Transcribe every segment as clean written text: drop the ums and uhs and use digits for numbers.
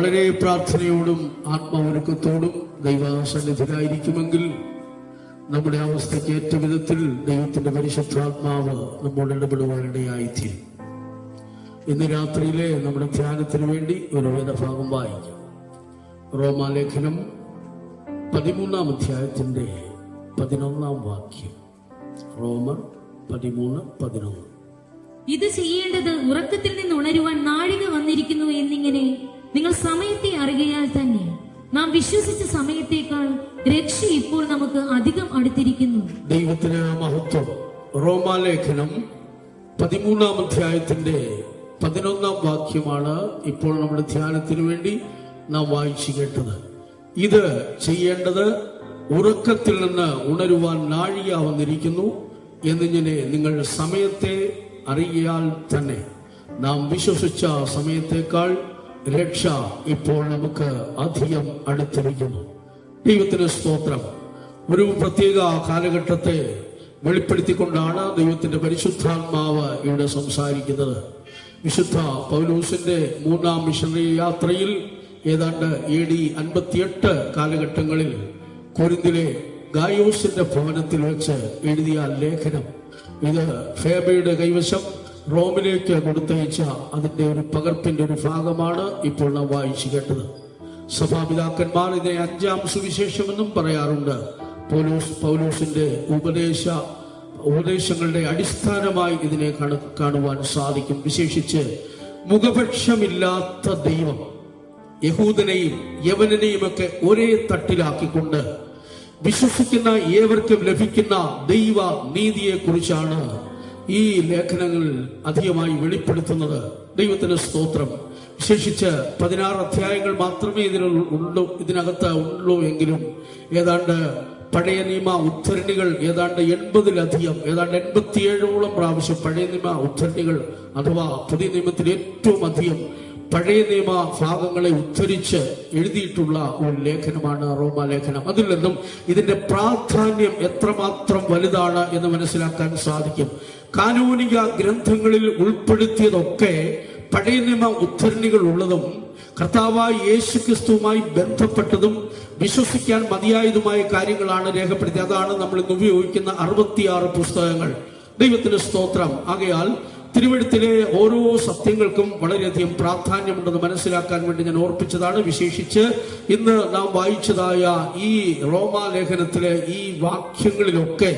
വളരെ പ്രാർത്ഥനയോടും ആത്മാവൊരുക്കത്തോടും ദൈവസന്നിധിയിലായിരിക്കുമെങ്കിൽ നമ്മുടെ അവസ്ഥയ്ക്ക് ഏറ്റ വിധത്തിൽ ദൈവത്തിന്റെ പരിശുദ്ധാത്മാവ് നമ്മോട് ഇടപെടുവാനിടയായിത്തീരും. ഇന്ന് രാത്രിയിലെ നമ്മുടെ ധ്യാനത്തിന് വേണ്ടി ഒരു വേദഭാഗം വായിക്കാം. റോമാലേഖനം 13-ാം അധ്യായത്തിന്റെ 11-ാം വാക്യം. റോമർ 13:11. ഇത് ചെയ്യേണ്ടത് ഉറക്കത്തിൽ നിന്ന് ഉണരുവാൻ നാഴിക വന്നിരിക്കുന്നു എന്നിങ്ങനെ നിങ്ങൾ സമയത്തെ അറിയാൽ തന്നെ നാം വിശ്വസിച്ച സമയത്തേക്കാൾ രക്ഷ ഇപ്പോൾ നമുക്ക് അധികം അടുത്തിരിക്കുന്നു. ദൈവത്തിന് മഹത്വം. റോമാലേഖനം 13-ാം അധ്യായത്തിന്റെ 11-ാം വാക്യമാണ് ഇപ്പോൾ നമ്മുടെ ധ്യാനത്തിന് വേണ്ടി നാം വായിച്ചു കേട്ടത്. ഇത് ചെയ്യേണ്ടത് ഉറക്കത്തിൽ നിന്ന് ഉണരുവാൻ നാഴിക വന്നിരിക്കുന്നു എന്നിങ്ങനെ നിങ്ങൾ സമയത്തെ അറിയാൽ തന്നെ നാം വിശ്വസിച്ച സമയത്തേക്കാൾ രക്ഷ ഇപ്പോൾ നമുക്ക് അധികം അടുത്തിരിക്കുന്നു. ദൈവത്തിന് സ്തോത്രം. ഒരു പ്രത്യേക കാലഘട്ടത്തെ വെളിപ്പെടുത്തിക്കൊണ്ടാണ് ദൈവത്തിന്റെ പരിശുദ്ധാത്മാവ് ഇവിടെ സംസാരിക്കുന്നത്. വിശുദ്ധ പൗലോസിന്റെ 3-ാം മിഷണറി യാത്രയിൽ ഏതാണ്ട് AD 58 കാലഘട്ടങ്ങളിൽ കൊരിന്തിലെ ഗായോസിന്റെ ഭവനത്തിൽ വെച്ച് എഴുതിയ ലേഖനം, ഇത് ഫേബയുടെ കൈവശം റോമിലേക്ക് കൊടുത്തയച്ച അതിന്റെ ഒരു പകർപ്പിന്റെ ഒരു ഭാഗമാണ് ഇപ്പോൾ നാം വായിച്ചു കേട്ടത്. സഭാപിതാക്കന്മാർ ഇതിനെ 5-ാം സുവിശേഷമെന്നും പറയാറുണ്ട്. പൗലോസിന്റെ ഉപദേശങ്ങളുടെ അടിസ്ഥാനമായി ഇതിനെ കാണുവാൻ സാധിക്കും. വിശേഷിച്ച് മുഖപക്ഷമില്ലാത്ത ദൈവം യഹൂദനെയും യവനനെയും ഒക്കെ ഒരേ തട്ടിലാക്കിക്കൊണ്ട് വിശ്വസിക്കുന്ന ഏവർക്കും ലഭിക്കുന്ന ദൈവ നീതിയെ കുറിച്ചാണ് ഈ ലേഖനങ്ങൾ അധികമായി വെളിപ്പെടുത്തുന്നത്. ദൈവത്തിന് സ്തോത്രം. വിശേഷിച്ച് 16 അധ്യായങ്ങൾ മാത്രമേ ഇതിനകത്ത് ഉള്ളൂ എങ്കിലും ഏതാണ്ട് പഴയ നിയമ ഉദ്ധരണികൾ ഏതാണ്ട് 80-ലധികം, ഏതാണ്ട് 87ഓളം പ്രാവശ്യം പഴയ നിയമ ഉദ്ധരണികൾ അഥവാ പുതിയ നിയമത്തിൽ ഏറ്റവും അധികം പഴയ നിയമ ഭാഗങ്ങളെ ഉദ്ധരിച്ച് എഴുതിയിട്ടുള്ള ഒരു ലേഖനമാണ് റോമാലേഖനം. അതിൽ നിന്നും ഇതിന്റെ പ്രാധാന്യം എത്രമാത്രം വലുതാണ് എന്ന് മനസ്സിലാക്കാൻ സാധിക്കും. കാനോനിക ഗ്രന്ഥങ്ങളിൽ ഉൾപ്പെടുത്തിയതൊക്കെ പഴയ നിയമ ഉദ്ധരണികൾ ഉള്ളതും കർത്താവായ യേശുക്രിസ്തുവുമായി ബന്ധപ്പെട്ടതും വിശ്വസിക്കാൻ മതിയായതുമായ കാര്യങ്ങളാണ് രേഖപ്പെടുത്തിയത്. അതാണ് നമ്മൾ ഇന്ന് ഉപയോഗിക്കുന്ന 66 പുസ്തകങ്ങൾ. ദൈവത്തിന് സ്തോത്രം. ആകയാൽ തിരുവെഴുത്തിലെ ഓരോ സത്യങ്ങൾക്കും വളരെയധികം പ്രാധാന്യമുണ്ടെന്ന് മനസ്സിലാക്കാൻ വേണ്ടി ഞാൻ ഓർപ്പിച്ചതാണ്. വിശേഷിച്ച് ഇന്ന് നാം വായിച്ചതായ ഈ റോമാലേഖനത്തിലെ ഈ വാക്യങ്ങളിലൊക്കെ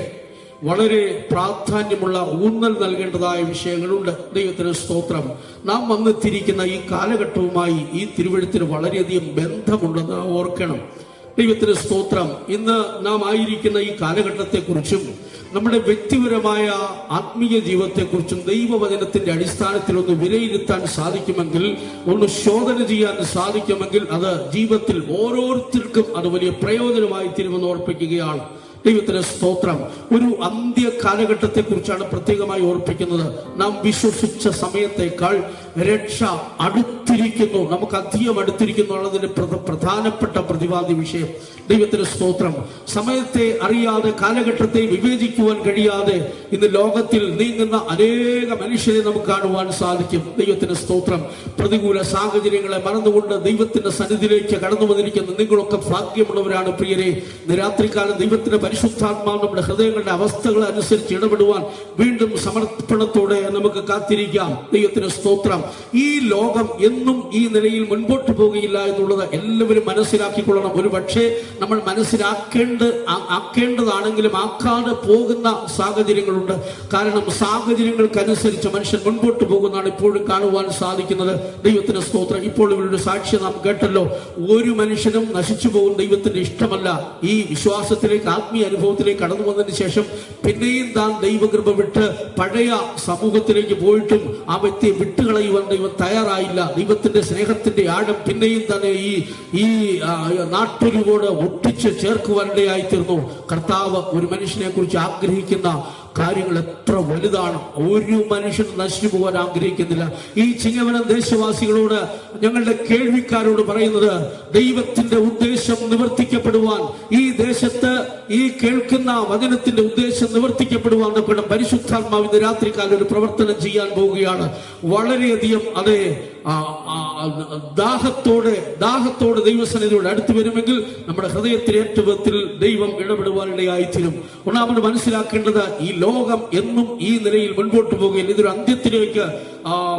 വളരെ പ്രാധാന്യമുള്ള ഊന്നൽ നൽകേണ്ടതായ വിഷയങ്ങളുണ്ട്. ദൈവത്തിന് സ്തോത്രം. നാം വന്നെത്തിയിരിക്കുന്ന ഈ കാലഘട്ടവുമായി ഈ തിരുവെഴുത്തിന് വളരെയധികം ബന്ധമുണ്ടെന്ന് ഓർക്കണം. ദൈവത്തിന് സ്തോത്രം. ഇന്ന് നാം ആയിരിക്കുന്ന ഈ കാലഘട്ടത്തെക്കുറിച്ചും നമ്മുടെ വ്യക്തിപരമായ ആത്മീയ ജീവിതത്തെക്കുറിച്ചും ദൈവവചനത്തിന്റെ അടിസ്ഥാനത്തിൽ ഒന്ന് വിലയിരുത്താൻ സാധിക്കുമെങ്കിൽ, ഒന്ന് ശോധന ചെയ്യാൻ സാധിക്കുമെങ്കിൽ അത് ജീവിതത്തിൽ ഓരോരുത്തർക്കും അത് വലിയ പ്രയോജനമായി തീരുമെന്ന് ഓർപ്പിക്കുകയാണ്. ദൈവത്തിന് സ്തോത്രം. ഒരു അന്ത്യ കാലഘട്ടത്തെ കുറിച്ചാണ് പ്രത്യേകമായി ഓർപ്പിക്കുന്നത്. നാം വിശ്വസിച്ച സമയത്തേക്കാൾ രക്ഷ അടുത്തിരിക്കുന്നു, നമുക്ക് അധികം അടുത്തിരിക്കുന്നു എന്നതിന്റെ പ്രധാനപ്പെട്ട പ്രതിപാദ്യ വിഷയം. ദൈവത്തിന് സ്തോത്രം. സമയത്തെ അറിയാതെ, കാലഘട്ടത്തെ വിവേചിക്കുവാൻ കഴിയാതെ ഇന്ന് ലോകത്തിൽ നീങ്ങുന്ന അനേക മനുഷ്യരെ നമുക്ക് കാണുവാൻ സാധിക്കും. ദൈവത്തിന് സ്തോത്രം. പ്രതികൂല സാഹചര്യങ്ങളെ മറന്നുകൊണ്ട് ദൈവത്തിന്റെ സന്നിധിയിലേക്ക് കടന്നു വന്നിരിക്കുന്ന നിങ്ങളൊക്കെ ഭാഗ്യമുള്ളവരാണ് പ്രിയരെ. ഇന്ന് രാത്രികാലം ദൈവത്തിന്റെ പരിശുദ്ധാത്മാവ് നമ്മുടെ ഹൃദയങ്ങളുടെ അവസ്ഥകൾ അനുസരിച്ച് ഇടപെടുവാൻ വീണ്ടും സമർപ്പണത്തോടെ നമുക്ക് കാത്തിരിക്കാം. ദൈവത്തിന് സ്തോത്രം. ഈ ലോകം എന്നും ഈ നിലയിൽ മുൻപോട്ട് പോകുകയില്ല എന്നുള്ളത് എല്ലാവരും മനസ്സിലാക്കിക്കൊള്ളണം. ഒരു പക്ഷേ നമ്മൾ ആക്കേണ്ടതാണെങ്കിലും ആക്കാതെ പോകുന്ന സാഹചര്യങ്ങളുണ്ട്. കാരണം സാഹചര്യങ്ങൾക്കനുസരിച്ച് മനുഷ്യൻ മുൻപോട്ട് പോകുന്നതാണ് ഇപ്പോഴും കാണുവാൻ സാധിക്കുന്നത്. ദൈവത്തിന് സ്തോത്രം. ഇപ്പോൾ ഇവരുടെ സാക്ഷ്യം നാം കേട്ടല്ലോ. ഒരു മനുഷ്യനും നശിച്ചു പോകുന്ന ദൈവത്തിന്റെ ഇഷ്ടമല്ല. ഈ വിശ്വാസത്തിലേക്ക്, ആത്മീയ അനുഭവത്തിലേക്ക് കടന്നു വന്നതിന് ശേഷം പിന്നെയും താൻ ദൈവകൃപ വിട്ട് പഴയ സമൂഹത്തിലേക്ക് പോയിട്ടും ആ വ്യക്തിയെ വിട്ടുകളയുവാൻ ദൈവം തയ്യാറായില്ല. ദൈവത്തിന്റെ സ്നേഹത്തിന്റെ ആഴം പിന്നെയും തന്നെ ഈ നാട്ടൊരുവോട് ഒട്ടിച്ച് ചേർക്കുവാനിടയായിത്തീർന്നു. കർത്താവ് ഒരു മനുഷ്യനെ കുറിച്ച് ആഗ്രഹിക്കുന്ന കാര്യങ്ങൾ എത്ര വലുതാണ്. ഒരു മനുഷ്യൻ നശിച്ചു പോകാൻ ആഗ്രഹിക്കുന്നില്ല. ഈ ചിങ്ങവനം ദേശവാസികളോട്, ഞങ്ങളുടെ കേൾവിക്കാരോട് പറയുന്നത്, ദൈവത്തിന്റെ ഉദ്ദേശം നിവർത്തിക്കപ്പെടുവാൻ, ഈ ദേശത്ത് ഈ കേൾക്കുന്ന വചനത്തിന്റെ ഉദ്ദേശം നിവർത്തിക്കപ്പെടുവാൻ പരിശുദ്ധാത്മാവിന്റെ രാത്രികാലം ഒരു പ്രവർത്തനം ചെയ്യാൻ പോവുകയാണ്. വളരെയധികം ദാഹത്തോടെ ദൈവസന്നിധിയോട് അടുത്ത് വരുമെങ്കിൽ നമ്മുടെ ഹൃദയത്തിൽ ഏറ്റവും ദൈവം ഇടപെടുവാനിടയായിത്തീരും. ഒന്നാമത് മനസ്സിലാക്കേണ്ടത്, ഈ ലോകം എന്നും ഈ നിലയിൽ മുൻപോട്ട് പോകുകയില്ല. ഇതൊരു അന്ത്യത്തിലേക്ക്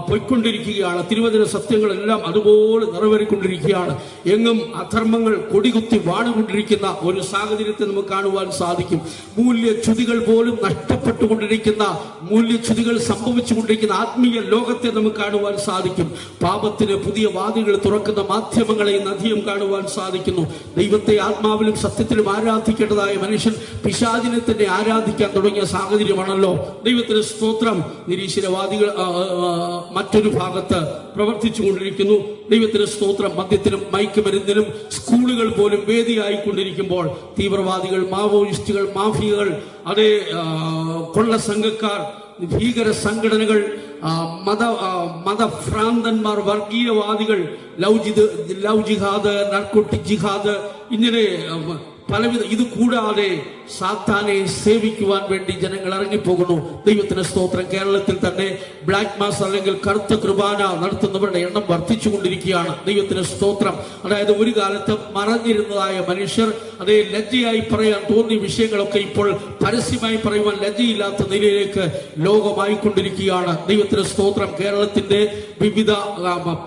പോയിക്കൊണ്ടിരിക്കുകയാണ്. തിരുവചന സത്യങ്ങളെല്ലാം അതുപോലെ നിറവേറിക്കൊണ്ടിരിക്കുകയാണ്. എങ്ങും അധർമ്മങ്ങൾ കൊടികുത്തി വാണുകൊണ്ടിരിക്കുന്ന ഒരു സാഹചര്യത്തെ നമുക്ക് കാണുവാൻ സാധിക്കും. മൂല്യച്യുതികൾ പോലും നഷ്ടപ്പെട്ടുകൊണ്ടിരിക്കുന്ന, മൂല്യച്യുതികൾ സംഭവിച്ചുകൊണ്ടിരിക്കുന്ന ആത്മീയ ലോകത്തെ നമുക്ക് കാണുവാൻ സാധിക്കും. പാപത്തിന് പുതിയ വാതിലുകൾ തുറക്കുന്ന മാധ്യമങ്ങളെ അധികം കാണുവാൻ സാധിക്കുന്നു. ദൈവത്തെ ആത്മാവിലും സത്യത്തിലും ആരാധിക്കേണ്ടതായ മനുഷ്യൻ പിശാചിനെ തന്നെ ആരാധിക്കാൻ തുടങ്ങിയ സാഹചര്യമാണല്ലോ. ദൈവത്തിന് സ്തോത്രം. നിരീശ്വരവാദികൾ മറ്റൊരു ഭാഗത്ത് പ്രവർത്തിച്ചു കൊണ്ടിരിക്കുന്നു. ദൈവത്തിന് സ്തോത്രം. മദ്യത്തിനും മയക്കുമരുന്നിനും സ്കൂളുകൾ പോലും വേദിയായിക്കൊണ്ടിരിക്കുമ്പോൾ തീവ്രവാദികൾ, മാവോയിസ്റ്റുകൾ, മാഫിയകൾ, അതേ കൊള്ളസംഘക്കാർ, ഭീകര സംഘടനകൾ, മതഭ്രാന്തന്മാർ, വർഗീയവാദികൾ, ലവ് ജിഹാദ്, നാർക്കോട്ടിക് ജിഹാദ്, ഇങ്ങനെ പലവിധ, ഇത് കൂടാതെ സാത്താനെ സേവിക്കുവാൻ വേണ്ടി ജനങ്ങൾ ഇറങ്ങിപ്പോകുന്നു. ദൈവത്തിന് സ്തോത്രം. കേരളത്തിൽ തന്നെ ബ്ലാക്ക് മാസ് അല്ലെങ്കിൽ കറുത്ത കുർബാന നടത്തുന്നവരുടെ എണ്ണം വർദ്ധിച്ചുകൊണ്ടിരിക്കുകയാണ്. ദൈവത്തിന് സ്തോത്രം. അതായത് ഒരു കാലത്ത് മറഞ്ഞിരുന്നതായ മനുഷ്യർ, അതേ ലജ്ജയായി പറയാൻ തോന്നിയ വിഷയങ്ങളൊക്കെ ഇപ്പോൾ പരസ്യമായി പറയുവാൻ ലജ്ജയില്ലാത്ത നിലയിലേക്ക് ലോകമായിക്കൊണ്ടിരിക്കുകയാണ്. ദൈവത്തിന് സ്തോത്രം. കേരളത്തിന്റെ വിവിധ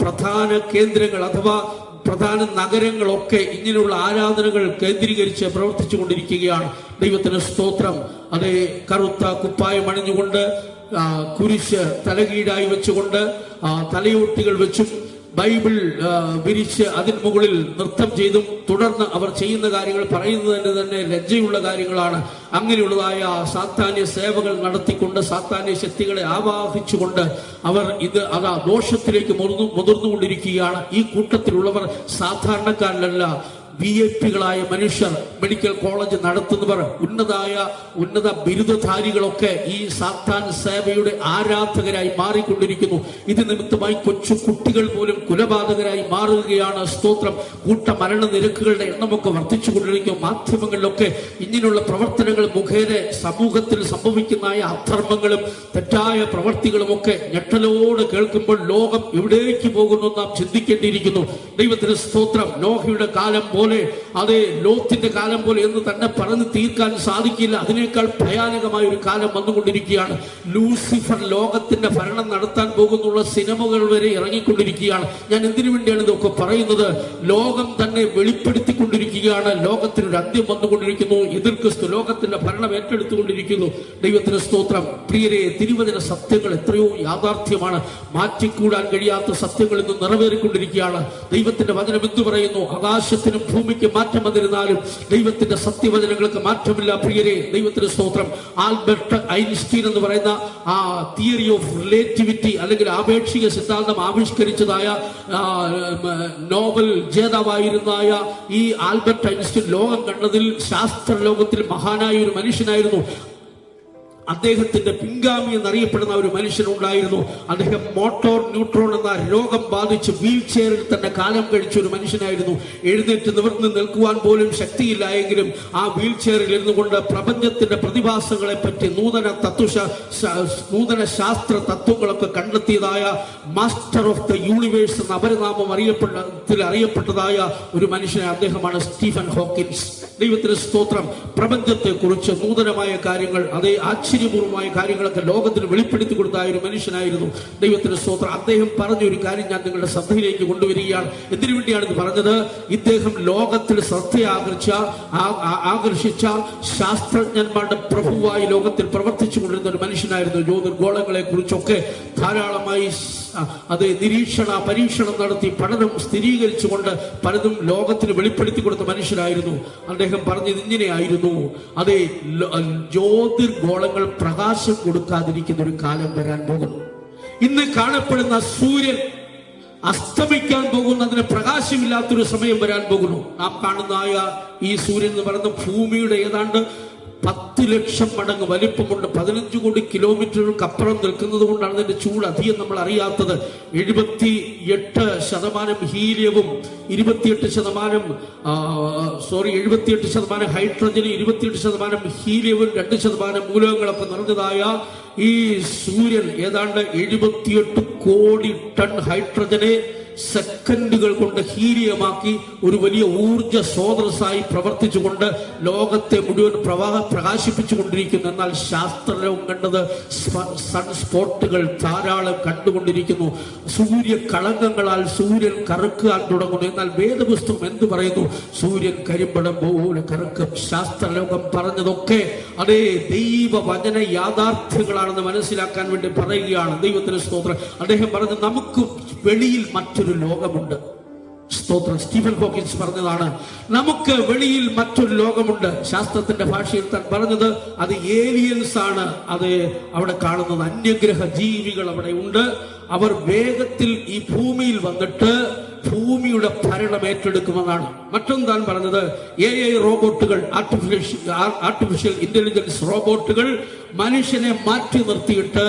പ്രധാന കേന്ദ്രങ്ങൾ അഥവാ പ്രധാന നഗരങ്ങളൊക്കെ ഇങ്ങനെയുള്ള ആരാധനകൾ കേന്ദ്രീകരിച്ച് പ്രവർത്തിച്ചു കൊണ്ടിരിക്കുകയാണ്. ദൈവത്തിന് സ്തോത്രം. അതേ കറുത്ത കുപ്പായം അണിഞ്ഞുകൊണ്ട്, കുരിശ് തലകീഴായി വെച്ചുകൊണ്ട്, തലയോട്ടികൾ വെച്ചും ബൈബിൾ വിരിച്ച് അതിന് മുകളിൽ നൃത്തം ചെയ്തും തുടർന്ന് അവർ ചെയ്യുന്ന കാര്യങ്ങൾ പറയുന്നത് തന്നെ ലജ്ജയുള്ള കാര്യങ്ങളാണ്. അങ്ങനെയുള്ളതായ സാത്താന്യ സേവകൾ നടത്തിക്കൊണ്ട്, സാത്താന്യ ശക്തികളെ ആവാഹിച്ചുകൊണ്ട് അവർ ദോഷത്തിലേക്ക് മുതിർന്നുകൊണ്ടിരിക്കുകയാണ്. ഈ കൂട്ടത്തിലുള്ളവർ സാധാരണക്കാരല്ല, VIP-കളായ മനുഷ്യർ, മെഡിക്കൽ കോളേജ് നടത്തുന്നവർ, ഉന്നത ബിരുദധാരികളൊക്കെ ഈ സാത്താൻ സേവയുടെ ആരാധകരായി മാറിക്കൊണ്ടിരിക്കുന്നു. ഇത് നിമിത്തമായി കൊച്ചു കുട്ടികൾ പോലും കുലപാതകരായി മാറുകയാണ്. സ്തോത്രം. കൂട്ട മരണ നിരക്കുകളുടെ എണ്ണമൊക്കെ വർദ്ധിച്ചുകൊണ്ടിരിക്കും. മാധ്യമങ്ങളിലൊക്കെ ഇങ്ങനെയുള്ള പ്രവർത്തനങ്ങൾ മുഖേന സമൂഹത്തിൽ സംഭവിക്കുന്ന അധർമ്മങ്ങളും തെറ്റായ പ്രവർത്തികളുമൊക്കെ ഞെട്ടലോട് കേൾക്കുമ്പോൾ ലോകം എവിടേക്ക് പോകുന്നു നാം ചിന്തിക്കേണ്ടിയിരിക്കുന്നു. ദൈവത്തിന് സ്തോത്രം. നോഹയുടെ കാലം പോലെ, അതേ ലോത്തിന്റെ കാലം പോലെ എന്ന് തന്നെ പറഞ്ഞു തീർക്കാൻ സാധിക്കില്ല. അതിനേക്കാൾ ഭയാനകമായ ഒരു കാലം വന്നുകൊണ്ടിരിക്കുകയാണ്. ലൂസിഫർ ലോകത്തിന്റെ ഭരണം നടത്താൻ പോകുന്നുള്ള സിനിമകൾ വരെ ഇറങ്ങിക്കൊണ്ടിരിക്കുകയാണ്. ഞാൻ എന്തിനു വേണ്ടിയാണ് ഇതൊക്കെ പറയുന്നത്? ലോകം തന്നെ വെളിപ്പെടുത്തിക്കൊണ്ടിരിക്കുകയാണ്. ലോകത്തിനൊരു അന്ത്യം വന്നുകൊണ്ടിരിക്കുന്നു. എതിർ ക്രിസ്തു ലോകത്തിന്റെ ഭരണം ഏറ്റെടുത്തുകൊണ്ടിരിക്കുന്നു. ദൈവത്തിന് സ്തോത്രം. പ്രിയരെ, തിരുവചന സത്യങ്ങൾ എത്രയോ യാഥാർത്ഥ്യമാണ്. മാറ്റിക്കൂടാൻ കഴിയാത്ത സത്യങ്ങൾ ഇന്ന് നിറവേറിക്കൊണ്ടിരിക്കുകയാണ്. ദൈവത്തിന്റെ വചനം എന്തു പറയുന്നു? ആകാശത്തിനും ഭൂമിക്ക് മാറ്റം വന്നിരുന്നാലും ദൈവത്തിന്റെ സത്യവചനങ്ങൾക്ക് മാറ്റമില്ല. പ്രിയരെ, ദൈവത്തിന് സ്തോത്രം. ആൽബർട്ട് ഐൻസ്റ്റീൻ എന്ന് പറയുന്ന ആ തിയറി ഓഫ് റിലേറ്റിവിറ്റി അല്ലെങ്കിൽ ആപേക്ഷിക സിദ്ധാന്തം ആവിഷ്കരിച്ചതായ നോബൽ ജേതാവായിരുന്നായ ഈ ആൽബർട്ട് ഐൻസ്റ്റീൻ ലോകം കണ്ടതിൽ ശാസ്ത്ര ലോകത്തിൽ മഹാനായ ഒരു മനുഷ്യനായിരുന്നു. അദ്ദേഹത്തിന്റെ പിൻഗാമി എന്നറിയപ്പെടുന്ന ഒരു മനുഷ്യനുണ്ടായിരുന്നു. അദ്ദേഹം മോട്ടോർ ന്യൂട്രോൺ എന്ന രോഗം ബാധിച്ച് വീൽ ചെയറിൽ തന്നെ കാലം കഴിച്ച ഒരു മനുഷ്യനായിരുന്നു. എഴുന്നേറ്റ് നിവർന്ന് നിൽക്കുവാൻ പോലും ശക്തിയില്ലായെങ്കിലും ആ വീൽ ചെയറിൽ ഇരുന്നു കൊണ്ട് പ്രപഞ്ചത്തിന്റെ പ്രതിഭാസങ്ങളെ പറ്റി നൂതന ശാസ്ത്ര തത്വങ്ങളൊക്കെ കണ്ടെത്തിയതായ മാസ്റ്റർ ഓഫ് ദ യൂണിവേഴ്സ് എന്ന അപരനാമം അറിയപ്പെട്ടതായ ഒരു മനുഷ്യനെ അദ്ദേഹമാണ് സ്റ്റീഫൻ ഹോക്കിൻസ്. ദൈവത്തിന് സ്തോത്രം. പ്രപഞ്ചത്തെ കുറിച്ച് നൂതനമായ കാര്യങ്ങൾ, അതേ ആശ്ചര്യപൂർവമായ കാര്യങ്ങളൊക്കെ ലോകത്തിന് വെളിപ്പെടുത്തി കൊടുത്തായ ഒരു മനുഷ്യനായിരുന്നു. ദൈവത്തിന് സ്തോത്രം. അദ്ദേഹം പറഞ്ഞൊരു കാര്യം ഞാൻ നിങ്ങളുടെ ശ്രദ്ധയിലേക്ക് കൊണ്ടുവരികയാണ്. എന്തിനു വേണ്ടിയാണ് ഇത് പറഞ്ഞത്? ഇദ്ദേഹം ലോകത്തിൽ ശ്രദ്ധ ആകർഷിച്ച ശാസ്ത്രജ്ഞന്മാരുടെ പ്രഭുവായി ലോകത്തിൽ പ്രവർത്തിച്ചു കൊണ്ടിരുന്ന ഒരു മനുഷ്യനായിരുന്നു. ജ്യോതിർഗോളങ്ങളെ കുറിച്ചൊക്കെ ധാരാളമായി പരീക്ഷണം നടത്തി പഠനം സ്ഥിരീകരിച്ചുകൊണ്ട് പലതും ലോകത്തിന് വെളിപ്പെടുത്തി കൊടുത്ത മനുഷ്യനായിരുന്നു. അദ്ദേഹം പറഞ്ഞത് ഇങ്ങനെയായിരുന്നു: അതെ, ജ്യോതിർഗോളങ്ങൾ പ്രകാശം കൊടുക്കാതിരിക്കുന്ന ഒരു കാലം വരാൻ പോകുന്നു. ഇന്ന് കാണപ്പെടുന്ന സൂര്യൻ അസ്തമിക്കാൻ പോകുന്നതിന് പ്രകാശമില്ലാത്തൊരു സമയം വരാൻ പോകുന്നു. നാം കാണുന്നതായ ഈ സൂര്യൻ എന്ന് പറയുന്ന ഭൂമിയുടെ ഏതാണ്ട് 10 ലക്ഷം മടങ്ങ് വലിപ്പമുണ്ട്. 15 കോടി കിലോമീറ്ററുകൾക്ക് അപ്പുറം നിൽക്കുന്നത് കൊണ്ടാണ് അതിന്റെ ചൂട് അധികം നമ്മൾ അറിയാത്തത്. 78% ഹീലിയവും 78% ഹൈഡ്രജനും 28% ഹീലിയവും 2% മൂലകങ്ങളൊക്കെ നിറഞ്ഞതായ ഈ സൂര്യൻ ഏതാണ്ട് 78 കോടി ടൺ ഹൈഡ്രജനെ സെക്കൻഡുകൾ കൊണ്ട് ഹീലിയമാക്കി ഒരു വലിയ ഊർജ സ്രോതസ്സായി പ്രവർത്തിച്ചുകൊണ്ട് ലോകത്തെ മുഴുവൻ പ്രകാശിപ്പിച്ചുകൊണ്ടിരിക്കുന്നു. എന്നാൽ ശാസ്ത്രലോകം കണ്ടത് സൺസ്പോട്ടുകൾ ധാരാളം കണ്ടുകൊണ്ടിരിക്കുന്നു. സൂര്യ കളങ്കങ്ങളാൽ സൂര്യൻ കറുക്കാൻ തുടങ്ങുന്നു. എന്നാൽ വേദപുസ്തകം എന്ത് പറയുന്നു? സൂര്യൻ കരിമ്പടം പോലെ കറുക്കും. ശാസ്ത്രലോകം പറഞ്ഞതൊക്കെ അതേ ദൈവവചന യാഥാർത്ഥ്യങ്ങളാണെന്ന് മനസ്സിലാക്കാൻ വേണ്ടി പറയുകയാണ്. ദൈവത്തിന് സ്തോത്രം. അദ്ദേഹം പറഞ്ഞു, നമുക്ക് വെളിയിൽ മറ്റൊരു ലോകമുണ്ട്. സ്തോത്രം. സ്റ്റീഫൻ ഹോക്കിൻസ് പറഞ്ഞതാണ്, നമുക്ക് വെളിയിൽ മറ്റൊരു ലോകമുണ്ട്. ശാസ്ത്രത്തിന്റെ ഭാഷയിൽ താൻ പറഞ്ഞത് അത് ഏലിയൻസ് ആണ് അത് അവിടെ കാണുന്നത്. അന്യഗ്രഹ ജീവികൾ അവിടെ ഉണ്ട്. അവർ വേഗത്തിൽ ഈ ഭൂമിയിൽ വന്നിട്ട് ഭൂമിയുടെ ഭരണം ഏറ്റെടുക്കുമെന്നാണ്. മറ്റൊന്ന് താൻ പറഞ്ഞത് AI റോബോട്ടുകൾ, ആർട്ടിഫിഷ്യൽ ഇന്റലിജൻസ് റോബോട്ടുകൾ മനുഷ്യനെ മാറ്റി നിർത്തിയിട്ട്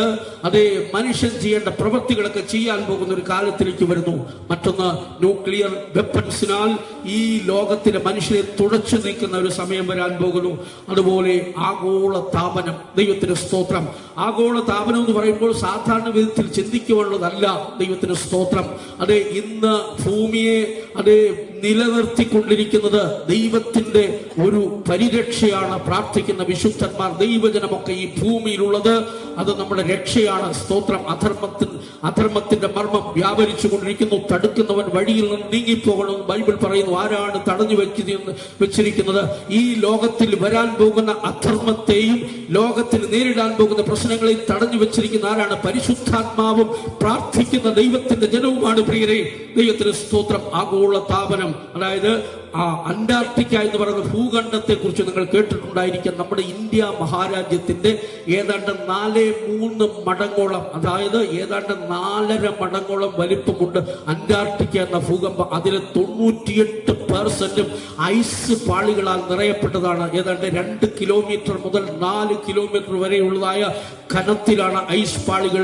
അതേ മനുഷ്യൻ ചെയ്യേണ്ട പ്രവൃത്തികളൊക്കെ ചെയ്യാൻ പോകുന്ന ഒരു കാലത്തിലേക്ക് വരുന്നു. മറ്റൊന്ന് ന്യൂക്ലിയർ വെപ്പൺസിനാൽ ഈ ലോകത്തിലെ മനുഷ്യരെ തുടച്ചു നീക്കുന്ന ഒരു സമയം വരാൻ പോകുന്നു. അതുപോലെ ആഗോള താപനം. ദൈവത്തിന് സ്തോത്രം. ആഗോള താപനം എന്ന് പറയുമ്പോൾ സാധാരണ വിധത്തിൽ ചിന്തിക്കുവാനുള്ളതല്ല. ദൈവത്തിന് സ്തോത്രം. അതെ, ഇന്ന് ഭൂമിയെ അത് നിലനിർത്തിക്കൊണ്ടിരിക്കുന്നത് ദൈവത്തിന്റെ ഒരു പരിരക്ഷയാണ്. പ്രാർത്ഥിക്കുന്ന വിശുദ്ധന്മാർ, ദൈവജനമൊക്കെ ഈ ഭൂമിയിലുള്ളത് അത് നമ്മുടെ രക്ഷയാണ്. സ്തോത്രം. അധർമ്മത്തിന്റെ മർമ്മം വ്യാപരിച്ചു കൊണ്ടിരിക്കുന്നു. തടുക്കുന്നവൻ വഴിയിൽ നിന്ന് നീങ്ങിപ്പോകണമെന്ന് ബൈബിൾ പറയുന്നു. ആരാണ് തടഞ്ഞു വെച്ചിരിക്കുന്നത്? ഈ ലോകത്തിൽ വരാൻ പോകുന്ന അധർമ്മത്തെയും ലോകത്തിൽ നേരിടാൻ പോകുന്ന പ്രശ്നങ്ങളെയും തടഞ്ഞു വെച്ചിരിക്കുന്ന ആരാണ്? പരിശുദ്ധാത്മാവും പ്രാർത്ഥിക്കുന്ന ദൈവത്തിന്റെ ജനവുമാണ്. പ്രിയരെ, ദൈവത്തിന് സ്തോത്രം. ആഗോള താപനം, അതായത് അന്റാർട്ടിക്ക എന്ന് പറയുന്ന ഭൂഖണ്ഡത്തെ കുറിച്ച് നിങ്ങൾ കേട്ടിട്ടുണ്ടായിരിക്കാം. നമ്മുടെ ഇന്ത്യ മഹാരാജ്യത്തിന്റെ ഏതാണ്ട് 4.3 മടങ്ങോളം, അതായത് ഏതാണ്ട് 4.5 മടങ്ങോളം വലിപ്പമുണ്ട് അന്റാർട്ടിക്ക എന്ന ഭൂകമ്പം. അതിൽ 98% ഐസ് പാളികളാൽ നിറയപ്പെട്ടതാണ്. ഏതാണ്ട് 2 കിലോമീറ്റർ മുതൽ 4 കിലോമീറ്റർ വരെയുള്ളതായ കനത്തിലാണ് ഐസ് പാളികൾ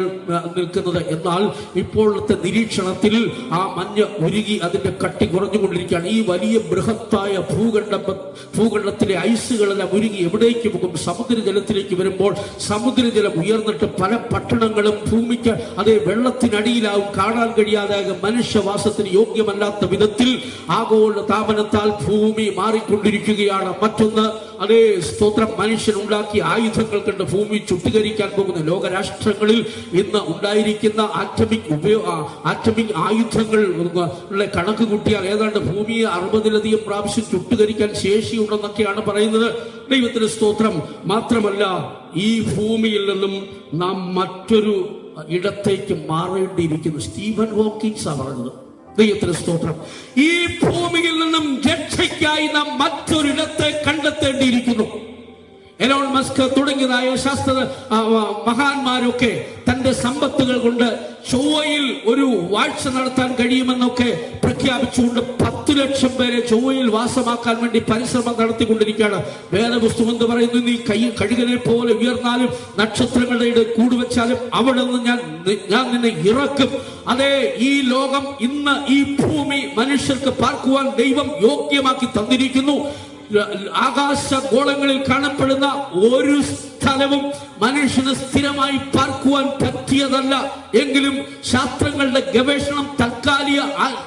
നിൽക്കുന്നത്. എന്നാൽ ഇപ്പോഴത്തെ നിരീക്ഷണത്തിൽ ആ മഞ്ഞ് ഉരുകി അതിന്റെ കട്ടി കുറഞ്ഞുകൊണ്ടിരിക്കുകയാണ്. ഈ വലിയ ബൃഹത്തായ ഭൂഖണ്ഡത്തിലെ ഐസുകളെല്ലാം ഉരുകി എവിടേക്ക് പോകും? സമുദ്രജലത്തിലേക്ക് വരുമ്പോൾ സമുദ്രജലം ഉയർന്നിട്ട് പല പട്ടണങ്ങളും ഭൂമിക്ക് അതേ വെള്ളത്തിനടിയിലാവും. കാണാൻ കഴിയാതാകും. മനുഷ്യവാസത്തിന് യോഗ്യമല്ലാത്ത വിധത്തിൽ ആഗോള താപനത്താൽ ഭൂമി മാറിക്കൊണ്ടിരിക്കുകയാണ്. മറ്റൊന്ന്, അതേ സ്തോത്രം, മനുഷ്യൻ ഉണ്ടാക്കിയ ആയുധങ്ങൾ കണ്ട് ഭൂമി ചുട്ടുകരിക്കാൻ പോകുന്ന ലോകരാഷ്ട്രങ്ങളിൽ ഇന്ന് ഉണ്ടായിരിക്കുന്ന ആറ്റമിക് ആയുധങ്ങൾ കണക്ക് കൂട്ടിയാൽ ഏതാണ്ട് ഭൂമിയെ 60-ലധികം പ്രാവശ്യം ചുട്ടുകരിക്കാൻ ശേഷിയുണ്ടെന്നൊക്കെയാണ് പറയുന്നത്. ദൈവത്തിന് സ്തോത്രം. മാത്രമല്ല, ഈ ഭൂമിയിൽ നിന്നും നാം മറ്റൊരു ഇടത്തേക്ക് മാറേണ്ടിയിരിക്കുന്നു. സ്റ്റീഫൻ ഹോക്കിൻസ് പറഞ്ഞത്. ദൈവത്തിന് സ്തോത്രം. ഈ ഭൂമിയിൽ നിന്നും രക്ഷയ്ക്കായി നാം മറ്റൊരിടത്തെ കണ്ടെത്തേണ്ടിയിരിക്കുന്നു. എലോൺ മസ്ക് തുടങ്ങിയതായ ശാസ്ത്ര മഹാന്മാരൊക്കെ തന്റെ സമ്പത്തുകൾ കൊണ്ട് ചൊവ്വയിൽ ഒരു വാഴ്ച നടത്താൻ കഴിയുമെന്നൊക്കെ പ്രഖ്യാപിച്ചുകൊണ്ട് 10 ലക്ഷം പേരെ ചൊവ്വയിൽ വാസമാക്കാൻ വേണ്ടി പരിശ്രമം നടത്തിക്കൊണ്ടിരിക്കുകയാണ്. വേദപുസ്തകം എന്ന് പറയുന്നു, നീ കഴുകനെ പോലെ ഉയർന്നാലും നക്ഷത്രങ്ങളുടെ ഇടയിൽ കൂടുവെച്ചാലും അവിടെ നിന്ന് ഞാൻ നിന്നെ ഇറക്കും. അതേ, ഈ ലോകം ഇന്ന് ഈ ഭൂമി മനുഷ്യർക്ക് പാർക്കുവാൻ ദൈവം യോഗ്യമാക്കി തന്നിരിക്കുന്നു. ആകാശഗോളങ്ങളിൽ കാണപ്പെടുന്ന ഒരു സ്ഥലവും മനുഷ്യന് സ്ഥിരമായി പാർക്കുവാൻ പറ്റിയതല്ല. എങ്കിലും ശാസ്ത്രങ്ങളുടെ ഗവേഷണം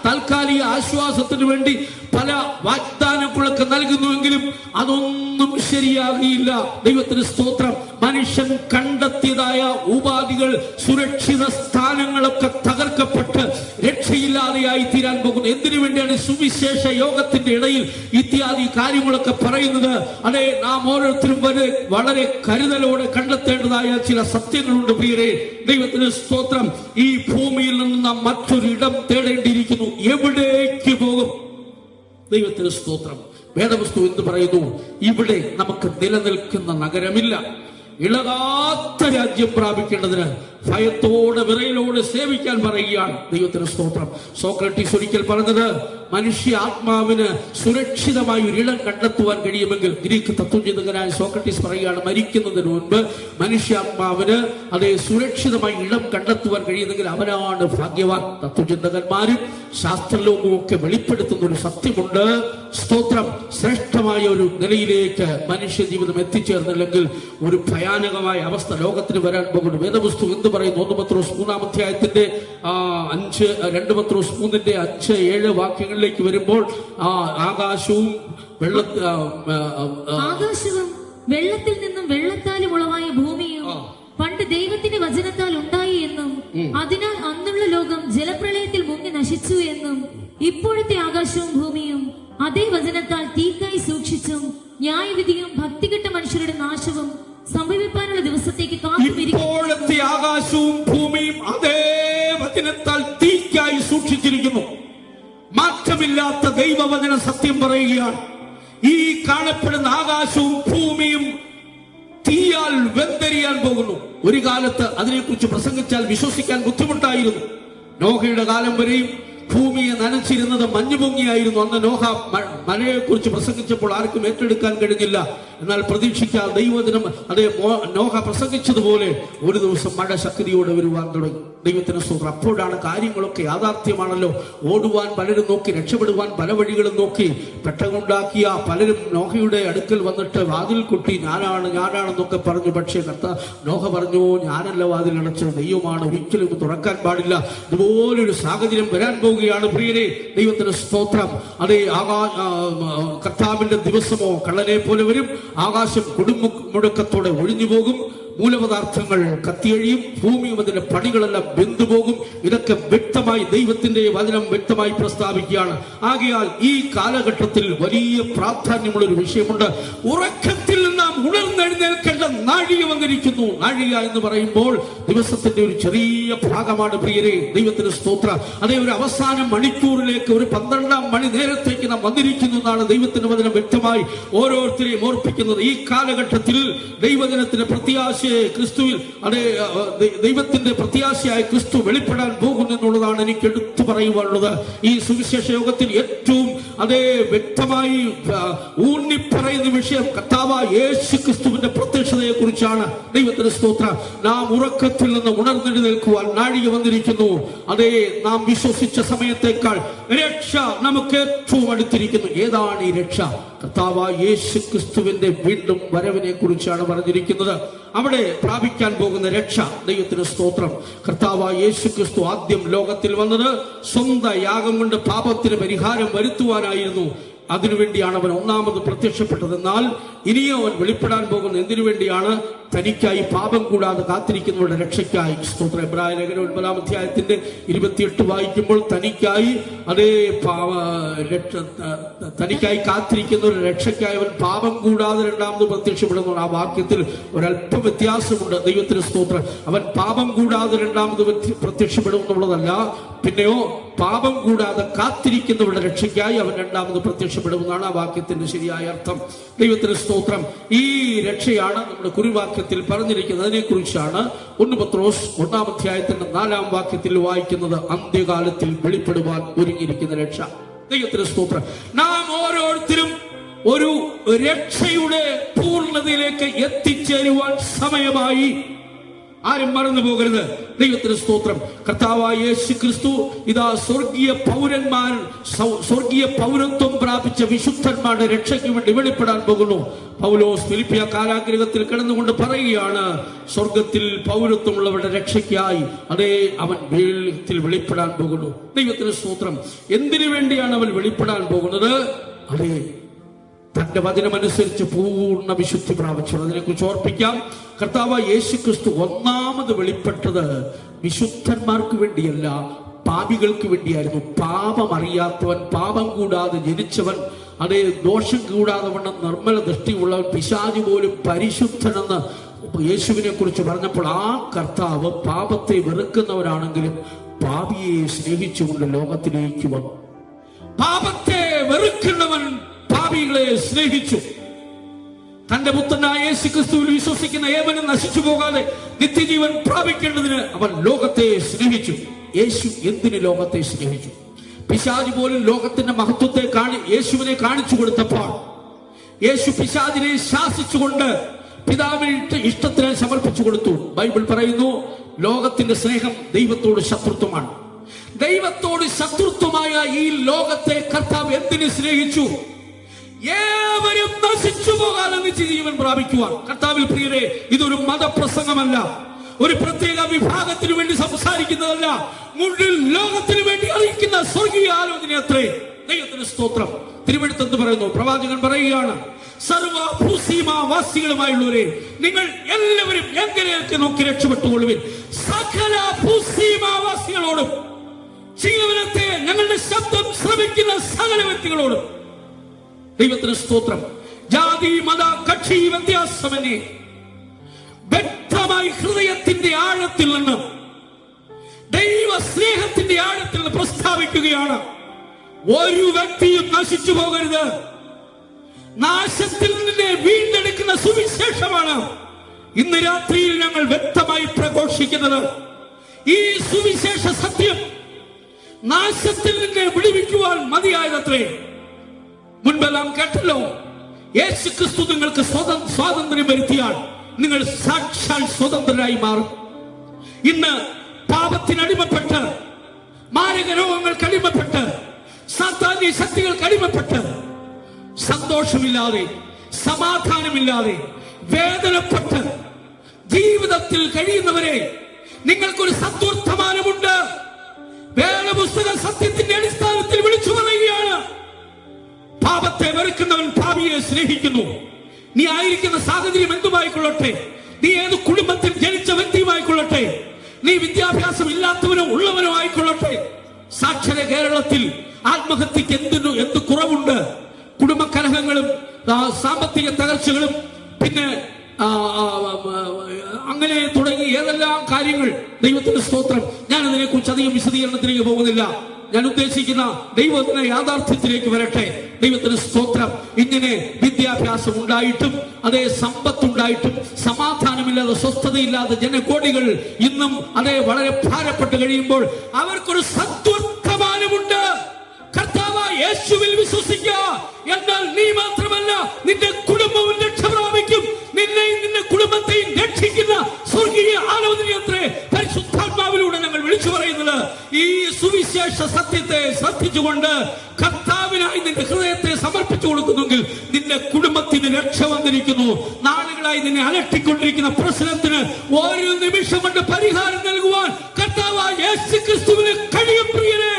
താൽക്കാലിക ആശ്വാസത്തിന് വേണ്ടി പല വാഗ്ദാനങ്ങളൊക്കെ നൽകുന്നുവെങ്കിലും അതൊന്നും ശരിയാകില്ല. ദൈവത്തിന് സ്തോത്രം. മനുഷ്യൻ കണ്ടെത്തിയതായ ഉപാധികൾ, സുരക്ഷിത സ്ഥാനങ്ങളൊക്കെ തകർക്കപ്പെട്ട് രക്ഷയില്ലാതെയായി തീരാൻ പോകുന്നു. എന്തിനു വേണ്ടിയാണ് സുവിശേഷ യോഗത്തിന്റെ ഇടയിൽ ഇത്യാദി കാര്യങ്ങളൊക്കെ പറയുന്നത്? അതെ, നാം ഓരോരുത്തരും വളരെ കരുതലോടെ കണ്ടെത്തേണ്ടതായ ചില സത്യങ്ങളുണ്ട്. പ്രിയരെ, ദൈവത്തിന് സ്തോത്രം. ഈ ഭൂമിയിൽ നിന്ന് നാം മറ്റൊരിടം തേടേണ്ടിയിരിക്കുന്നു. എവിടേക്ക് പോകും? ദൈവത്തിന് സ്തോത്രം. വേദപുസ്തകം എന്ത് പറയുന്നു? ഇവിടെ നമുക്ക് നിലനിൽക്കുന്ന നഗരമില്ല. ഇളകാത്ത രാജ്യം പ്രാപിക്കേണ്ടതിന് ഭയത്തോടെ വിറയലോടെ സേവിക്കാൻ പറയുകയാണ്. ദൈവത്തിന് സ്തോത്രം. സോക്രട്ടീസ് ഒരിക്കൽ പറഞ്ഞത്, മനുഷ്യ ആത്മാവിന് സുരക്ഷിതമായി ഒരിടം കണ്ടെത്തുവാൻ കഴിയുമെങ്കിൽ, ഗ്രീക്ക് തത്വചിന്തകനായ സോക്രട്ടീസ് പറയുകയാണ്, മരിക്കുന്നതിന് മുൻപ് മനുഷ്യാത്മാവിന് അതേ സുരക്ഷിതമായി ഇടം കണ്ടെത്തുവാൻ കഴിയുന്നെങ്കിൽ അവനാണ് ഭാഗ്യവാൻ. തത്വചിന്തകന്മാരും ശാസ്ത്രലോകവും ഒക്കെ വെളിപ്പെടുത്തുന്ന ഒരു സത്യമുണ്ട്. സ്തോത്രം. ശ്രേഷ്ഠമായ ഒരു നിലയിലേക്ക് മനുഷ്യ ജീവിതം എത്തിച്ചേർന്നില്ലെങ്കിൽ ഒരു ഭയാനകമായ അവസ്ഥ ലോകത്തിന് വരാൻ പോകുന്നു. വേദപുസ്തകം എന്ത് പറയുന്നു? 1 പത്രോസ് 3-ാം അധ്യായത്തിന്റെ 2 പത്രോസ് 3-ന്റെ 5-7 വാക്യങ്ങളിലേക്ക് വരുമ്പോൾ, ആകാശവും വെള്ളത്തിൽ നിന്നും വെള്ളത്താലും ഉളവായ ഭൂമിയും പണ്ട് ദൈവത്തിന്റെ വചനത്താൽ ഉണ്ടായി എന്നും അതിനാൽ അന്നുള്ള ലോകം ജലപ്രളയത്തിൽ മുങ്ങി നശിച്ചു എന്നും ഇപ്പോഴത്തെ ആകാശവും ഭൂമിയും അതേ വചനത്താൽ തീക്കായി സൂക്ഷിച്ചും ന്യായവിധിയും ഭക്തികെട്ട മനുഷ്യരുടെ നാശവും സംഭവിക്കാനുള്ള ദിവസത്തേക്ക് ഇപ്പോഴത്തെ ആകാശവും ഭൂമിയും അതേ വചനത്താൽ തീക്കായി സൂക്ഷിച്ചിരിക്കുന്നു. മാറ്റമില്ലാത്ത ദൈവവചന സത്യം പറയുകയാണ്. ഈ കാണപ്പെടുന്ന ആകാശവും ഭൂമിയും തീയാൽ വെന്തെരിയാൻ പോകുന്നു. ഒരു കാലത്ത് അതിനെക്കുറിച്ച് പ്രസംഗിച്ചാൽ വിശ്വസിക്കാൻ ബുദ്ധിമുട്ടായിരുന്നു. നോഹയുടെ കാലം വരെയും ഭൂമിയെ നനച്ചിരുന്നത് മഞ്ഞുപൊങ്ങിയായിരുന്നു. അന്ന് നോഹ മഴയെക്കുറിച്ച് പ്രസംഗിച്ചപ്പോൾ ആർക്കും ഏറ്റെടുക്കാൻ കഴിഞ്ഞില്ല. എന്നാൽ പ്രതീക്ഷിക്കാതെ ദൈവദിനം അതേ നോഹ പ്രസംഗിച്ചതുപോലെ ഒരു ദിവസം മഴ ശക്തിയോടെ വരുവാൻ തുടങ്ങി. ദൈവത്തിന് സ്തോത്രം. അപ്പോഴാണ് കാര്യങ്ങളൊക്കെ യാഥാർത്ഥ്യമാണല്ലോ. ഓടുവാൻ പലരും നോക്കി, രക്ഷപ്പെടുവാൻ പല വഴികളും നോക്കി. പെട്ടകുണ്ടാക്കിയ പലരും നോഹയുടെ അടുക്കൽ വന്നിട്ട് വാതിൽ കൊട്ടി ഞാനാണെന്നൊക്കെ പറഞ്ഞു. പക്ഷേ നോഹ പറഞ്ഞു, ഞാനല്ല വാതിൽ അടച്ചത്, ദൈവമാണ്, ഒരിക്കലും തുറക്കാൻ പാടില്ല. ഇതുപോലൊരു സാഹചര്യം വരാൻ പോകുകയാണ് പ്രിയരെ. ദൈവത്തിന് സ്തോത്രം. അതേ കർത്താവിന്റെ ദിവസമോ കള്ളനെ പോലെ വരും. ആകാശം കൊടുമുഴക്കത്തോടെ ഒഴിഞ്ഞു പോകും. മൂലപദാർത്ഥങ്ങൾ കത്തിയഴിയും. ഭൂമിയും അതിന്റെ പണികളെല്ലാം വെന്തുപോകും. ഇതൊക്കെ വ്യക്തമായി ദൈവത്തിന്റെ വചനം വ്യക്തമായി പ്രസ്താവിക്കുകയാണ്. ആകയാൽ ഈ കാലഘട്ടത്തിൽ വലിയ പ്രാധാന്യമുള്ള ഒരു വിഷയമുണ്ട്. ഉറക്കത്തിൽ നാം ഉണർന്നെഴുന്നേൽക്കേണ്ട നാഴിക വന്നിരിക്കുന്നു. നാഴിക എന്ന് പറയുമ്പോൾ ദിവസത്തിന്റെ ഒരു ചെറിയ ഭാഗമാണ് പ്രിയരെ. ദൈവത്തിന് സ്തോത്രം. അതേ ഒരു അവസാന മണിക്കൂറിലേക്ക്, ഒരു 12-ാം മണി നേരത്തേക്ക് നാം വന്നിരിക്കുന്നു എന്നാണ് ദൈവത്തിന്റെ വചനം വ്യക്തമായി ഓരോരുത്തരെയും ഓർപ്പിക്കുന്നത്. ഈ കാലഘട്ടത്തിൽ ദൈവജനത്തിന്റെ പ്രത്യാശ ക്രിസ്തുവിൽ, അതേ ദൈവത്തിന്റെ പ്രത്യാശയായ ക്രിസ്തു വെളിപ്പെടാൻ പോകുന്നു എന്നുള്ളതാണ് എനിക്ക് എടുത്തു പറയുവാനുള്ളത്. ഈ സുവിശേഷ യോഗത്തിൽ ഏറ്റവും അതേ വ്യക്തമായി ഊന്നിപ്പറയുന്ന വിഷയം കർത്താവായ യേശു ക്രിസ്തുവിന്റെ പ്രത്യക്ഷതയെ കുറിച്ചാണ്. ദൈവത്തിന്റെ സ്തോത്രം. നാം ഉറക്കത്തിൽ നിന്ന് ഉണർന്നെഴുന്നേൽക്കുവാൻ നാഴിക വന്നിരിക്കുന്നു. അതേ നാം വിശ്വസിച്ച സമയത്തേക്കാൾ രക്ഷ നമുക്ക് ഏറ്റവും അടുത്തിരിക്കുന്നു. ഏതാണ് ഈ രക്ഷ? കർത്താവായ യേശു ക്രിസ്തുവിന്റെ വീണ്ടും വരവിനെ കുറിച്ചാണ് പറഞ്ഞിരിക്കുന്നത്. അവിടെ പ്രാപിക്കാൻ പോകുന്ന രക്ഷ. ദൈവത്തിന് സ്തോത്രം. കർത്താവായ യേശു ക്രിസ്തു ആദ്യം ലോകത്തിൽ വന്നത് സ്വന്തം യാഗം കൊണ്ട് പാപത്തിന് പരിഹാരം വരുത്തുവാനായിരുന്നു. അതിനുവേണ്ടിയാണ് അവൻ ഒന്നാമത് പ്രത്യക്ഷപ്പെട്ടത്. എന്നാൽ ഇനിയും അവൻ വെളിപ്പെടാൻ പോകുന്ന എന്തിനു വേണ്ടിയാണ്? തനിക്കായി പാപം കൂടാതെ കാത്തിരിക്കുന്നവരുടെ രക്ഷയ്ക്കായി. സ്തോത്രം. എബ്രായ ലേഖനം 9-ാം അധ്യായത്തിന്റെ 28 വായിക്കുമ്പോൾ തനിക്കായി തനിക്കായി കാത്തിരിക്കുന്നവരുടെ രക്ഷയ്ക്കായി അവൻ പാപം കൂടാതെ രണ്ടാമത് പ്രത്യക്ഷപ്പെടുന്നു. ആ വാക്യത്തിൽ ഒരല്പം വ്യത്യാസമുണ്ട്. ദൈവത്തിന് സ്തോത്രം. അവൻ പാപം കൂടാതെ രണ്ടാമത് പ്രത്യക്ഷപ്പെടും എന്നുള്ളതല്ല. പിന്നെയോ പാപം കൂടാതെ കാത്തിരിക്കുന്നവരുടെ രക്ഷയ്ക്കായി അവൻ രണ്ടാമത് പ്രത്യക്ഷപ്പെടുമെന്നാണ് ആ വാക്യത്തിന്റെ ശരിയായ അർത്ഥം. ദൈവത്തിന് സ്തോത്രം. ഈ രക്ഷയാണ് നമ്മുടെ കുറിവാക്യത്തിൽ പറഞ്ഞിരിക്കുന്നത്. അതിനെക്കുറിച്ചാണ് 1 പത്രോസ് 1-ാം അധ്യായത്തിന്റെ 4-ാം വാക്യത്തിൽ വായിക്കുന്നത്. അന്ത്യകാലത്തിൽ വെളിപ്പെടുവാൻ ഒരുങ്ങിയിരിക്കുന്ന രക്ഷ. ദൈവത്തിന് സ്തോത്രം. നാം ഓരോരുത്തരും ഒരു രക്ഷയുടെ പൂർണ്ണതയിലേക്ക് എത്തിച്ചേരുവാൻ സമയമായി. ആരും മറന്നു പോകരുത്. ദൈവത്തിന് സ്തോത്രം. കർത്താവായ യേശു ക്രിസ്തു ഇതാ സ്വർഗീയ പൗരത്വം പ്രാപിച്ച വിശുദ്ധന്മാരുടെ രക്ഷയ്ക്ക് വേണ്ടി വെളിപ്പെടാൻ പോകുന്നു. പൗലോസ് ഫിലിപ്പിയ കാരാഗൃഹത്തിൽ കിടന്നുകൊണ്ട് പറയുകയാണ്, സ്വർഗത്തിൽ പൗരത്വമുള്ളവരുടെ രക്ഷയ്ക്കായി അതേ അവൻ വെളിത്തിൽ വെളിപ്പെടാൻ പോകുന്നു. ദൈവത്തിന് സ്തോത്രം. എന്തിനു വേണ്ടിയാണ് അവൻ വെളിപ്പെടാൻ പോകുന്നത്? അതേ തന്റെ വചനമനുസരിച്ച് പൂർണ്ണ വിശുദ്ധി പ്രാപിച്ചത്. അതിനെക്കുറിച്ച് ഓർപ്പിക്കാം. കർത്താവായ യേശു ക്രിസ്തു ഒന്നാമത് വെളിപ്പെട്ടത് വിശുദ്ധന്മാർക്ക് വേണ്ടിയല്ല, പാപികൾക്ക് വേണ്ടിയായിരുന്നു. പാപം അറിയാത്തവൻ, പാപം കൂടാതെ ജനിച്ചവൻ, അതേ ദോഷം കൂടാതെ വണ്ണം നിർമ്മല ദൃഷ്ടിയുള്ളവൻ, പിശാചി പോലും പരിശുദ്ധനെന്ന് യേശുവിനെ കുറിച്ച് പറഞ്ഞപ്പോൾ ആ കർത്താവ് പാപത്തെ വെറുക്കുന്നവരാണെങ്കിലും പാപിയെ സ്നേഹിച്ചുകൊണ്ട് ലോകത്തിലേക്ക് വന്നു. പാപത്തെ വെറുക്കുന്നവൻ പാപികളെ സ്നേഹിച്ചു. തന്റെ പുത്രനായ യേശു ക്രിസ്തുവിൽ വിശ്വസിക്കുന്ന ഏവനും നശിച്ചു പോകാതെ നിത്യജീവൻ പ്രാപിക്കേണ്ടതിന് അവൻ ലോകത്തെ സ്നേഹിച്ചു. യേശു എന്തിന് ലോകത്തെ സ്നേഹിച്ചു? പിശാച് പോലും ലോകത്തിന്റെ മഹത്വത്തെ യേശുവിനെ കാണിച്ചു കൊടുത്തപ്പോൾ യേശു പിശാചിനെ ശാസിച്ചുകൊണ്ട് പിതാവിന്റെ ഇഷ്ടത്തിന് സമർപ്പിച്ചു കൊടുത്തു. ബൈബിൾ പറയുന്നു, ലോകത്തിന്റെ സ്നേഹം ദൈവത്തോട് ശത്രുത്വമാണ്. ദൈവത്തോട് ശത്രുത്വമായ ഈ ലോകത്തെ കർത്താവ് എന്തിനു സ്നേഹിച്ചു? ഏവരും നശിച്ചു പോകാതെ നിത്യജീവൻ പ്രാപിക്കുവാൻ. കർത്താവിൽ പ്രിയരെ, ഇതൊരു മതപ്രസംഗമല്ല, ഒരു പ്രത്യേക വിഭാഗത്തിന് വേണ്ടി സംസാരിക്കുന്നതല്ല, മുഴുവൻ ലോകത്തിന് വേണ്ടി അറിയിക്കുന്ന സ്വർഗീയ ആലോചന അത്രേ. ദൈവത്തിന് സ്തോത്രം. തിരുവെടുത്തെന്ന് പറയുന്നു, പ്രവാചകൻ പറയുകയാണ്, സർവഭൂസീമാവാസികളുമായുള്ളവരെ നിങ്ങൾ എല്ലാവരും എങ്ങനെയൊക്കെ നോക്കി രക്ഷപ്പെട്ടുകൊള്ളുവിൻ. സകല ഭൂസീമാവാസികളോടും ജീവനത്തെ ഞങ്ങളുടെ ശബ്ദം ശ്രമിക്കുന്ന സകല വ്യക്തികളോടും. ദൈവത്തിന് സ്തോത്രം. ജാതി മത കക്ഷി വ്യത്യാസമന്യേ വ്യക്തമായി ഹൃദയത്തിന്റെ ആഴത്തിൽ നിന്ന്, ദൈവ സ്നേഹത്തിന്റെ ആഴത്തിൽ നിന്ന് പ്രസ്താവിക്കുകയാണ്, ഒരു വ്യക്തിയും നശിച്ചു പോകരുത്. നാശത്തിൽ നിന്നെ വീണ്ടെടുക്കുന്ന സുവിശേഷമാണ് ഇന്ന് രാത്രിയിൽ ഞങ്ങൾ വ്യക്തമായി പ്രഘോഷിക്കുന്നത്. ഈ സുവിശേഷ സത്യം നാശത്തിൽ നിന്നെ വിടുവിക്കുവാൻ മതിയായതത്രേ. മുൻപെല്ലാം കേട്ടല്ലോ, യേശു ക്രിസ്തു നിങ്ങൾക്ക് സ്വാതന്ത്ര്യം വരുത്തിയാൽ നിങ്ങൾ സാക്ഷാൽ സ്വതന്ത്രരായി മാറും. ഇന്ന് പാപത്തിനടിമപ്പെട്ട്, മാരക രോഗങ്ങൾക്ക് അടിമപ്പെട്ട്, സാത്താന്യ ശക്തികൾക്ക് അടിമപ്പെട്ട്, സന്തോഷമില്ലാതെ, സമാധാനമില്ലാതെ, വേദനപ്പെട്ട് ജീവിതത്തിൽ കഴിയുന്നവരെ നിങ്ങൾക്കൊരു സദ്വർത്തമാനമുണ്ട്. വേദപുസ്തക സത്യത്തിന്റെ അടിസ്ഥാനത്തിൽ വിളിച്ചു പറയുകയാണ്, പാപത്തെ വെറുക്കുന്നവൻ പാപിയെ സ്നേഹിക്കുന്നു. നീ ആയിരിക്കുന്ന സാഹചര്യം എന്തുമായിക്കൊള്ളട്ടെ, നീ ഏത് കുടുംബത്തിൽ ജനിച്ച വ്യക്തിയുമായിക്കൊള്ളട്ടെ, നീ വിദ്യാഭ്യാസം ഇല്ലാത്തവനോ ഉള്ളവനോ ആയിക്കൊള്ളട്ടെ, സാക്ഷര കേരളത്തിൽ ആത്മഹത്യക്ക് എന്ത് കുറവുണ്ട്? കുടുംബ കലഹങ്ങളും സാമ്പത്തിക തകർച്ചകളും പിന്നെ അങ്ങനെ തുടങ്ങി ഏതെല്ലാം കാര്യങ്ങൾ. ദൈവത്തിന്റെ സ്തോത്രം. ഞാൻ അതിനെ കുറിച്ച് അധികം വിശദീകരണത്തിലേക്ക് പോകുന്നില്ല. ഞാൻ ഉദ്ദേശിക്കുന്ന ദൈവത്തിന്റെ യാഥാർത്ഥ്യത്തിലേക്ക് വരട്ടെ. ദൈവത്തിന് സ്തോത്രം. ഇങ്ങനെ വിദ്യാഭ്യാസം ഉണ്ടായിട്ടും, അതേ സമ്പത്തുണ്ടായിട്ടും സമാധാനമില്ലാതെ, സ്വസ്ഥതയില്ലാതെ ജനകോടികൾ ഇന്നും അതേ വളരെ ഭാരപ്പെട്ട് കഴിയുമ്പോൾ അവർക്കൊരു സദ്വർത്തമാനമുണ്ട്. കർത്താവായ യേശുവിൽ വിശ്വസിക്കുക. എന്നാൽ നീ മാത്രമല്ല, നിന്റെ കുടുംബവും രക്ഷ പ്രാപിക്കും. നിന്നെയും നിന്റെ കുടുംബത്തെയും രക്ഷിക്കുന്ന സ്വർഗീയ ആലോചനയത്രേ പരിശുദ്ധാത്മാവിലൂടെ ഞങ്ങൾ വിളിച്ചു പറയുന്നത്. ഈ സുവിശേഷ സത്യത്തെ ശ്രദ്ധിച്ചുകൊണ്ട് കർത്താവിനായി നിന്റെ ഹൃദയത്തെ സമർപ്പിച്ചു കൊടുക്കുന്നെങ്കിൽ നിന്റെ കുടുംബത്തിന് രക്ഷ വന്നിരിക്കുന്നു. നാളുകളായി നിന്നെ അലട്ടിക്കൊണ്ടിരിക്കുന്ന പ്രശ്നത്തിന് ഒരു നിമിഷം കൊണ്ട് പരിഹാരം നൽകുവാൻ കർത്താവായ യേശു ക്രിസ്തുവിന് കഴിയും. പ്രിയരെ,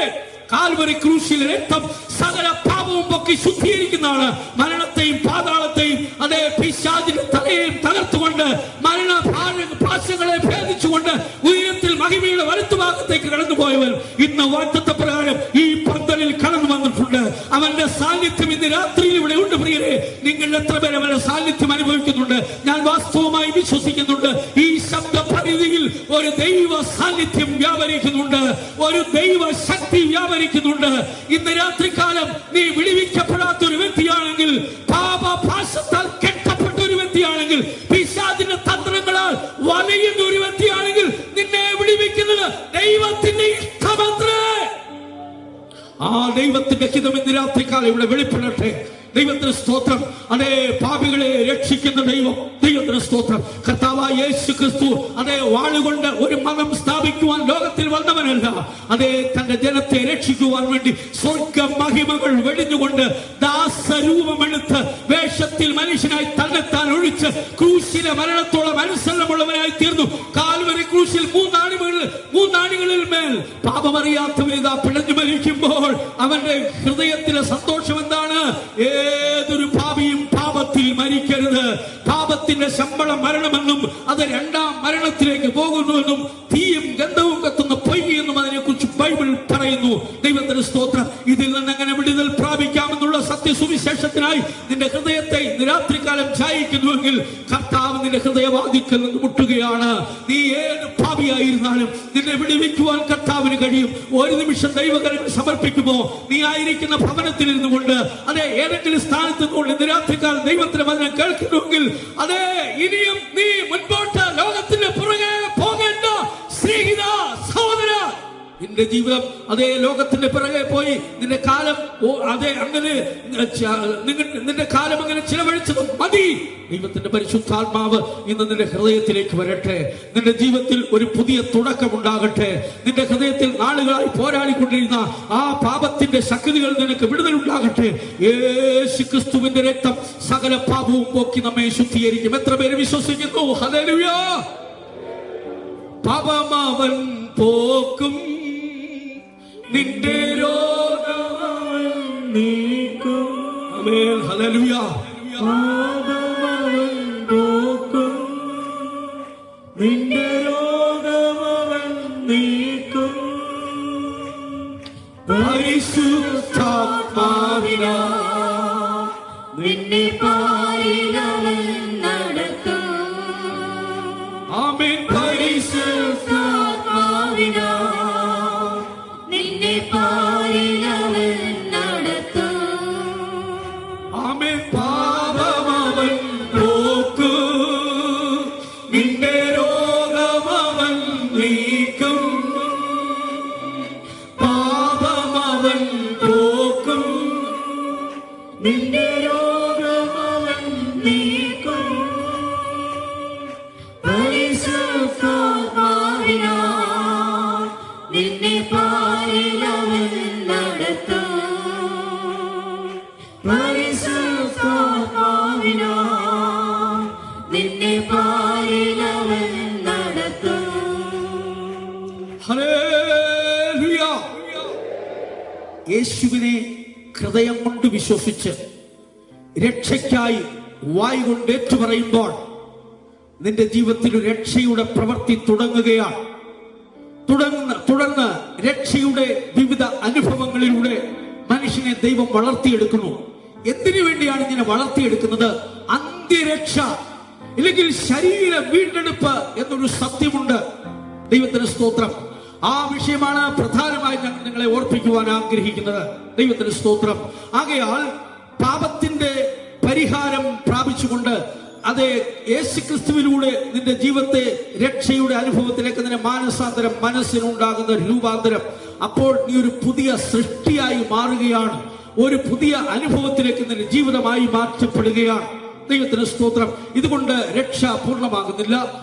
കാൽവരി ക്രൂശിലെ രക്തം സകല പാപവും പൊക്കി ശുദ്ധീകരിക്കുന്നതാണ്. മരണത്തെയും പാതാളത്തെയും അതേ പിശാചിന്റെ തലയെയും തകർത്തുകൊണ്ട്, മരണപാശങ്ങളെ ഭേദിച്ചുകൊണ്ട് ഉയരത്തിൽ മഹിമയുടെ വലത്തുഭാഗത്തേക്ക് കടന്നുപോയവൻ ഇന്ന് വാഗ്ദത്ത പ്രകാരം ഈ പന്തലിൽ കടന്നു വന്നിട്ടുണ്ട്. അവന്റെ സാന്നിധ്യം ഇന്ന് രാത്രിയിൽ ഇവിടെ ഉണ്ട്. പ്രിയരെ, നിങ്ങൾ എത്ര പേര് അവന്റെ സാന്നിധ്യം അനുഭവിക്കുന്നുണ്ട്? ഞാൻ വാസ്തവമായി വിശ്വസിക്കുന്നുണ്ട്. ഈ ശബ്ദ പരിധിയിൽ ഒരു ദൈവ സാന്നിധ്യം വ്യാപരിക്കുന്നുണ്ട്, ഒരു ദൈവ ശക്തി വ്യാപരിക്കുന്നുണ്ട്. ഇന്ന് രാത്രികാലം നീ വിടുവിക്കപ്പെടാത്ത ഒരു വ്യക്തിയാണെങ്കിൽ, പാപപാശത്താൽ കെട്ടപ്പെട്ട ഒരു വ്യക്തിയാണെങ്കിൽ, പിശാചിന്റെ തന്ത്രങ്ങളാൽ വലയുന്ന ഒരു വ്യക്തിയാണെങ്കിൽ, നിന്നെ വിടുവിക്കുന്നത് ദൈവത്തിന്റെ ഇഷ്ടമത്രേ. ആ ദൈവത്തിന്റെ ഹിതം ഇന്ന് രാത്രികാലം ഇവിടെ വെളിപ്പെടട്ടെ. ദൈവത്തിന് സ്തോത്രം. അതേ പാപികളെ രക്ഷിക്കുന്ന ദൈവം. ദൈവത്തിന് സ്തോത്രം. കർത്താവായ യേശു ക്രിസ്തു അതേ വാളുകൊണ്ട് ഒരു മതം സ്ഥാപിക്കുവാൻ ലോകത്തിൽ വന്നവനല്ല. അതേ തന്റെ ജനത്തെ രക്ഷിക്കുവാൻ വേണ്ടി സ്വർഗ മഹിമകൾ വെടിഞ്ഞുകൊണ്ട് ദാസരൂപമെടുത്ത് വേഷത്തിൽ മനുഷ്യനായി തന്നെത്താൻ ഒഴിച്ച് ക്രൂശിലെ മരണത്തോളം അനുസരണമുള്ളവനായി തീർന്നു. കാൽവരി ക്രൂശിൽ മൂന്നാണികളിൽ മേൽ പാപമറിയാത്തവരിതാ പിഴഞ്ഞു മരിക്കുമ്പോൾ അവന്റെ ഹൃദയത്തിലെ സന്തോഷം എന്താണ്? ഏതൊരു പാപിയും പാപത്തിൽ മരിക്കരുത്. പാപത്തിന്റെ ശമ്പളം മരണമെന്നും അത് രണ്ടാം മരണത്തിലേക്ക് പോകുന്നുവെന്നും തീയും ഗന്ധവും കത്തുന്ന പൊയ്യെന്നും അതിനെക്കുറിച്ച് ബൈബിൾ പറയുന്നു. ദൈവത്തിന്റെ സ്തോത്രം. ഇതിൽ നിന്ന് എങ്ങനെ വിടുതൽ പ്രാപിക്കാമെന്നുള്ള സത്യസുവിശേഷത്തിനായി നിന്റെ ഹൃദയത്തെ ഇന്ന് രാത്രികാലം ധ്യാനിക്കുന്നുവെങ്കിൽ കർത്താവ് നിന്റെ ഹൃദയവാതിക്കൽ നിന്ന് മുട്ടുകയാണ്. നീ ഏത് പാപിയായിരുന്നാലും നിന്നെ വിടുവിക്കുവാൻ കർത്താവിന് കഴിയും. ഒരു നിമിഷം ദൈവകരങ്ങൾ സമർപ്പിക്കുമോ? നീ ആയിരിക്കുന്ന ഭവനത്തിൽ ഇരുന്നു കൊണ്ട്, അതെ, ഏതെങ്കിലും സ്ഥാനത്ത് നിന്നുകൊണ്ട് ഇന്ന് രാത്രികാലം ദൈവത്തിന്റെ വചനം കേൾക്കുന്നുവെങ്കിൽ, അതെ, ഇനിയും നീ മുൻപോട്ട് ലോകത്തിന്റെ പുറകെ പോകേണ്ട സ്നേഹിത സഹോദര, നിന്റെ ജീവിതം അതേ ലോകത്തിന്റെ പിറകെ പോയി നിന്റെ കാലം അങ്ങനെ നിന്റെ കാലം അങ്ങനെ ചിലവഴിച്ചതും മതി. ദൈവത്തിന്റെ പരിശുദ്ധാത്മാവ് ഇന്ന് നിന്റെ ഹൃദയത്തിലേക്ക് വരട്ടെ. നിന്റെ ജീവിതത്തിൽ ഒരു പുതിയ തുടക്കമുണ്ടാകട്ടെ. നിന്റെ ഹൃദയത്തിൽ നാളുകളായി പോരാടിക്കൊണ്ടിരുന്ന ആ പാപത്തിന്റെ ശക്തികൾ നിനക്ക് വിടുതലുണ്ടാകട്ടെ. യേശു ക്രിസ്തുവിന്റെ രക്തം സകല പാപവും പോക്കി നമ്മെ ശുദ്ധീകരിക്കും. എത്ര പേര് വിശ്വസിക്കുന്നു? ഹല്ലേലൂയ. പാപമവൻ പോക്കും, നിന്റെ രോഗമവൻ നീക്കും. ആമേൻ. ഹല്ലേലൂയ. പാപമവൻ പോക്കും, നിന്റെ രോഗമവൻ നീക്കും. പരിശുദ്ധാത്മാവിനാൽ നിന്നെ പാലിലവൻ നടത്തും. ആമേൻ. പരിശുദ്ധാത്മാവിനാൽ നിന്നെ പാലിലവൻ നടത്തും. ആമേൻ. പാപമവൻ പോക്കും, നിന്റെ രോഗമവൻ നീക്കും. പാപമവൻ പോക്കും, നിന്റെ രോഗമവൻ നീക്കും. പരിശുദ്ധാത്മാവിനാൽ നിന്നെ പാലിലവൻ നടത്തും. പരിശുദ്ധാത്മാവിനാൽ നിന്നെ പാലിലവൻ നടത്തും. ഹല്ലേലൂയ. യേശുവിനെ ഹൃദയം കൊണ്ട് വിശ്വസിച്ച് രക്ഷയ്ക്കായി വായ് കൊണ്ട് ഏറ്റുപറയുമ്പോൾ നിന്റെ ജീവിതത്തിൽ രക്ഷയുടെ പ്രവൃത്തി തുടങ്ങുകയാണ്. തുടർന്ന് രക്ഷയുടെ വിവിധ അനുഭവങ്ങളിലൂടെ മനുഷ്യനെ ദൈവം വളർത്തിയെടുക്കുന്നു. എന്തിനു വേണ്ടിയാണ് ഇങ്ങനെ വളർത്തിയെടുക്കുന്നത്? അന്ത്യരക്ഷ, ഇല്ലെങ്കിൽ ശരീര വീണ്ടെടുപ്പ് എന്നൊരു സത്യമുണ്ട്. ദൈവത്തിന് സ്തോത്രം. ആ വിഷയമാണ് പ്രധാനമായി ഞാൻ നിങ്ങളെ ഓർപ്പിക്കുവാൻ ആഗ്രഹിക്കുന്നത്. ദൈവത്തിന് സ്തോത്രം. ആകയാൽ പാപത്തിന്റെ പരിഹാരം പ്രാപിച്ചുകൊണ്ട്, അതെ, യേശുക്രിസ്തുവിലൂടെ നിന്റെ ജീവിതത്തെ രക്ഷയുടെ അനുഭവത്തിലേക്ക് നിന്റെ മാനസാന്തരം, മനസ്സിനുണ്ടാകുന്ന രൂപാന്തരം, അപ്പോൾ നീ ഒരു പുതിയ സൃഷ്ടിയായി മാറുകയാണ്. ഒരു പുതിയ അനുഭവത്തിലേക്ക് നിന്റെ ജീവിതമായി മാറ്റപ്പെടുകയാണ്. ദൈവത്തിന് സ്തോത്രം. ഇതുകൊണ്ട് രക്ഷ പൂർണ്ണമാകുന്നില്ല.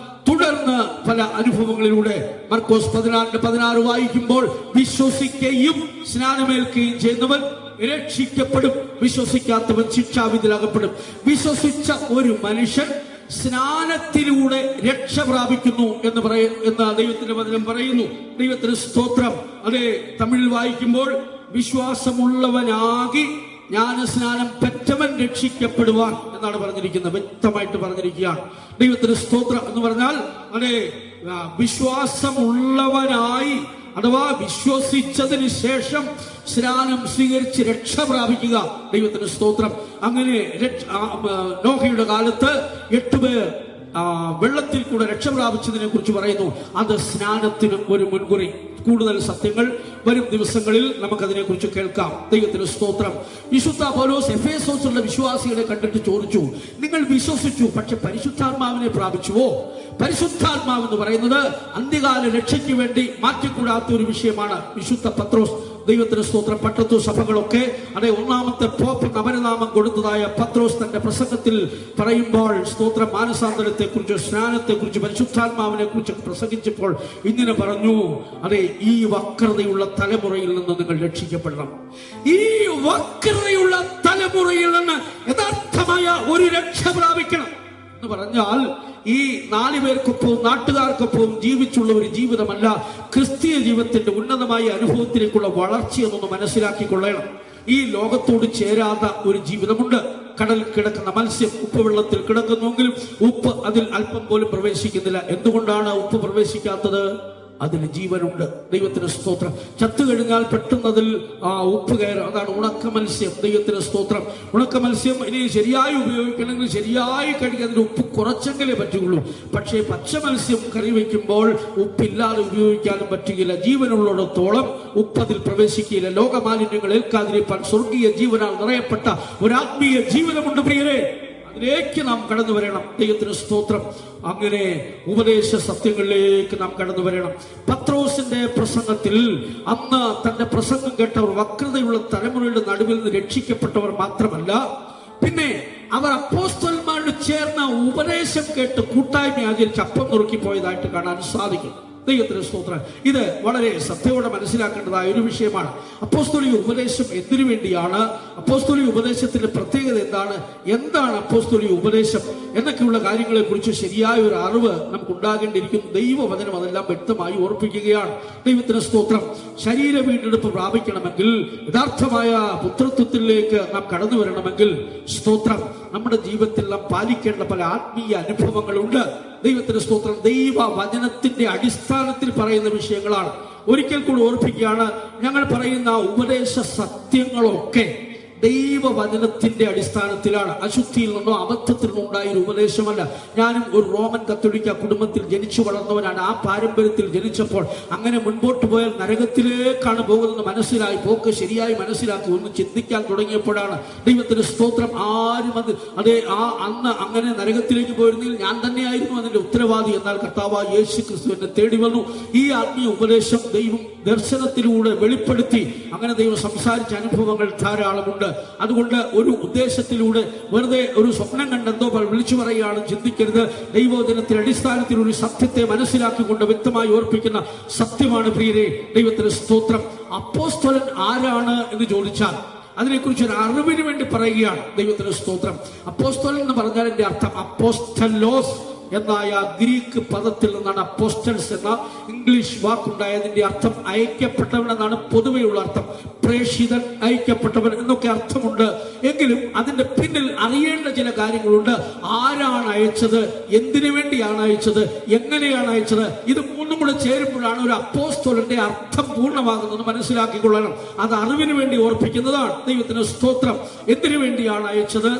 തുടർന്ന് പല അനുഭവങ്ങളിലൂടെ മർക്കോസ് 14:16 വായിക്കുമ്പോൾ, വിശ്വസിക്കുകയും സ്നാനമേൽക്കുകയും ചെയ്യുന്നവൻ രക്ഷിക്കപ്പെടും, വിശ്വസിക്കാത്തവൻ ശിക്ഷാവിധിയിലകപ്പെടും. വിശ്വസിച്ച ഒരു മനുഷ്യൻ സ്നാനത്തിലൂടെ രക്ഷ പ്രാപിക്കുന്നു എന്ന് ദൈവത്തിന്റെ വചനം പറയുന്നു. ദൈവത്തിന് സ്തോത്രം. അതെ, തമിഴിൽ വായിക്കുമ്പോൾ, വിശ്വാസമുള്ളവനാകി ജ്ഞാനസ്നാനം പെറ്റവൻ രക്ഷിക്കപ്പെടുവാൻ എന്നാണ് പറഞ്ഞിരിക്കുന്നത്. വ്യക്തമായിട്ട് പറഞ്ഞിരിക്കുകയാണ്. ദൈവത്തിന് സ്തോത്രം എന്ന് പറഞ്ഞാൽ, അതെ, വിശ്വാസമുള്ളവനായി അഥവാ വിശ്വസിച്ചതിന് ശേഷം സ്നാനം സ്വീകരിച്ച് രക്ഷ പ്രാപിക്കുക. ദൈവത്തിന് സ്തോത്രം. അങ്ങനെ നോഹയുടെ കാലത്ത് 8 പേർ വെള്ളത്തിൽ കൂടെ രക്ഷ പ്രാപിച്ചതിനെ കുറിച്ച് പറയുന്നു. അത് സ്നാനത്തിന് ഒരു മുൻകുറി. കൂടുതൽ സത്യങ്ങൾ വരും ദിവസങ്ങളിൽ നമുക്കതിനെ കുറിച്ച് കേൾക്കാം. ദൈവത്തിന് സ്തോത്രം. വിശുദ്ധ പൗലോസ് എഫേസോസിലുള്ള വിശ്വാസികളെ കണ്ടിട്ട് ചോദിച്ചു, നിങ്ങൾ വിശ്വസിച്ചു, പക്ഷെ പരിശുദ്ധാത്മാവിനെ പ്രാപിച്ചുവോ? പരിശുദ്ധാത്മാവ് എന്ന് പറയുന്നത് അന്ത്യകാല രക്ഷയ്ക്ക് വേണ്ടി മാറ്റിക്കൂടാത്ത ഒരു വിഷയമാണ്. വിശുദ്ധ പത്രോസ്, ദൈവത്തിന് സ്തോത്രം, പട്ടത്തു സഭകളൊക്കെ അതെ ഒന്നാമത്തെ പോപ്പ് നവരനാമം കൊടുത്തതായ പത്രോസ് തന്റെ പ്രസംഗത്തിൽ പറയുമ്പോൾ, സ്തോത്രം, മാനസാന്തരത്തെ കുറിച്ച്, സ്നാനത്തെ കുറിച്ച്, പരിശുദ്ധാത്മാവിനെ കുറിച്ച് പ്രസംഗിച്ചപ്പോൾ ഇങ്ങനെ പറഞ്ഞു, അതെ, ഈ വക്രതയുള്ള തലമുറയിൽ നിന്ന് നിങ്ങൾ രക്ഷിക്കപ്പെടണം. ഈ വക്രതയുള്ള തലമുറയിൽ നിന്ന് യഥാർത്ഥമായ ഒരു രക്ഷ പ്രാപിക്കണം എന്ന് പറഞ്ഞാൽ, ഈ 4 പേർക്കൊപ്പവും നാട്ടുകാർക്കൊപ്പവും ജീവിച്ചുള്ള ഒരു ജീവിതമല്ല ക്രിസ്തീയ ജീവിതത്തിന്റെ ഉന്നതമായ അനുഭവത്തിലേക്കുള്ള വളർച്ചയെന്നൊന്ന് മനസ്സിലാക്കിക്കൊള്ളണം. ഈ ലോകത്തോട് ചേരാത്ത ഒരു ജീവിതമുണ്ട്. കടലിൽ കിടക്കുന്ന മത്സ്യം ഉപ്പുവെള്ളത്തിൽ കിടക്കുന്നുവെങ്കിലും ഉപ്പ് അതിൽ അല്പം പോലും പ്രവേശിക്കുന്നില്ല. എന്തുകൊണ്ടാണ് ഉപ്പ് പ്രവേശിക്കാത്തത്? അതിന് ജീവനുണ്ട്. ദൈവത്തിന് സ്തോത്രം. ചത്തു കഴിഞ്ഞാൽ പെട്ടെന്നതിൽ ഉപ്പ് കയറും. അതാണ് ഉണക്ക മത്സ്യം. ദൈവത്തിന് സ്തോത്രം. ഉണക്ക മത്സ്യം ഇനി ശരിയായി ഉപയോഗിക്കണമെങ്കിൽ ശരിയായി കഴിക്കാൻ അതിന് ഉപ്പ് കുറച്ചെങ്കിലേ പറ്റുള്ളൂ. പക്ഷേ പച്ച മത്സ്യം കറി വയ്ക്കുമ്പോൾ ഉപ്പില്ലാതെ ഉപയോഗിക്കാനും പറ്റുകയില്ല. ജീവനുള്ളിടത്തോളം ഉപ്പ് അതിൽ പ്രവേശിക്കുകയില്ല. ലോകമാലിന്യങ്ങൾ ഏൽക്കാതിരിക്കാൻ സ്വർഗീയ ജീവനാൽ നിറയപ്പെട്ട ഒരു ആത്മീയ ജീവനമുണ്ട് പ്രിയരെ. അതിലേക്ക് നാം കടന്നു വരണം. ദൈവത്തിന് സ്തോത്രം. അങ്ങനെ ഉപദേശ സത്യങ്ങളിലേക്ക് നാം കടന്നു വരണം. പത്രോസിന്റെ പ്രസംഗത്തിൽ അന്ന് തന്റെ പ്രസംഗം കേട്ടവർ വക്രതയുള്ള തലമുറയുടെ നടുവിൽ നിന്ന് രക്ഷിക്കപ്പെട്ടവർ മാത്രമല്ല, പിന്നെ അവർ അപ്പോസ്തലന്മാരോട് ചേർന്ന ഉപദേശം കേട്ട് കൂട്ടായ്മ ആചരിച്ച് അപ്പം നുറുക്കിപ്പോയതായിട്ട് കാണാൻ സാധിക്കും. ദൈവത്തിന് സ്തോത്രം. ഇത് വളരെ ശ്രദ്ധയോടെ മനസ്സിലാക്കേണ്ടതായ ഒരു വിഷയമാണ്. അപ്പോസ്തലിക ഉപദേശം എന്തിനു വേണ്ടിയാണ്? അപ്പോസ്തലിക ഉപദേശത്തിന്റെ പ്രത്യേകത എന്താണ് അപ്പോസ്തലിക ഉപദേശം എന്നൊക്കെയുള്ള കാര്യങ്ങളെ കുറിച്ച് ശരിയായ ഒരു അറിവ് നമുക്ക് ഉണ്ടാകേണ്ടിയിരിക്കുന്നു. ദൈവവചനം അതെല്ലാം വ്യക്തമായി ഓർപ്പിക്കുകയാണ്. ദൈവത്തിന് സ്തോത്രം. ശരീര വീണ്ടെടുപ്പ് പ്രാപിക്കണമെങ്കിൽ, യഥാർത്ഥമായ പുത്രത്വത്തിലേക്ക് നാം കടന്നു വരണമെങ്കിൽ, സ്തോത്രം, നമ്മുടെ ജീവിതത്തിൽ നാം പാലിക്കേണ്ട പല ആത്മീയ അനുഭവങ്ങളുണ്ട്. ദൈവത്തിന്റെ സ്തോത്രം. ദൈവവചനത്തിന്റെ അടിസ്ഥാനത്തിൽ പറയുന്ന വിഷയങ്ങളാണ്. ഒരിക്കൽ കൂടി ഓർപ്പിക്കുകയാണ്, ഞങ്ങൾ പറയുന്ന ഉപദേശ സത്യങ്ങളൊക്കെ ദൈവവചനത്തിന്റെ അടിസ്ഥാനത്തിലാണ്. അശുദ്ധിയിൽ നിന്നോ അബദ്ധത്തിൽ നിന്നോ ഉണ്ടായ ഒരു ഉപദേശമല്ല. ഞാനും ഒരു റോമൻ കത്തോലിക്ക കുടുംബത്തിൽ ജനിച്ചു വളർന്നവനാണ്. ആ പാരമ്പര്യത്തിൽ ജനിച്ചപ്പോൾ അങ്ങനെ മുൻപോട്ട് പോയാൽ നരകത്തിലേക്കാണ് പോകുന്നത് മനസ്സിലായി, പോക്ക് ശരിയായി മനസ്സിലാക്കി ഒന്ന് ചിന്തിക്കാൻ തുടങ്ങിയപ്പോഴാണ് ദൈവത്തിന്റെ സ്തോത്രം ആരും അന്ന് അങ്ങനെ നരകത്തിലേക്ക് പോയിരുന്നെങ്കിൽ ഞാൻ തന്നെയായിരുന്നു അതിന്റെ ഉത്തരവാദി. എന്നാൽ കർത്താവായ യേശു ക്രിസ്തു എന്നെ തേടി വന്നു. ഈ ആത്മീയ ഉപദേശം ദൈവം ദർശനത്തിലൂടെ വെളിപ്പെടുത്തി. അങ്ങനെ ദൈവം സംസാരിച്ച അനുഭവങ്ങൾ ധാരാളമുണ്ട്. അതുകൊണ്ട് ഒരു ഉദ്ദേശത്തിലൂടെ വെറുതെ ഒരു സ്വപ്നം കണ്ടെന്തോ വിളിച്ചു പറയുകയാണ് ചിന്തിക്കരുത്. ദൈവവചനത്തിന്റെ അടിസ്ഥാനത്തിൽ ഒരു സത്യത്തെ മനസ്സിലാക്കിക്കൊണ്ട് വ്യക്തമായി ഓർപ്പിക്കുന്ന സത്യമാണ് പ്രിയരെ. ദൈവത്തിന് സ്തോത്രം. അപ്പോസ്തലൻ ആരാണ് എന്ന് ചോദിച്ചാൽ അതിനെക്കുറിച്ച് ഒരു അറിവിന് വേണ്ടി പറയുകയാണ്. ദൈവത്തിന് സ്തോത്രം. അപ്പോസ്തലൻ എന്ന് പറഞ്ഞാൽ എന്റെ അർത്ഥം അപ്പോസ്റ്റലോസ് എന്നായ ഗ്രീക്ക് പദത്തിൽ നിന്നാണ് അപ്പോസ്റ്റൽസ് എന്ന ഇംഗ്ലീഷ് വാക്കുണ്ടായതിന്റെ അർത്ഥം അയക്കപ്പെട്ടവൻ എന്നാണ് പൊതുവെയുള്ള അർത്ഥം. പ്രേഷിതൻ, അയക്കപ്പെട്ടവൻ എന്നൊക്കെ അർത്ഥമുണ്ട്. എങ്കിലും അതിന്റെ പിന്നിൽ അറിയേണ്ട ചില കാര്യങ്ങളുണ്ട്. ആരാണ് അയച്ചത്, എന്തിനു വേണ്ടിയാണ് അയച്ചത്, എങ്ങനെയാണ് അയച്ചത്, ഇത് മൂന്നും കൂടെ ചേരുമ്പോഴാണ് ഒരു അപ്പോസ്തലന്റെ അർത്ഥം പൂർണ്ണമാകുന്നത് മനസ്സിലാക്കിക്കൊള്ളണം. അത് അറിവിന് വേണ്ടി ഓർപ്പിക്കുന്നതാണ്. ദൈവത്തിന് സ്തോത്രം. എന്തിനു വേണ്ടിയാണ് അയച്ചത്,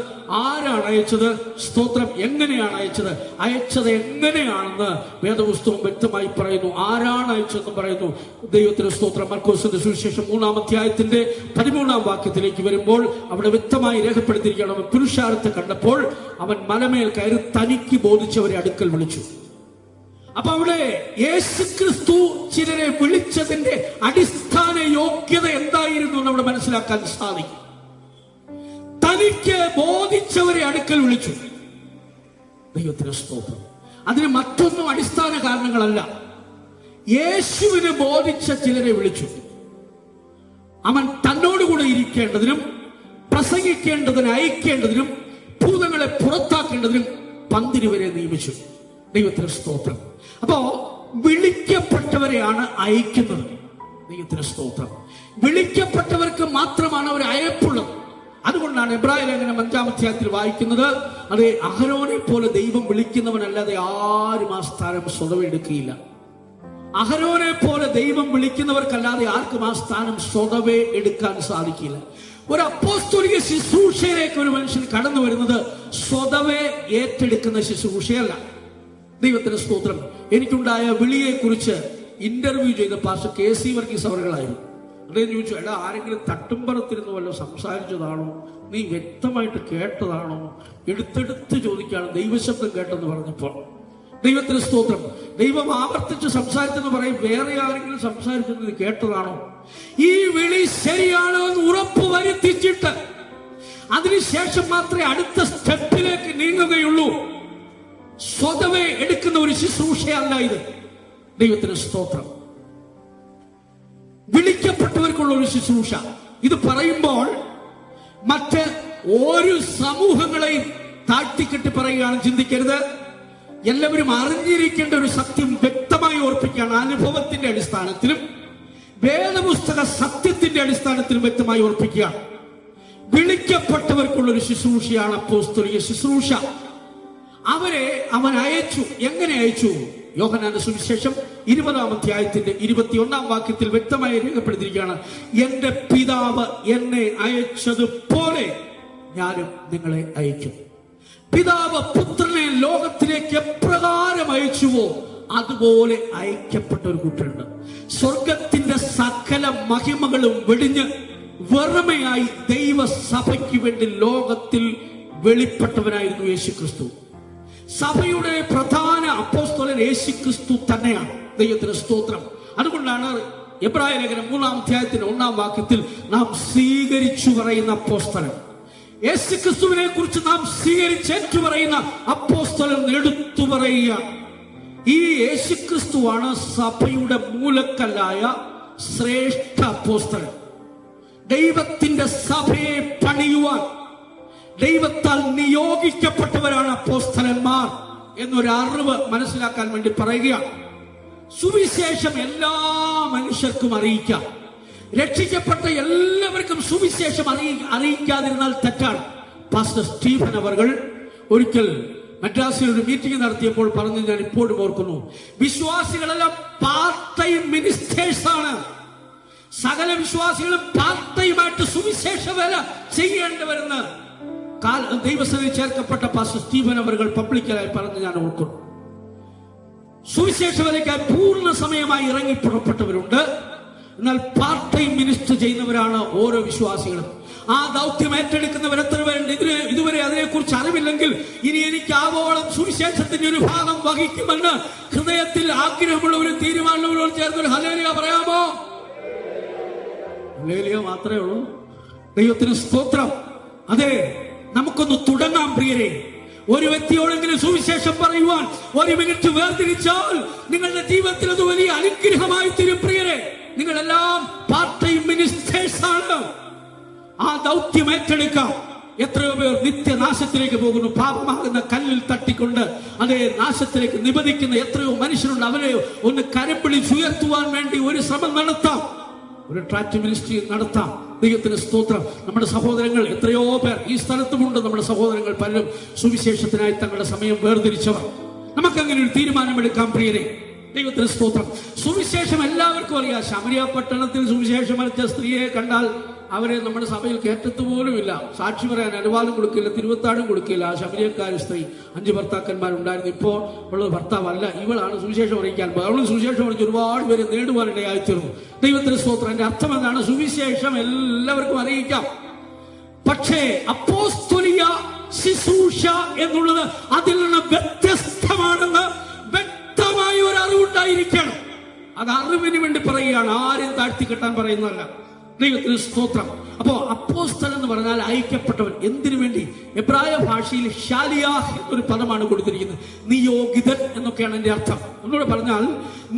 ആരാണ് അയച്ചത്, സ്തോത്രം, എങ്ങനെയാണ് അയച്ചത്. അയച്ചത് എങ്ങനെയാണെന്ന് വേദപുസ്തകം വ്യക്തമായി പറയുന്നു. ആരാണ് അയച്ചതെന്ന് പറയുന്നു. ദൈവത്തിന് സ്തോത്രം. മർക്കോസിന്റെ സുവിശേഷം 3-ാം അധ്യായത്തിന്റെ 13-ാം വാക്യത്തിലേക്ക് വരുമ്പോൾ അവിടെ വ്യക്തമായി രേഖപ്പെടുത്തിയിരിക്കുകയാണ്. അവൻ പുരുഷാരത്തെ കണ്ടപ്പോൾ അവൻ മലമേൽ കയറി തനിക്ക് ബോധിച്ചവരെ അടുക്കൽ വിളിച്ചു. അപ്പൊ അവിടെ യേശുക്രിസ്തു ചിലരെ വിളിച്ചതിന്റെ അടിസ്ഥാന യോഗ്യത എന്തായിരുന്നു നമ്മുടെ മനസ്സിലാക്കാൻ സാധിക്കും. തനിക്ക് ബോധിച്ചവരെ അടുക്കൽ വിളിച്ചു. ദൈവത്തിന് സ്തോത്രം. അതിന് മറ്റൊന്നും അടിസ്ഥാന കാരണങ്ങളല്ല. യേശുവിന് ബോധിച്ച ചിലരെ വിളിച്ചു. അവൻ തന്നോടുകൂടെ ഇരിക്കേണ്ടതിനും പ്രസംഗിക്കേണ്ടതിന് അയക്കേണ്ടതിനും ഭൂതങ്ങളെ പുറത്താക്കേണ്ടതിനും പന്തിരുവരെ നിയമിച്ചു. ദൈവത്തിന് സ്തോത്രം. അപ്പോ വിളിക്കപ്പെട്ടവരെയാണ് അയക്കുന്നത്. ദൈവത്തിന് സ്തോത്രം. വിളിക്കപ്പെട്ടവർക്ക് മാത്രമാണ് അവർ അയപ്പുള്ളത്. അതുകൊണ്ടാണ് എബ്രായ ലേഖനം 5-ാം അധ്യായത്തിൽ വായിക്കുന്നത്, അതെ, അഹരോനെ പോലെ ദൈവം വിളിക്കുന്നവനല്ലാതെ ആരും ആ സ്ഥാനം സ്വതവേ എടുക്കുകയില്ല. അഹരോനെ പോലെ ദൈവം വിളിക്കുന്നവർക്കല്ലാതെ ആർക്കും ആ സ്ഥാനം സ്വതവേ എടുക്കാൻ സാധിക്കില്ല. ഒരു അപ്പോസ്തലിക ശുശ്രൂഷയിലേക്ക് ഒരു മനുഷ്യൻ കടന്നു വരുന്നത് സ്വതവേ ഏറ്റെടുക്കുന്ന ശുശ്രൂഷയല്ല. ദൈവത്തിന് സ്തോത്രം. എനിക്കുണ്ടായ വിളിയെ കുറിച്ച് ഇന്റർവ്യൂ ചെയ്ത പാസ്റ്റർ KC വർഗീസ് അവറുകളായിരുന്നു. അദ്ദേഹം ചോദിച്ചു, എടാ, ആരെങ്കിലും തട്ടുംപുറത്തിരുന്ന് വല്ല സംസാരിച്ചതാണോ, നീ വ്യക്തമായിട്ട് കേട്ടതാണോ? എടുത്തെടുത്ത് ചോദിക്കുകയാണ്. ദൈവശബ്ദം കേട്ടെന്ന് പറഞ്ഞപ്പോൾ. ദൈവത്തിന് സ്തോത്രം. ദൈവം ആവർത്തിച്ച് സംസാരിച്ചെന്ന് പറയും, വേറെ ആരെങ്കിലും സംസാരിച്ചത് നീ കേട്ടതാണോ? ഈ വിളി ശരിയാണോ എന്ന് ഉറപ്പ് വരുത്തിച്ചിട്ട് അതിനുശേഷം മാത്രമേ അടുത്ത സ്റ്റെപ്പിലേക്ക് നീങ്ങുകയുള്ളൂ. സ്വതവേ എടുക്കുന്ന ഒരു ശുശ്രൂഷയല്ല ഇത്. ദൈവത്തിന് സ്തോത്രം. വിളിക്കപ്പെട്ടവർക്കുള്ള ഒരു ശുശ്രൂഷ. ഇത് പറയുമ്പോൾ മറ്റ് ഒരു സമൂഹങ്ങളെയും താഴ്ത്തിക്കെട്ടി പറയുകയാണ് ചിന്തിക്കരുത്. എല്ലാവരും അറിഞ്ഞിരിക്കേണ്ട ഒരു സത്യം വ്യക്തമായി ഓർപ്പിക്കുകയാണ്. അനുഭവത്തിന്റെ അടിസ്ഥാനത്തിലും വേദപുസ്തക സത്യത്തിന്റെ അടിസ്ഥാനത്തിലും വ്യക്തമായി ഓർപ്പിക്കുകയാണ്. വിളിക്കപ്പെട്ടവർക്കുള്ള ഒരു ശുശ്രൂഷയാണ് അപ്പോസ്തലിക ശുശ്രൂഷ. അവരെ അവൻ അയച്ചു. എങ്ങനെ അയച്ചു? യോഹന്നാന്റെ സുവിശേഷം 20-ാം അധ്യായത്തിന്റെ 21-ാം വാക്യത്തിൽ വ്യക്തമായി രേഖപ്പെടുത്തിയിരിക്കുകയാണ്, എന്റെ പിതാവ് എന്നെ അയച്ചതുപോലെ ഞാനും നിങ്ങളെ അയക്കും. പിതാവ് പുത്രനെ ലോകത്തിലേക്ക് എപ്രകാരം അയച്ചുവോ അതുപോലെ അയക്കപ്പെട്ട ഒരു കൂട്ടരുണ്ട്. സ്വർഗത്തിന്റെ സകല മഹിമകളും വെടിഞ്ഞ് വെറുമയായി ദൈവസഭയ്ക്ക് വേണ്ടി ലോകത്തിൽ വെളിപ്പെട്ടവനായിരുന്നു യേശുക്രിസ്തു. സഭയുടെ പ്രധാന അപ്പോസ്തലൻ യേശുക്രിസ്തു തന്നെയാണ്. ദൈവത്തിന് സ്തോത്രം. അതുകൊണ്ടാണ് എബ്രായ ലേഖനം 3-ാം അധ്യായത്തിന്റെ 1-ാം വാക്യത്തിൽ നാം സ്വീകരിച്ചു പറയുന്ന അപ്പോസ്തലൻ, യേശുക്രിസ്തുവിനെ കുറിച്ച് നാം സ്വീകരിച്ചേറ്റു പറയുന്ന അപ്പോസ്തലൻ എടുത്തു പറയുക, ഈ യേശുക്രിസ്തുവാണ് സഭയുടെ മൂലക്കല്ലായ ശ്രേഷ്ഠ അപ്പോസ്തലൻ. ദൈവത്തിന്റെ സഭയെ പണിയുവാൻ ദൈവത്താൽ നിയോഗിക്കപ്പെട്ടവരാണ് അപ്പോസ്തലന്മാർ എന്നൊരു അറിവ് മനസ്സിലാക്കാൻ വേണ്ടി പറയുകയാണ്. സുവിശേഷം എല്ലാ മനുഷ്യർക്കും അറിയിക്കാം. രക്ഷിക്കപ്പെട്ട എല്ലാവർക്കും സുവിശേഷം അറിയിക്കാതിരുന്നാൽ തെറ്റാണ്. പാസ്റ്റർ സ്റ്റീഫൻ അവർകൾ ഒരിക്കൽ മദ്രാസിൽ ഒരു മീറ്റിംഗ് നടത്തിയപ്പോൾ പറഞ്ഞു, ഞാൻ ഇപ്പോഴും ഓർക്കുന്നു, വിശ്വാസികളെല്ലാം പാർട്ട് ടൈം മിനിസ്റ്റേഴ്സ് ആണ്. സകല വിശ്വാസികളും പാർട്ട് ടൈമായിട്ട് സുവിശേഷ വേല ചെയ്യേണ്ടവരെന്ന് ദൈവസഭയിൽ ചേർക്കപ്പെട്ട പാസ്റ്റർ സ്റ്റീഫൻ അവർകൾ പബ്ലിക്കലായി പറഞ്ഞ് ഞാൻ ഓർക്കുന്നു. സുവിശേഷ വേലയ്ക്കായി പൂർണ്ണ സമയമായി ഇറങ്ങി പുറപ്പെട്ടവരുണ്ട്. എന്നാൽ പാർട്ട് ടൈം മിനിസ്റ്റർ ചെയ്യുന്നവരാണ് ഓരോ വിശ്വാസികളും. ആ ദൗത്യം ഏറ്റെടുക്കുന്നവർ എത്ര പേരുണ്ട്? ഇതുവരെ അതിനെക്കുറിച്ച് അറിവില്ലെങ്കിൽ ഇനി എനിക്ക് ആവോളം സുവിശേഷത്തിന്റെ ഒരു ഭാഗം വഹിക്കുമെന്ന് ഹൃദയത്തിൽ ആഗ്രഹമുള്ളവരും തീരുമാനമുള്ളവരും ചേർന്നൊരു ഹല്ലേലൂയ പറയാമോ? ഹല്ലേലൂയ മാത്രമേ ഉള്ളൂ. ദൈവത്തിന് സ്തോത്രം. അതെ, നമുക്കൊന്ന് തുടങ്ങാം പ്രിയരെ. ഒരു വ്യക്തിയോടെങ്കിലും സുവിശേഷം പറയുവാൻ 1 മിനിറ്റ് വേർതിരിച്ചാൽ നിങ്ങളുടെ ജീവിതത്തിൽ അത് വലിയ അനുഗ്രഹമായി തീരും പ്രിയരെ. നിങ്ങളെല്ലാം പാർട്ട് ടൈം മിനിസ്റ്റേഴ്സ് ആണ്. ആ ദൗത്യം ഏറ്റെടുക്കാം. എത്രയോ പേർ നിത്യനാശത്തിലേക്ക് പോകുന്നു. പാപമാകുന്ന കല്ലിൽ തട്ടിക്കൊണ്ട് അതേ നാശത്തിലേക്ക് നിബന്ധിക്കുന്ന എത്രയോ മനുഷ്യരുണ്ട്. അവരെ ഒന്ന് കരപ്പിടിച്ചുയർത്തുവാൻ വേണ്ടി ഒരു ശ്രമം നടത്താം, ഒരു ട്രാക്ട് മിനിസ്ട്രി നടത്താം. ദൈവത്തിന് സ്തോത്രം. നമ്മുടെ സഹോദരങ്ങൾ എത്രയോ പേർ ഈ സ്ഥലത്തുമുണ്ട്. നമ്മുടെ സഹോദരങ്ങൾ പലരും സുവിശേഷത്തിനായി തങ്ങളുടെ സമയം വേർതിരിച്ചവർ. നമുക്കങ്ങനെ ഒരു തീരുമാനമെടുക്കാം പ്രിയരെ. ദൈവത്തിന് സ്തോത്രം. സുവിശേഷം എല്ലാവർക്കും അറിയാം. ശമരിയ പട്ടണത്തിൽ സുവിശേഷം അറിയിച്ച സ്ത്രീയെ കണ്ടാൽ അവരെ നമ്മുടെ സഭയിൽ കേട്ടത്ത് പോലുമില്ല. സാക്ഷി പറയാൻ അനുവാദം കൊടുക്കില്ല, തിരുവത്താടും കൊടുക്കില്ല. ആ ശമരിയക്കാരി സ്ത്രീ 5 ഭർത്താക്കന്മാരുണ്ടായിരുന്നു. ഇപ്പോൾ ഉള്ളത് ഭർത്താവല്ല, ഇവളാണ് സുവിശേഷം അറിയിക്കാൻ. അവളും സുവിശേഷം അറിയിച്ച് ഒരുപാട് പേര് നേടുവാനിടയായി തീർന്നു. ദൈവത്തിന് സ്തോത്രം. എന്റെ അർത്ഥം എന്താണ്? സുവിശേഷം എല്ലാവർക്കും അറിയിക്കാം. പക്ഷേ അപ്പോസ്തോലിക ശുശ്രൂഷ എന്നുള്ളത് അതിൽ നിന്ന് വ്യത്യസ്തമാണെന്ന് വ്യക്തമായ ഒരു അറിവുണ്ടായിരിക്കണം. അത് അറിവിന് വേണ്ടി പറയുകയാണ്, ആരും താഴ്ത്തിക്കെട്ടാൻ പറയുന്നതല്ല. ദൈവത്തിന് സ്തോത്രം. അപ്പോ അപ്പോസ്തലൻ എന്ന് പറഞ്ഞാൽ അയക്കപ്പെട്ടവൻ. എന്തിനു വേണ്ടി? എബ്രായ ഭാഷയിൽ ഷാലിയാഹ് എന്നൊരു പദമാണ് കൊടുത്തിരിക്കുന്നത്. നിയോഗിതൻ എന്നൊക്കെയാണ് എന്റെ അർത്ഥം. എന്നോട് പറഞ്ഞാൽ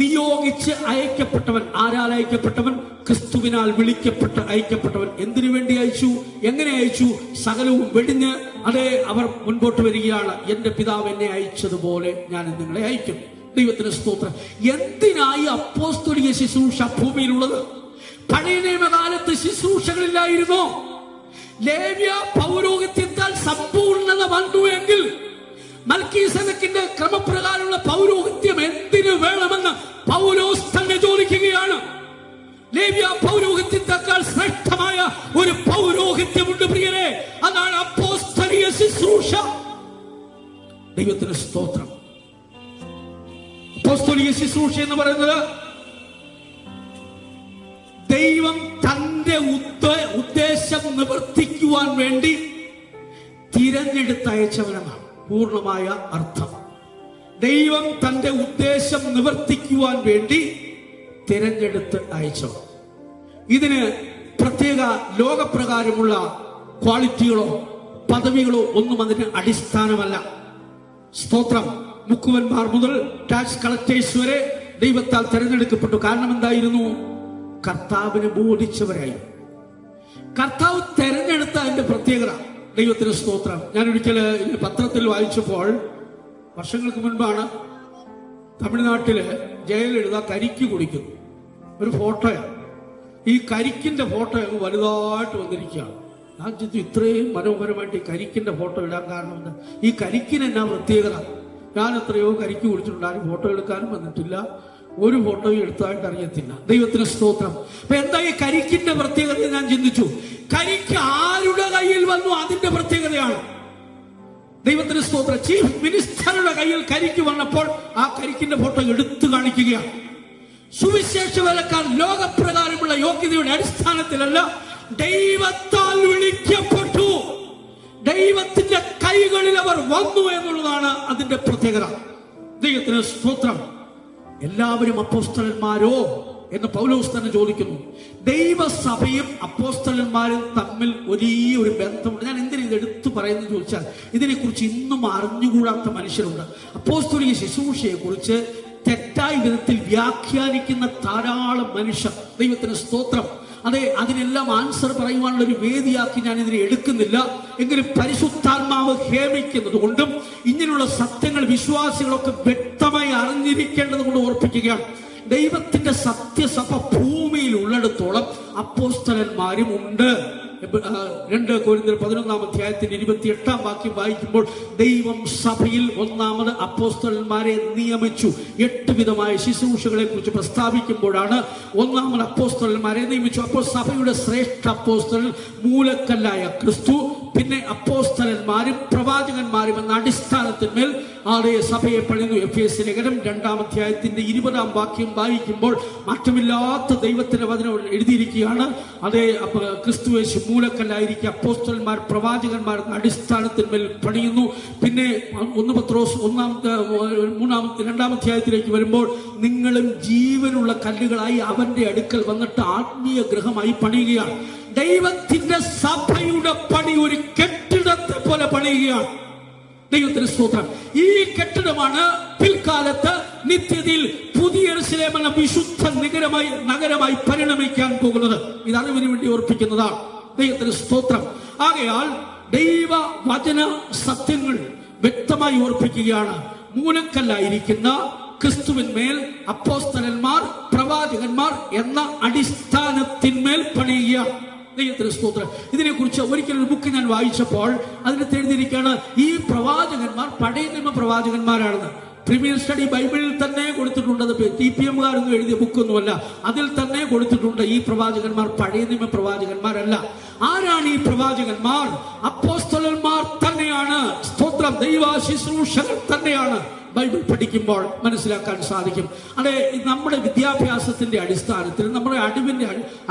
നിയോഗിച്ച് അയക്കപ്പെട്ടവൻ. ആരാൽ അയക്കപ്പെട്ടവൻ? ക്രിസ്തുവിനാൽ വിളിക്കപ്പെട്ട് അയക്കപ്പെട്ടവൻ. എന്തിനു വേണ്ടി അയച്ചു? എങ്ങനെ അയച്ചു? സകലവും വെടിഞ്ഞ് അതേ അവർ മുൻപോട്ട് വരികയാണ്. എന്റെ പിതാവ് എന്നെ അയച്ചതുപോലെ ഞാൻ നിങ്ങളെ അയക്കും. ദൈവത്തിന് സ്തോത്രം. എന്തിനായി അപ്പോസ്തലിക ശുശ്രൂഷ ഭൂമിയിലുള്ളത്? പഴയ നിയമകാലത്ത് ശുശ്രൂഷകളില്ലായിരുന്നോ? ലേവ്യ പൗരോഹിത്യത്താൽ സമ്പൂർണ്ണത വന്നു എങ്കിൽ മൽക്കീസേദെക്കിന്റെ ക്രമപ്രകാരമുള്ള പൗരോഹിത്യം എന്തിനു വേണമെന്ന് പൗലോസ് തന്നെ ചോദിക്കുകയാണ്. ലേവ്യ പൗരോഹിത്യത്തെക്കാൾ ശ്രേഷ്ഠമായ ഒരു പൗരോഹിത്യമുണ്ട് പ്രിയരെ. അതാണ് അപ്പോസ്തലിക ശുശ്രൂഷ. ദൈവത്തിന് സ്തോത്രം. അപ്പോസ്തലിക ശുശ്രൂഷ എന്ന് പറയുന്നത് ദൈവം തന്റെ ഉദ്ദേശം നിവർത്തിക്കുവാൻ വേണ്ടി തിരഞ്ഞെടുത്തയച്ചവനാണ് പൂർണ്ണമായ അർത്ഥം. ദൈവം തന്റെ ഉദ്ദേശം നിവർത്തിക്കുവാൻ വേണ്ടി തിരഞ്ഞെടുത്ത് അയച്ചവൻ. ഇതിന് പ്രത്യേക ലോകപ്രകാരമുള്ള ക്വാളിറ്റികളോ പദവികളോ ഒന്നും അതിന് അടിസ്ഥാനമല്ല. സ്തോത്രം. മുക്കുവന്മാർ മുതൽ ടാക്സ് കളക്ടേഴ്സ് വരെ ദൈവത്താൽ തിരഞ്ഞെടുക്കപ്പെട്ടു. കാരണം എന്തായിരുന്നു? കർത്താവിനെ ബോധിച്ചവരായി. കർത്താവ് തെരഞ്ഞെടുത്ത അതിന്റെ പ്രത്യേകത. ദൈവത്തിന് സ്തോത്രം. ഞാൻ ഒരിക്കല് പത്രത്തിൽ വായിച്ചപ്പോൾ, വർഷങ്ങൾക്ക് മുൻപാണ്, തമിഴ്നാട്ടില് ജയലളിത കരിക്ക് കുടിക്കുന്നു. ഒരു ഫോട്ടോയാണ്. ഈ കരിക്കിന്റെ ഫോട്ടോ അങ്ങ് വലുതായിട്ട് വന്നിരിക്കുകയാണ്. ഞാൻ ചിന്തിച്ചു, ഇത്രയും മനോഹരമായിട്ട് ഈ കരിക്കിന്റെ ഫോട്ടോ ഇടാൻ കാരണം എന്താ? ഈ കരിക്കിന് എന്നാ പ്രത്യേകത? ഞാൻ എത്രയോ കരിക്ക് കുടിച്ചിട്ടുണ്ട്, ആരും ഫോട്ടോ എടുക്കാനും വന്നിട്ടില്ല, ഒരു ഫോട്ടോയും എടുത്തതായിട്ട് അറിയത്തില്ല. ദൈവത്തിന് സ്തോത്രം. അപ്പൊ എന്താ ഈ കരിക്കിന്റെ പ്രത്യേകത? ഞാൻ ചിന്തിച്ചു, കരിക്ക് ആരുടെ കയ്യിൽ വന്നു അതിന്റെ പ്രത്യേകതയാണ്. ദൈവത്തിന് സ്തോത്രം. ചീഫ് മിനിസ്റ്ററുടെ കയ്യിൽ കരിക്ക് വന്നപ്പോൾ ആ കരിക്കിന്റെ ഫോട്ടോ എടുത്തു കാണിക്കുകയാണ്. സുവിശേഷ വേലക്കാർ ലോകപ്രകാരമുള്ള യോഗ്യതയുടെ അടിസ്ഥാനത്തിലല്ല, ദൈവത്താൽ വിളിക്കപ്പെട്ടു, ദൈവത്തിന്റെ കൈകളിൽ അവർ വന്നു എന്നുള്ളതാണ് അതിന്റെ പ്രത്യേകത. ദൈവത്തിന് സ്തോത്രം. എല്ലാവരും അപ്പോസ്തലന്മാരോ എന്ന് പൗലോസ് തന്നെ ചോദിക്കുന്നു. ദൈവസഭയും അപ്പോസ്തലന്മാരും തമ്മിൽ വലിയൊരു ബന്ധമുണ്ട്. ഞാൻ എന്തിനാ ഇത് എടുത്തു പറയുന്നത് ചോദിച്ചാൽ, ഇതിനെക്കുറിച്ച് ഇന്നും അറിഞ്ഞുകൂടാത്ത മനുഷ്യരുണ്ട്. അപ്പോസ്തലിക ശുശ്രൂഷയെ കുറിച്ച് തെറ്റായ വിധത്തിൽ വ്യാഖ്യാനിക്കുന്ന ധാരാളം മനുഷ്യർ. ദൈവത്തിന് സ്തോത്രം. അതെ, അതിനെല്ലാം ആൻസർ പറയുവാനുള്ള ഒരു വേദിയാക്കി ഞാൻ ഇതിനെ എടുക്കുന്നില്ല. എങ്കിലും പരിശുദ്ധാത്മാവ് ഹേമിക്കുന്നത് കൊണ്ടും ഇങ്ങനെയുള്ള സത്യങ്ങൾ വിശ്വാസികളൊക്കെ വ്യക്തമായി അറിഞ്ഞിരിക്കേണ്ടത് കൊണ്ട് ഓർപ്പിക്കുകയാണ്. ദൈവത്തിന്റെ സത്യസഭ ഭൂമിയിൽ ഉള്ളിടത്തോളം അപ്പോസ്തലന്മാരും ഉണ്ട്. 2 കൊരിന്ത്യർ 11-ാം അധ്യായത്തിന്റെ 28-ാം വാക്യം വായിക്കുമ്പോൾ ദൈവം സഭയിൽ ഒന്നാമത് അപ്പോസ്തലന്മാരെ നിയമിച്ചു. 8 വിധമായ ശുശ്രൂഷകളെ കുറിച്ച് പ്രസ്താവിക്കുമ്പോഴാണ് ഒന്നാമത് അപ്പോസ്തലന്മാരെ നിയമിച്ചു. അപ്പോൾ സഭയുടെ ശ്രേഷ്ഠ അപ്പോസ്തലൻ മൂലക്കല്ലായ ക്രിസ്തു, പിന്നെ അപ്പോസ്തലന്മാരും പ്രവാചകന്മാരും എന്ന അടിസ്ഥാനത്തിന്മേൽ അതേ സഭയെ പണിതു. എഫേസ്യ ലേഖനം 2-ാം അധ്യായത്തിന്റെ 20-ാം വാക്യം വായിക്കുമ്പോൾ മാറ്റമില്ലാത്ത ദൈവത്തിന്റെ വചനം എഴുതിയിരിക്കുകയാണ്. അതേ, ക്രിസ്തുയേശു മൂലക്കല്ലായിരിക്കും, അപ്പോസ്തലന്മാർ പ്രവാചകന്മാർ എന്ന അടിസ്ഥാനത്തിന്മേൽ പണിയുന്നു. പിന്നെ 1 പത്രോസ് 2-ാം അധ്യായത്തിലേക്ക് വരുമ്പോൾ നിങ്ങളും ജീവനുള്ള കല്ലുകളായി അവന്റെ അടുക്കൽ വന്നിട്ട് ആത്മീയ ഗൃഹമായി പണിയുകയാണ്. ദൈവത്തിന്റെ സഭയുടെ പണി ഒരു കെട്ടിടത്തെ പോലെ പണിയുകയാണ്. ദൈവത്തിന് സ്തോത്രം. ഈ കെട്ടിടമാണ് പിൽക്കാലത്ത് നിത്യതയിൽ പുതിയ യെരൂശലേം എന്ന വിശുദ്ധ നഗരമായി പരിണമിക്കാൻ പോകുന്നത്. ഇത് അറിവിന് വേണ്ടി ഓർപ്പിക്കുന്നതാണ്. ദൈവത്തിന് സ്തോത്രം. ആകയാൽ ദൈവ വചന സത്യങ്ങൾ വ്യക്തമായി ഓർപ്പിക്കുകയാണ്. മൂലക്കല്ലായിരിക്കുന്ന ക്രിസ്തുവിന്മേൽ അപ്പോസ്തലന്മാർ പ്രവാചകന്മാർ എന്ന അടിസ്ഥാനത്തിന്മേൽ പണിയുകയാണ്. ദൈവത്തിന് സ്തോത്രം. ഇതിനെക്കുറിച്ച് ഒരിക്കലും ബുക്ക് ഞാൻ വായിച്ചപ്പോൾ അതിനകത്ത് എഴുതിയിരിക്കുകയാണ്, ഈ പ്രവാചകന്മാർ പഴയ നിയമ പ്രവാചകന്മാരാണെന്ന്. പ്രീമിയർ സ്റ്റഡി ബൈബിളിൽ തന്നെ കൊടുത്തിട്ടുണ്ട്. അത് TPM-കാരൊന്നും എഴുതിയ ബുക്കൊന്നുമല്ല, അതിൽ തന്നെ കൊടുത്തിട്ടുണ്ട്. ഈ പ്രവാചകന്മാർ പഴയ നിയമ പ്രവാചകന്മാരല്ല. ആരാണ് ഈ പ്രവാചകന്മാർ? അപ്പോസ്തലന്മാർ തന്നെയാണ്. സ്തോത്രം. ദൈവ ശുശ്രൂഷകർ തന്നെയാണ്. ബൈബിൾ പഠിക്കുമ്പോൾ മനസ്സിലാക്കാൻ സാധിക്കും. അതെ, നമ്മുടെ വിദ്യാഭ്യാസത്തിന്റെ അടിസ്ഥാനത്തിൽ, നമ്മുടെ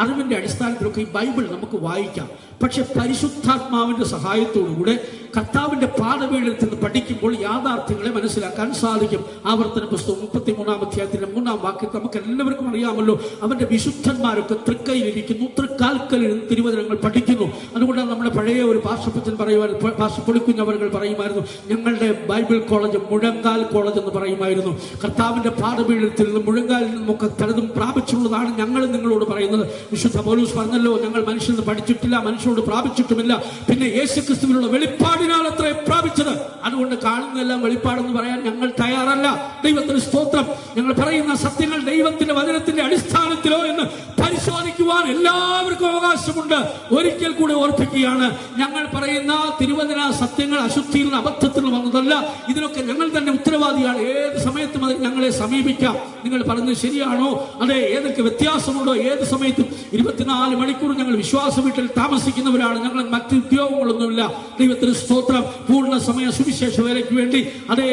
അറിവിന്റെ അടിസ്ഥാനത്തിലൊക്കെ ഈ ബൈബിൾ നമുക്ക് വായിക്കാം. പക്ഷെ പരിശുദ്ധാത്മാവിന്റെ സഹായത്തോടുകൂടെ കർത്താവിന്റെ പാദപീഠത്തിൽ നിന്ന് പഠിക്കുമ്പോൾ യാഥാർത്ഥ്യങ്ങളെ മനസ്സിലാക്കാൻ സാധിക്കും. ആവർത്തന പുസ്തകം 33-ാം അധ്യായത്തിന്റെ 3-ാം വാക്യത്തിൽ നമുക്ക് എല്ലാവർക്കും അറിയാമല്ലോ, അവന്റെ വിശുദ്ധന്മാരൊക്കെ തൃക്കൈയിലിരിക്കുന്നു, തൃക്കാൽക്കലിൽ തിരുവചനങ്ങൾ പഠിക്കുന്നു. അതുകൊണ്ടാണ് നമ്മുടെ പഴയ ഒരു പാർശ്വപ്പച്ചൻ പറയുമായിരുന്നു, പാർശ്വ പൊളിക്കുന്നവർ പറയുമായിരുന്നു, ഞങ്ങളുടെ ബൈബിൾ കോളേജ് മുഴങ്കാൽ കോളേജ് എന്ന് പറയുമായിരുന്നു. കർത്താവിന്റെ പാദപീഠത്തിൽ നിന്നും മുഴങ്കാലിൽ നിന്നുമൊക്കെ പലതും പ്രാപിച്ചുള്ളതാണ് ഞങ്ങൾ നിങ്ങളോട് പറയുന്നത്. വിശുദ്ധ പൗലോസ് പറഞ്ഞല്ലോ, ഞങ്ങൾ മനുഷ്യരിൽ നിന്ന് പഠിച്ചിട്ടില്ല, മനുഷ്യരോട് പ്രാപിച്ചിട്ടുമില്ല, പിന്നെ യേശുക്രിസ്തുവിനുള്ള വെളിപ്പാടിനാൽ അത്രേ പ്രാപിച്ചത്. അതുകൊണ്ട് കാണുന്നതെല്ലാം വെളിപ്പാടെന്ന് പറയാൻ ഞങ്ങൾ തയ്യാറല്ല. ദൈവത്തിന് സ്തോത്രം. ഞങ്ങൾ പറയുന്ന സത്യങ്ങൾ ദൈവത്തിന്റെ വചനത്തിന്റെ അടിസ്ഥാനത്തിലോ എന്ന് പരിശോധിക്കുവാൻ എല്ലാവർക്കും അവകാശമുണ്ട്. ഒരിക്കൽ കൂടെ ഓർപ്പിക്കുകയാണ്, ഞങ്ങൾ പറയുന്ന തിരുവചന സത്യങ്ങൾ അശുദ്ധിയിൽ നിന്ന് അബദ്ധത്തിൽ നിന്ന് വന്നതല്ല. ഇതിനൊക്കെ ഞങ്ങൾ തന്നെ ഉത്തരവാദിയാണ്. ഏത് സമയത്തും അതിൽ ഞങ്ങളെ സമീപിക്കാം. നിങ്ങൾ പറഞ്ഞത് ശരിയാണോ? അതെ, ഏതൊക്കെ വ്യത്യാസമുണ്ടോ? ഏത് സമയത്തും 24 മണിക്കൂർ ഞങ്ങൾ വിശ്വാസ വീട്ടിൽ താമസിക്കുന്നവരാണ്. ഞങ്ങൾ മറ്റ് ഉദ്യോഗങ്ങളൊന്നുമില്ല. ദൈവത്തിന് സ്തോത്രം. പൂർണ്ണ സമയ സുവിശേഷ വേലയ്ക്ക് വേണ്ടി അതേ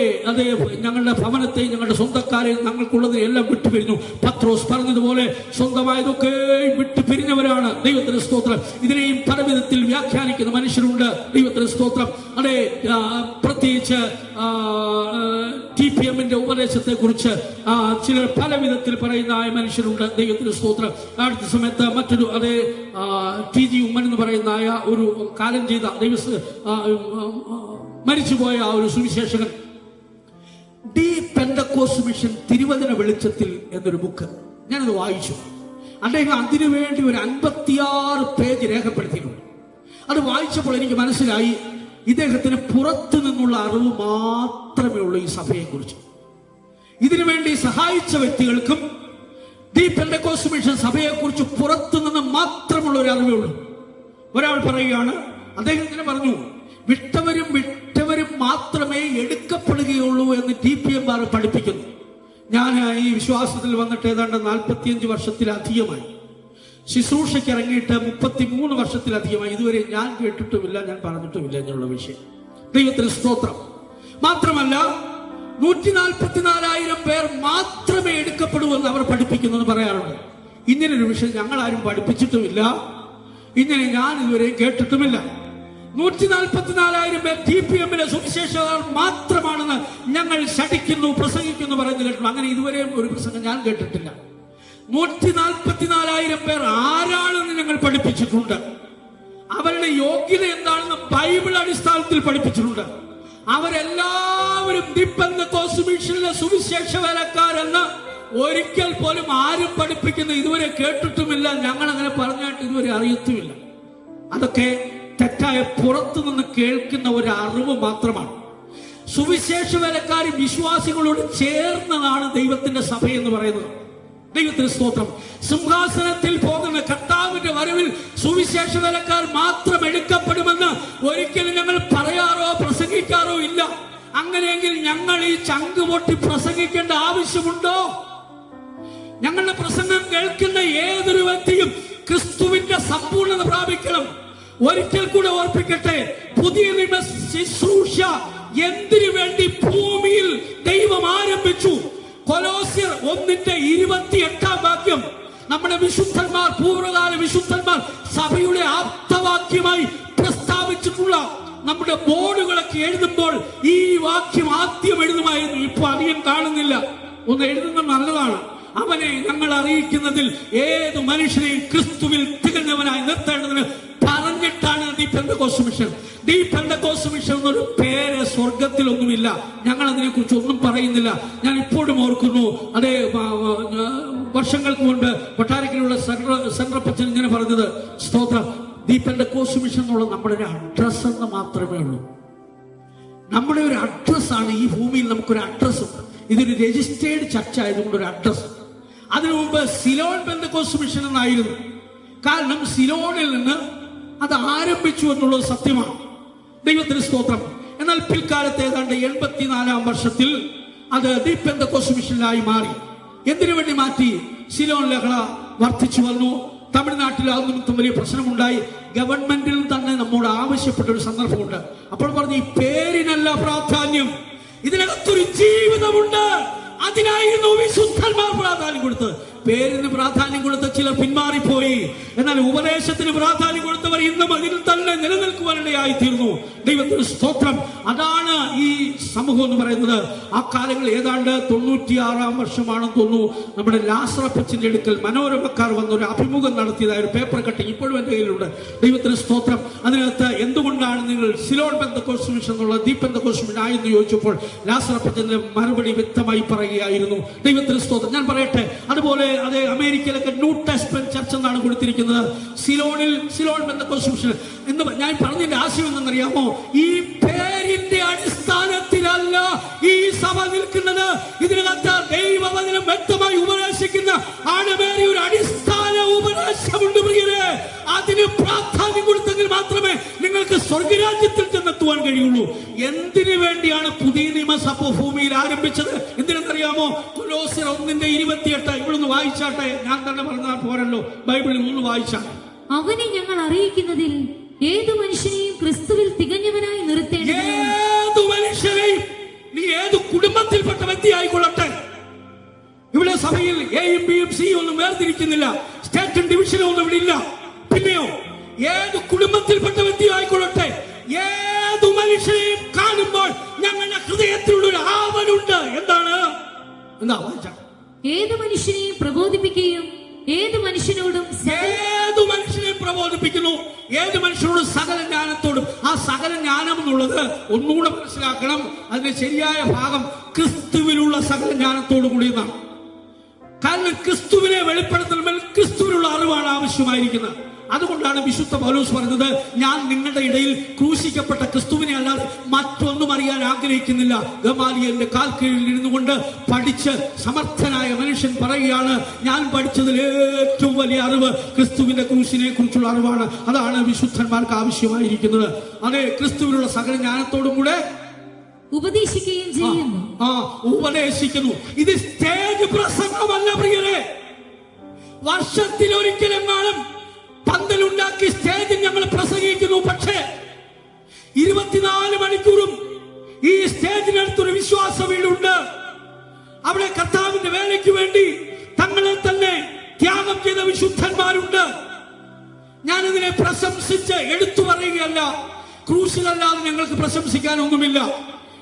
ഞങ്ങളുടെ ഭവനത്തെയും ഞങ്ങളുടെ സ്വന്തക്കാരെയും ഞങ്ങൾക്കുള്ളതിനെ എല്ലാം വിട്ടുപിരിഞ്ഞു. പത്രോസ് പറഞ്ഞതുപോലെ സ്വന്തമായതൊക്കെ വിട്ടുപിരിഞ്ഞവരാണ്. ദൈവത്തിന് സ്തോത്രം. ഇതിനെയും പല വിധത്തിൽ വ്യാഖ്യാനിക്കുന്ന മനുഷ്യരുണ്ട്. ദൈവത്തിന് സ്തോത്രം. അതെ, പ്രത്യേകിച്ച് TPM-ന്റെ ഉപദേശത്തെ കുറിച്ച് ചിലർ പല വിധത്തിൽ പറയുന്ന മനുഷ്യരുണ്ട്. ദൈവത്തിന് സ്തോത്രം. അടുത്ത സമയത്ത് മറ്റൊരു TG ഉമ്മൻ എന്ന് പറയുന്ന ഒരു കാലം ചെയ്ത മരിച്ചുപോയ ഒരു സുവിശേഷകൻ, ഡി പെന്തക്കോസ്റ്റ് മിഷൻ തിരുവചന വെളിച്ചത്തിൽ എന്നൊരു ബുക്ക് ഞാനത് വായിച്ചു. അദ്ദേഹം അതിനുവേണ്ടി ഒരു 56 പേജ് രേഖപ്പെടുത്തിയിട്ടുണ്ട്. അത് വായിച്ചപ്പോൾ എനിക്ക് മനസ്സിലായി, ഇദ്ദേഹത്തിന് പുറത്തു നിന്നുള്ള അറിവ് മാത്രമേ ഉള്ളൂ ഈ സഭയെക്കുറിച്ച്. ഇതിനുവേണ്ടി സഹായിച്ച വ്യക്തികൾക്കും ദി പെന്തക്കോസ്റ്റ് മിഷൻ സഭയെക്കുറിച്ച് പുറത്തു നിന്ന് മാത്രമുള്ള ഒരു അറിവേ ഉള്ളൂ. ഒരാൾ പറയുകയാണ്, അദ്ദേഹം ഇങ്ങനെ പറഞ്ഞു, വിട്ടവരും മാത്രമേ എടുക്കപ്പെടുകയുള്ളൂ എന്ന് TPM പഠിപ്പിക്കുന്നു. ഞാൻ ഈ വിശ്വാസത്തിൽ വന്നിട്ട് ഏതാണ്ട് 45 വർഷത്തിലധികമായി. ശുശ്രൂഷയ്ക്ക് ഇറങ്ങിയിട്ട് 33 വർഷത്തിലധികമായി. ഇതുവരെ ഞാൻ കേട്ടിട്ടുമില്ല, ഞാൻ പറഞ്ഞിട്ടുമില്ല എന്നുള്ള വിഷയം. ദൈവത്തിന് സ്തോത്രം. മാത്രമല്ല 144,000 പേർ മാത്രമേ എടുക്കപ്പെടൂ എന്ന് അവർ പഠിപ്പിക്കുന്നു എന്ന് പറയാറുണ്ട്. ഇങ്ങനൊരു വിഷയം ഞങ്ങൾ ആരും പഠിപ്പിച്ചിട്ടുമില്ല, ഇങ്ങനെ ഞാൻ ഇതുവരെ കേട്ടിട്ടുമില്ല. 144,000 പേർ TPM-ലെ സുവിശേഷകർ മാത്രമാണെന്ന് ഞങ്ങൾ ശഠിക്കുന്നു, പ്രസംഗിക്കുന്നു പറയുന്നത് കേട്ടു. അങ്ങനെ ഇതുവരെയും ഒരു പ്രസംഗം ഞാൻ കേട്ടിട്ടില്ല. 144,000 പേർ ആരാണെന്ന് ഞങ്ങൾ പഠിപ്പിച്ചിട്ടുണ്ട്. അവരുടെ യോഗ്യത എന്താണെന്ന് ബൈബിൾ അടിസ്ഥാനത്തിൽ പഠിപ്പിച്ചിട്ടുണ്ട്. അവരെല്ലാവരും പെന്തക്കോസ്ത് സുവിശേഷ വേലക്കാരെന്ന് ഒരിക്കൽ പോലും ആരും പഠിപ്പിക്കുന്ന ഇതുവരെ കേട്ടിട്ടുമില്ല. ഞങ്ങൾ അങ്ങനെ പറഞ്ഞായിട്ട് ഇതുവരെ അറിയത്തുമില്ല. അതൊക്കെ തെറ്റായ പുറത്തു നിന്ന് കേൾക്കുന്ന ഒരു അറിവ് മാത്രമാണ്. സുവിശേഷ വേലക്കാരും വിശ്വാസികളോട് ചേർന്നതാണ് ദൈവത്തിന്റെ സഭ എന്ന് പറയുന്നത്. ദൈവത്തിന് സ്തോത്രം. സിംഹാസനത്തിൽ പോകുന്ന കർത്താവിന്റെ വരവിൽ സുവിശേഷ വേലക്കാർ മാത്രം എടുക്കപ്പെടുമെന്ന് ഒരിക്കലും ഞങ്ങൾ പറയാറോ പ്രസംഗിക്കാറോ ഇല്ല. അങ്ങനെയെങ്കിൽ ഞങ്ങൾ ഈ ചങ്ക് പൊട്ടി പ്രസംഗിക്കേണ്ട ആവശ്യമുണ്ടോ? ഞങ്ങളുടെ പ്രസംഗം കേൾക്കുന്ന ഏതൊരു വ്യക്തിയും ക്രിസ്തുവിന്റെ സമ്പൂർണ്ണത പ്രാപിക്കണം. ഒരിക്കൽ കൂടെ ഓർപ്പിക്കട്ടെ, പുതിയ നിയമ ശുശ്രൂഷ എന്തിനു വേണ്ടി ഭൂമിയിൽ ദൈവം ആരംഭിച്ചു? കൊലോസ്യർ 1:28 വാക്യം നമ്മുടെ വിശുദ്ധന്മാർ, പൂർവ്വകാല വിശുദ്ധന്മാർ സഭയുടെ ആപ്തവാക്യമായി പ്രസ്താവിച്ചിട്ടുള്ള നമ്മുടെ ബോർഡുകളൊക്കെ എഴുതുമ്പോൾ ഈ വാക്യം ആദ്യം എഴുതുമായിരുന്നു. ഇപ്പൊ അധികം കാണുന്നില്ല. ഒന്ന് എഴുതുന്നത് നല്ലതാണ്. അവനെ ഞങ്ങൾ അറിയിക്കുന്നതിൽ ഏത് മനുഷ്യനെയും ക്രിസ്തുവിൽ തികഞ്ഞവനായി നിർത്തേണ്ടതിന് പറഞ്ഞിട്ടാണ് the Pentecost mission. The Pentecost mission എന്നൊരു പേര് സ്വർഗത്തിലൊന്നുമില്ല. ഞങ്ങൾ അതിനെ കുറിച്ച് ഒന്നും പറയുന്നില്ല. ഞാൻ ഇപ്പോഴും ഓർക്കുന്നു, അതേ വർഷങ്ങൾക്ക് മുൻപ് കൊട്ടാരക്കരയുള്ള സെൻട്രപ്പച്ചൻ ഇങ്ങനെ പറഞ്ഞത്, സ്തോത്രം, ദി പെന്തക്കോസ്ത് മിഷൻ എന്നുള്ള നമ്മുടെ ഒരു അഡ്രസ് എന്ന് മാത്രമേ ഉള്ളൂ. നമ്മുടെ ഒരു അഡ്രസ്സാണ്. ഈ ഭൂമിയിൽ നമുക്കൊരു അഡ്രസ് ഉണ്ട്. ഇതൊരു രജിസ്റ്റേർഡ് ചർച്ച ആയതുകൊണ്ട് ഒരു അഡ്രസ്. അതിനു മുമ്പ് സിലോൺ പെന്തക്കോസ്ത് മിഷൻ എന്നായിരുന്നു. കാരണം സിലോണിൽ നിന്ന് അത് ആരംഭിച്ചു എന്നുള്ളത് സത്യമാണ്. ദൈവത്തിന് സ്തോത്രം. എന്നാൽ പിൽക്കാലത്ത് ഏതാണ്ട് 84-ാം വർഷത്തിൽ അത് ദി പെന്തക്കോസ്ത് മിഷനായി മാറി. എന്തിനു വേണ്ടി മാറ്റി? സിലോൺ ലഹള വർദ്ധിച്ചു വന്നു. തമിഴ്നാട്ടിൽ അത് നിമിത്തം വലിയ പ്രശ്നമുണ്ടായി. ഗവൺമെന്റിൽ തന്നെ നമ്മോട് ആവശ്യപ്പെട്ട ഒരു സന്ദർഭമുണ്ട്. അപ്പോൾ പറഞ്ഞു, ഈ പേരിനല്ല പ്രാധാന്യം, ഇതിനകത്തൊരു ജീവിതമുണ്ട്. അതിനായിരുന്നു വിശുദ്ധന്മാർ പ്രാധാന്യം കൊടുത്തത്. പേരിന് പ്രാധാന്യം കൊടുത്ത ചിലർ പിന്മാറിപ്പോയി. എന്നാൽ ഉപദേശത്തിന് പ്രാധാന്യം കൊടുത്തവർ ഇന്നും അതിൽ തന്നെ നിലനിൽക്കുവാനിടയായി തീർന്നു. ദൈവത്തിന് സ്തോത്രം. അതാണ് ഈ സമൂഹം എന്ന് പറയുന്നത്. ആ കാലങ്ങളിൽ ഏതാണ്ട് 96-ാം വർഷമാണെന്ന് തോന്നുന്നു, നമ്മുടെ ലാസറപ്പച്ചന്റെ അടുക്കൽ മനോരമക്കാർ വന്നൊരു അഭിമുഖം നടത്തിയതായ ഒരു പേപ്പർ കട്ടിങ് ഇപ്പോഴും എന്റെ കയ്യിലുണ്ട്. ദൈവത്തിന് സ്തോത്രം. അതിനകത്ത് എന്തുകൊണ്ടാണ് നിങ്ങൾ സിലോൺ പെന്തക്കോസ്ത് മിഷൻ എന്നുള്ള ദി പെന്തക്കോസ്ത് മിഷൻ ആയെന്ന് ചോദിച്ചപ്പോൾ ലാസറപ്പച്ചന്റെ മറുപടി വ്യക്തമായി പറയുകയായിരുന്നു. ദൈവത്തിന് സ്തോത്രം. ഞാൻ പറയട്ടെ, അതുപോലെ അതേ അമേരിക്കയിലൊക്കെ ന്യൂ ടെസ്റ്റ്മെന്റ് ചർച്ച് എന്നാണ് കൊടുത്തിരിക്കുന്നത്. സിലോൺ പെന്തക്കോസ്ത് മിഷൻ എന്ന് ഞാൻ പറഞ്ഞതിന്റെ ആശയം എന്തെന്നറിയാമോ? ഈ പേരിന്റെ അടിസ്ഥാനത്തിലല്ല ഈ സഭ നിൽക്കുന്നത്. ഇതിനകത്ത് ദൈവവചനം വ്യക്തമായി ഉപദേശിക്കുന്ന ആണമേറിയ ഒരു അടിസ്ഥാന ഉപദേശമുണ്ട് പ്രിയരെ. അതിന് പ്രാധാന്യം കൊടുത്തെങ്കിൽ മാത്രമേ നിങ്ങൾക്ക് സ്വർഗരാജ്യത്തിൽ ചെന്നെത്തുവാൻ കഴിയുള്ളൂ. എന്തിനു വേണ്ടിയാണ് പുതിയ നിയമസഭ ഭൂമിയിൽ ആരംഭിച്ചത്? എന്തിനെന്നറിയാമോ? കൊലോസ്യർ 1:28 ഇവിടുന്ന് വായിച്ചാട്ടെ. ഞാൻ തന്നെ പറഞ്ഞാൽ പോരല്ലോ, ബൈബിളിൽ ഒന്ന് വായിച്ചാട്ടെ. അവനെ ഞങ്ങൾ അറിയിക്കുന്നതിൽ ഏതു മനുഷ്യനെയും ക്രിസ്തുവിൽ തികഞ്ഞവനായി നിർത്തേണ്ടത്. ഏതു മനുഷ്യനെയും, നീ ഏത് കുടുംബത്തിൽപ്പെട്ട വ്യക്തി ആയിക്കൊള്ളട്ടെ. ഇവിടെ സഭയിൽ എയും ബിയും സിയും ഒന്നും വേർതിരിക്കുന്നില്ല. സ്റ്റേറ്റും ഡിവിഷനും ഒന്നും ഇവിടെ ഇല്ല. പിന്നെയോ ഏത് കുടുംബത്തിൽപ്പെട്ട വ്യക്തി ആയിക്കൊള്ളട്ടെ, ഏതു മനുഷ്യനെയും കാണുമ്പോൾ ഞങ്ങളുടെ ഹൃദയത്തിലുള്ള ഒരു ആവലുണ്ട്. എന്താ വായിച്ച? ഏതു മനുഷ്യനെയും പ്രബോധിപ്പിക്കുകയും ഏതു മനുഷ്യനോടും പ്രബോധിപ്പിക്കുന്നു, ഏത് മനുഷ്യനോടും സകല ജ്ഞാനത്തോടും. ആ സകല ജ്ഞാനം എന്നുള്ളത് ഒന്നുകൂടെ മനസ്സിലാക്കണം. അതിന്റെ ശരിയായ ഭാഗം ക്രിസ്തുവിലുള്ള സകല ജ്ഞാനത്തോടു കൂടി എന്നാണ്. കാരണം ക്രിസ്തുവിനെ വെളിപ്പെടുത്തണമെങ്കിൽ ക്രിസ്തുവിനുള്ള അറിവാണ് ആവശ്യമായിരിക്കുന്നത്. അതുകൊണ്ടാണ് വിശുദ്ധ പൗലോസ് പറഞ്ഞത്, ഞാൻ നിങ്ങളുടെ ഇടയിൽ ക്രൂശിക്കപ്പെട്ട ക്രിസ്തുവിനെ അല്ലാതെ മറ്റൊന്നും അറിയാൻ ആഗ്രഹിക്കുന്നില്ല. ഗമാലിയലിന്റെ കാൽ കീഴിൽ ഇരുന്നു കൊണ്ട് പഠിച്ച് സമർത്ഥനായ മനുഷ്യൻ പറയുകയാണ്, ഞാൻ പഠിച്ചതിൽ ഏറ്റവും വലിയ അറിവ് ക്രിസ്തുവിന്റെ ക്രൂശിനെ കുറിച്ചുള്ള അറിവാണ്. അതാണ് വിശുദ്ധന്മാർക്ക് ആവശ്യമായിരിക്കുന്നത്. അതെ, ക്രിസ്തുവിനുള്ള സകല ജ്ഞാനത്തോടും കൂടെ ഉപദേശിക്കുകയും ചെയ്യുന്നു. ഉപദേശിക്കുന്നു. ഇത് സ്റ്റേജ് പ്രസംഗമല്ല പ്രിയരെ. വർഷത്തിലൊരിക്കലെങ്ങാനും പന്തലുണ്ടാക്കി സ്റ്റേജിൽ ഞങ്ങൾ പ്രസംഗിക്കുന്നു. പക്ഷേ 24 മണിക്കൂറും ഈ സ്റ്റേജിനടുത്തൊരു വിശ്വാസ വീടുണ്ട്. അവിടെ കർത്താവിന്റെ വേലയ്ക്ക് വേണ്ടി തങ്ങളെ തന്നെ ത്യാഗം ചെയ്ത വിശുദ്ധന്മാരുണ്ട്. ഞാനിതിനെ പ്രശംസിച്ച് എടുത്തു പറയുകയല്ല. ക്രൂശിലല്ലാതെ ഞങ്ങൾക്ക് പ്രശംസിക്കാനൊന്നുമില്ല.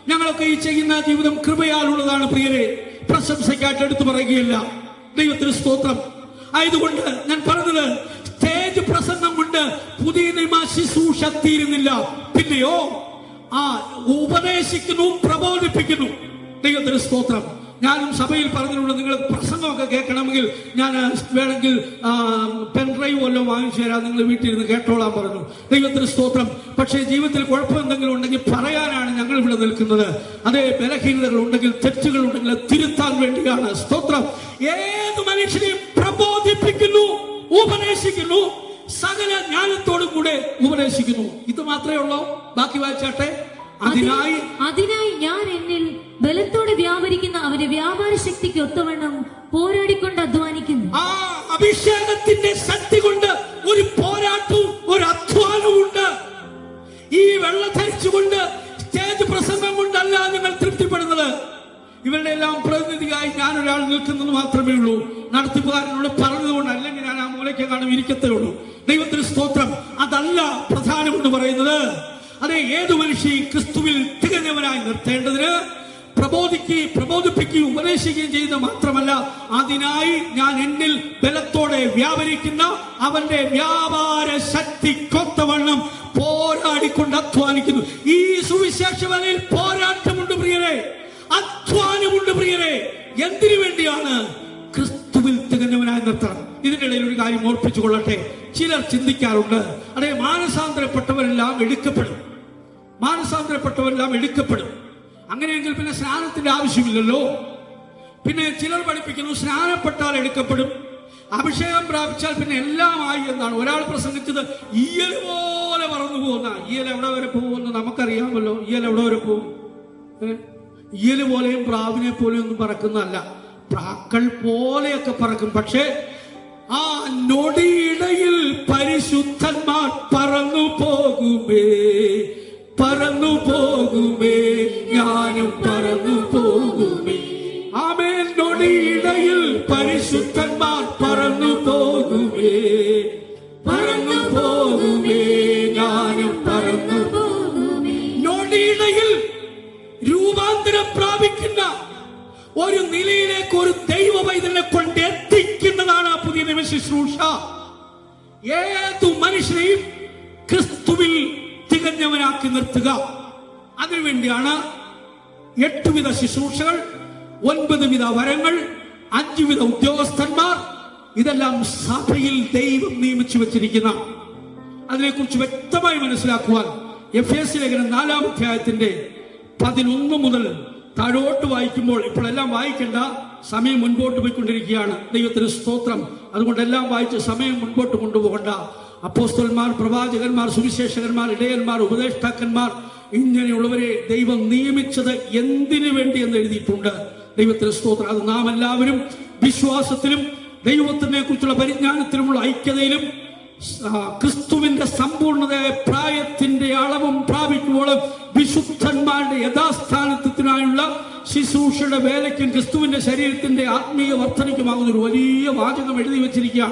ഞങ്ങളൊക്കെ ഈ ചെയ്യുന്ന ജീവിതം കൃപയാലുള്ളതാണ് പ്രിയരെ. പ്രശംസയ്ക്കായിട്ട് എടുത്തു പറയുകയല്ല. ദൈവത്തിന് സ്തോത്രം. ആയതുകൊണ്ട് ഞാൻ പറഞ്ഞത്, സ്റ്റേജ് പ്രസംഗം കൊണ്ട് പുതിയ നിയമ ശുശ്രൂഷ തീരുന്നില്ല. പിന്നെയോ ഉപദേശിക്കുന്നു, പ്രബോധിപ്പിക്കുന്നു. ദൈവത്തിന് സ്തോത്രം. ഞാനും സഭയിൽ പറഞ്ഞിട്ടുണ്ട്, നിങ്ങൾ പ്രസംഗമൊക്കെ കേൾക്കണമെങ്കിൽ ഞാൻ വേണമെങ്കിൽ പെൻഡ്രൈവ് വല്ലതും വാങ്ങിച്ചു തരാം, നിങ്ങൾ വീട്ടിലിരുന്ന് കേട്ടോളാൻ പറഞ്ഞു. ദൈവത്തിന് സ്തോത്രം. പക്ഷേ ജീവിതത്തിൽ കുഴപ്പം എന്തെങ്കിലും ഉണ്ടെങ്കിൽ പറയാനാണ് ഞങ്ങൾ ഇവിടെ നിൽക്കുന്നത്. അതേ ബലഹീനതകൾ ഉണ്ടെങ്കിൽ, തെറ്റുകൾ ഉണ്ടെങ്കിൽ തിരുത്താൻ വേണ്ടിയാണ്. സ്തോത്രം. ഏത് മനുഷ്യനെയും പ്രബോധിപ്പിക്കുന്നു, ഉപദേശിക്കുന്നു, സകല ജ്ഞാനത്തോടും കൂടെ ഉപദേശിക്കുന്നു. ഇത് മാത്രമേ ഉള്ളൂ. ബാക്കി വായിച്ചാട്ടെ. അതിനായി ഞാൻ എന്നിൽ ബലത്തോടെ വ്യാപരിക്കുന്ന അവന്റെ വ്യാപാര ശക്തിക്ക് ഒത്തവണ്ണം പോരാടിക്കൊണ്ട് അധ്വാനിക്കുന്നു. അഭിഷേകത്തിന്റെ ശക്തി കൊണ്ട് ഒരു പോരാട്ടവും ഒരു അധ്വാനവും ഉണ്ട്. ഈ വെള്ളം ധരിച്ചുകൊണ്ട് സ്റ്റേജ് പ്രസംഗം കൊണ്ടല്ല നിങ്ങൾ തൃപ്തിപ്പെടുന്നത്. ഇവരുടെ എല്ലാം പ്രതിനിധിയായി ഞാനൊരാൾ നിൽക്കുന്നത് മാത്രമേ ഉള്ളൂ. നടത്തിപ്പുകാരനോട് പറഞ്ഞതുകൊണ്ട്, അല്ലെങ്കിൽ ഞാൻ ആ മൂലയ്ക്ക് കാണും ഇരിക്കത്തേ ഉള്ളൂ. ദൈവത്തിന് സ്തോത്രം. അതല്ല പ്രധാനമെന്ന് പറയുന്നത്. അതെ, ഏതു മനുഷ്യൻ ക്രിസ്തുവിൽ തികഞ്ഞവനായി നിർത്തേണ്ടതിന് പ്രബോധിപ്പിക്കുകയും ഉപദേശിക്കുകയും ചെയ്യുന്നത് മാത്രമല്ല, അതിനായി ഞാൻ എന്നിൽ ബലത്തോടെ വ്യാപരിക്കുന്ന അവന്റെ വ്യാപാര ശക്തിക്കൊത്തവണ്ണം പോരാടിക്കൊണ്ട് അധ്വാനിക്കുന്നു. ഈ സുവിശേഷ വേലയിൽ പോരാട്ടമുണ്ട് പ്രിയരെ, അധ്വാനമുണ്ട് പ്രിയരെ. എന്തിനു വേണ്ടിയാണ്? ക്രിസ്തുവിൽ തികഞ്ഞവനായി നിർത്തണം. ഇതിന്റെ ഇടയിൽ ഒരു കാര്യം ഓർപ്പിച്ചു കൊള്ളട്ടെ. ചിലർ ചിന്തിക്കാറുണ്ട്, അതെ, മാനസാന്തരപ്പെട്ടവരെല്ലാം എടുക്കപ്പെടും. അങ്ങനെയെങ്കിൽ പിന്നെ സ്നാനത്തിന്റെ ആവശ്യമില്ലല്ലോ. പിന്നെ ചിലർ പഠിപ്പിക്കുന്നു, സ്നാനപ്പെട്ടാൽ എടുക്കപ്പെടും, അഭിഷേകം പ്രാപിച്ചാൽ പിന്നെ എല്ലാം ആയി എന്നാണ്. ഒരാൾ പ്രസംഗിച്ചത് ഈയൽ പോലെ പറന്നു പോകുന്ന. ഈയൽ എവിടെ വരെ പോകുമെന്ന് നമുക്കറിയാമല്ലോ. ഈയൽ എവിടെ വരെ പോകും? ഈയൽ പോലെയും പ്രാവിനെ പോലെയും ഒന്നും പറക്കുന്നതല്ല. പ്രാക്കൾ പോലെയൊക്കെ പറക്കും. പക്ഷേ ആ നൊടിയിടയിൽ പരിശുദ്ധന്മാർ പറന്നു പോകുമേ, ഞാനും പറന്നു പോകുമേ. ആമേൻ. നൊടിയിടയിൽ പരിശുദ്ധന്മാർ പറന്നു പോകുമേ, ഞാനും പറന്നു പോകുമേ. നൊടിയിടയിൽ രൂപാന്തരം പ്രാപിക്കുന്ന ഒരു നിലയിലേക്ക് ഒരു ദൈവ പൈതലിനെ കൊണ്ട് എത്തിക്കുന്നതാണ് പുതിയ നിയമ ശുശ്രൂഷ. ഏതു മനുഷ്യനെയും ക്രിസ്തുവിൽ തികഞ്ഞവനാക്കി നിർത്തുക. അതിനുവേണ്ടിയാണ് 8 വിധ ശുശ്രൂഷകൾ, 9 വിധ വരങ്ങൾ, 5 വിധ ഉദ്യോഗസ്ഥന്മാർ. ഇതെല്ലാം സഭയിൽ ദൈവം നിയമിച്ചു വെച്ചിരിക്കുന്ന. അതിനെക്കുറിച്ച് വ്യക്തമായി മനസ്സിലാക്കുവാൻ എഫേസ്യ ലേഖനം 4-ാം അധ്യായത്തിന്റെ 11 മുതൽ താഴോട്ട് വായിക്കുമ്പോൾ, ഇപ്പോഴെല്ലാം വായിക്കേണ്ട, സമയം മുൻപോട്ട് പോയിക്കൊണ്ടിരിക്കുകയാണ്. ദൈവത്തിന് സ്തോത്രം. അതുകൊണ്ട് എല്ലാം വായിച്ച് സമയം മുൻപോട്ട് കൊണ്ടുപോകണ്ട. അപ്പോസ്തലന്മാർ, പ്രവാചകന്മാർ, സുവിശേഷകന്മാർ, ഇടയന്മാർ, ഉപദേഷ്ടാക്കന്മാർ, ഇങ്ങനെയുള്ളവരെ ദൈവം നിയമിച്ചത് എന്തിനു വേണ്ടി എന്ന് എഴുതിയിട്ടുണ്ട്. ദൈവത്തിന് സ്തോത്രം. അത് നാം എല്ലാവരും വിശ്വാസത്തിലും ദൈവത്തിനെ കുറിച്ചുള്ള പരിജ്ഞാനത്തിലുമുള്ള ഐക്യതയിലും ക്രിസ്തുവിന്റെ സമ്പൂർണതയായ പ്രായത്തിന്റെ അളവും പ്രാപിക്കുമ്പോഴും വിശുദ്ധന്മാരുടെ യഥാസ്ഥാനത്തിനായുള്ള ശുശ്രൂഷയുടെ വേലയ്ക്കും ക്രിസ്തുവിന്റെ ശരീരത്തിന്റെ ആത്മീയ വർധനയ്ക്കുമാകുന്ന ഒരു വലിയ വാചകം എഴുതി വെച്ചിരിക്കുക.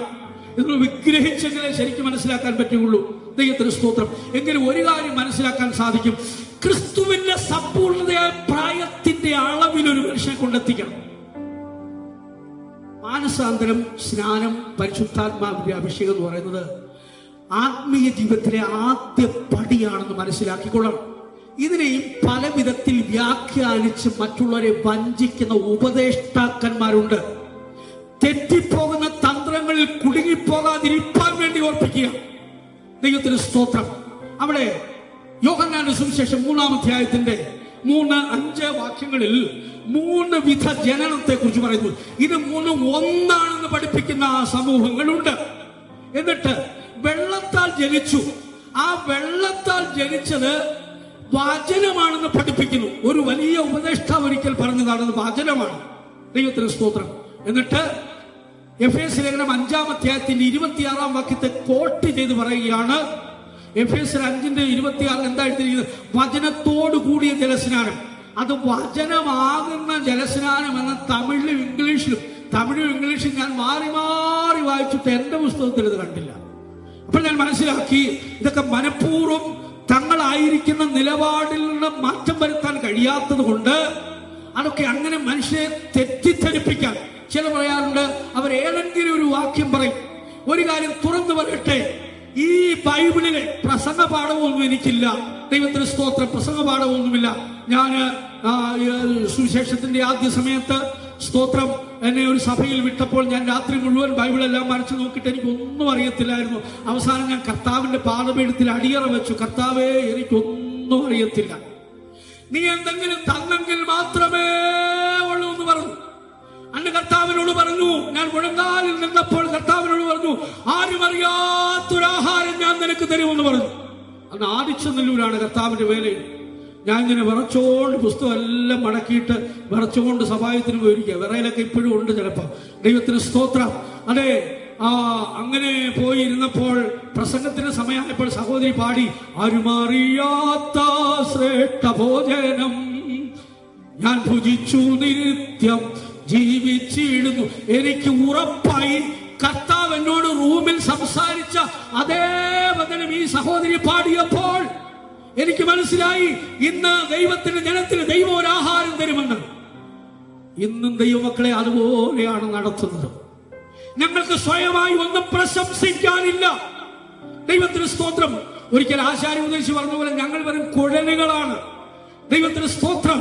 നിങ്ങൾ വിഗ്രഹിച്ചെങ്കിലേ ശരിക്കും മനസ്സിലാക്കാൻ പറ്റുകയുള്ളൂ. ദൈവത്തിന് സ്തോത്രം. എങ്കിലും ഒരു കാര്യം മനസ്സിലാക്കാൻ സാധിക്കും, ക്രിസ്തുവിന്റെ സമ്പൂർണതയായ പ്രായത്തിന്റെ അളവിലൊരു മനുഷ്യനെ കൊണ്ടെത്തിക്കണം. മാനസാന്തരം, സ്നാനം, പരിശുദ്ധാത്മാവിന്റെ അഭിഷേകം എന്ന് പറയുന്നത് ആത്മീയ ജീവിതത്തിലെ ആദ്യ പടിയാണെന്ന് മനസ്സിലാക്കിക്കൊള്ളണം. ഇതിനെയും പല വിധത്തിൽ വ്യാഖ്യാനിച്ച് മറ്റുള്ളവരെ വഞ്ചിക്കുന്ന ഉപദേഷ്ടാക്കന്മാരുണ്ട്. തെറ്റിപ്പോകുന്ന തന്ത്രങ്ങളിൽ കുടുങ്ങിപ്പോകാതിരിക്കാൻ വേണ്ടി ഓർപ്പിക്കുക. ദൈവത്തിന് സ്തോത്രം. അവിടെ യോഹന്നാന്റെ സുവിശേഷം 3-ാം അധ്യായത്തിന്റെ 3-5 വാക്യങ്ങളിൽ 3 വിധ ജനനത്തെ കുറിച്ച് പറയുന്നു. ഇത് 3 ഒന്നാണെന്ന് പഠിപ്പിക്കുന്ന സമൂഹങ്ങളുണ്ട്. എന്നിട്ട് വെള്ളത്താൽ ജനിച്ചു. ആ വെള്ളത്താൽ ജനിച്ചത് വചനമാണെന്ന് പഠിപ്പിക്കുന്നു. ഒരു വലിയ ഉപദേഷ്ടാവ് ഒരിക്കൽ പറഞ്ഞതാണെന്ന് വചനമാണ്. ദൈവത്തിന് സ്തോത്രം. എന്നിട്ട് എഫേസ്യ ലേഖനം 5-ാം അധ്യായത്തിന്റെ 26-ാം വാക്യത്തെ കോട്ട് ചെയ്ത് പറയുകയാണ്. എഫേസ്യർ 5:26 എന്താ എഴുതിയിരിക്കുന്നത്? വചനത്തോടു കൂടിയ ജലസ്നാനം. അത് വചനമാകുന്ന ജലസ്നാനം എന്ന തമിഴിലും ഇംഗ്ലീഷിലും ഞാൻ മാറി മാറി വായിച്ചിട്ട് എന്റെ പുസ്തകത്തിൽ ഇത് കണ്ടില്ല. അപ്പോൾ ഞാൻ മനസ്സിലാക്കി, ഇതൊക്കെ മനഃപൂർവ്വം തങ്ങളായിരിക്കുന്ന നിലപാടിൽ നിന്ന് മാറ്റം വരുത്താൻ കഴിയാത്തത് കൊണ്ട് അതൊക്കെ അങ്ങനെ മനുഷ്യരെ തെറ്റിദ്ധരിപ്പിക്കാൻ ചില പറയാറുണ്ട്. അവർ ഏതെങ്കിലും ഒരു വാക്യം പറയും. ഒരു കാര്യം തുറന്നു പറയട്ടെ, ഈ ബൈബിളിലെ പ്രസംഗ പാഠമൊന്നും എനിക്കില്ല. ദൈവത്തിന് സ്തോത്രം. പ്രസംഗ പാഠമൊന്നുമില്ല. ഞാൻ സുവിശേഷത്തിന്റെ ആദ്യ സമയത്ത് സ്തോത്രം എന്നെ ഒരു സഭയിൽ വിട്ടപ്പോൾ ഞാൻ രാത്രി മുഴുവൻ ബൈബിളെല്ലാം മറിച്ചു നോക്കിയിട്ട് എനിക്കൊന്നും അറിയത്തില്ലായിരുന്നു. അവസാനം ഞാൻ കർത്താവിന്റെ പാദപീഠത്തിൽ അടിയറ വെച്ചു, കർത്താവേ എനിക്കൊന്നും അറിയത്തില്ല, നീ എന്തെങ്കിലും തന്നെങ്കിൽ മാത്രമേ ഉള്ളൂ എന്ന് പറഞ്ഞു. അന്ന് കർത്താവിനോട് പറഞ്ഞു, ഞാൻ മുഴങ്കാലിൽ നിന്നപ്പോൾ കർത്താവിനോട് പറഞ്ഞു, ആരും അറിയാത്തൊരാഹാരം ഞാൻ നിനക്ക് തരുമെന്ന് പറഞ്ഞു. അന്ന് ആദിച്ചനെല്ലൂരാണ് കർത്താവിന്റെ വേലയിൽ. ഞാൻ ഇങ്ങനെ വിറച്ചോണ്ട് പുസ്തകം എല്ലാം മടക്കിയിട്ട് വിറച്ചുകൊണ്ട് സഭായത്തിന് പോയിരിക്കുക. വിറയിലൊക്കെ ഇപ്പോഴും ഉണ്ട് ചിലപ്പോൾ. ദൈവത്തിന് സ്തോത്രം. അതെ, അങ്ങനെ പോയിരുന്നപ്പോൾ പ്രസംഗത്തിന് സമയമായപ്പോൾ സഹോദരി പാടി, ആരുമറിയാത്ത ശ്രേഷ്ഠ ഭോജനം ഞാൻ ഭുജിച്ചു നിത്യം ജീവിച്ചിടുന്നു. എനിക്ക് ഉറപ്പായി കർത്താവ് എന്നോട് റൂമിൽ സംസാരിച്ച അതേ വചനം ഈ സഹോദരി പാടിയപ്പോൾ എനിക്ക് മനസ്സിലായി, ഇന്ന് ദൈവത്തിന്റെ ജനത്തിന് ദൈവം ഒരു ആഹാരം തരുമെന്ന്. ഇന്നും ദൈവമക്കളെ അതുപോലെയാണ് നടത്തുന്നത്. ഞങ്ങൾക്ക് സ്വയമായി ഒന്നും പ്രശംസിക്കാനില്ല. ദൈവത്തിന് സ്തോത്രം. ഒരിക്കൽ ആശാരി ഉദ്ദേശിച്ച് പറഞ്ഞ പോലെ ഞങ്ങൾ വെറും കുഴലുകളാണ്. ദൈവത്തിന് സ്തോത്രം.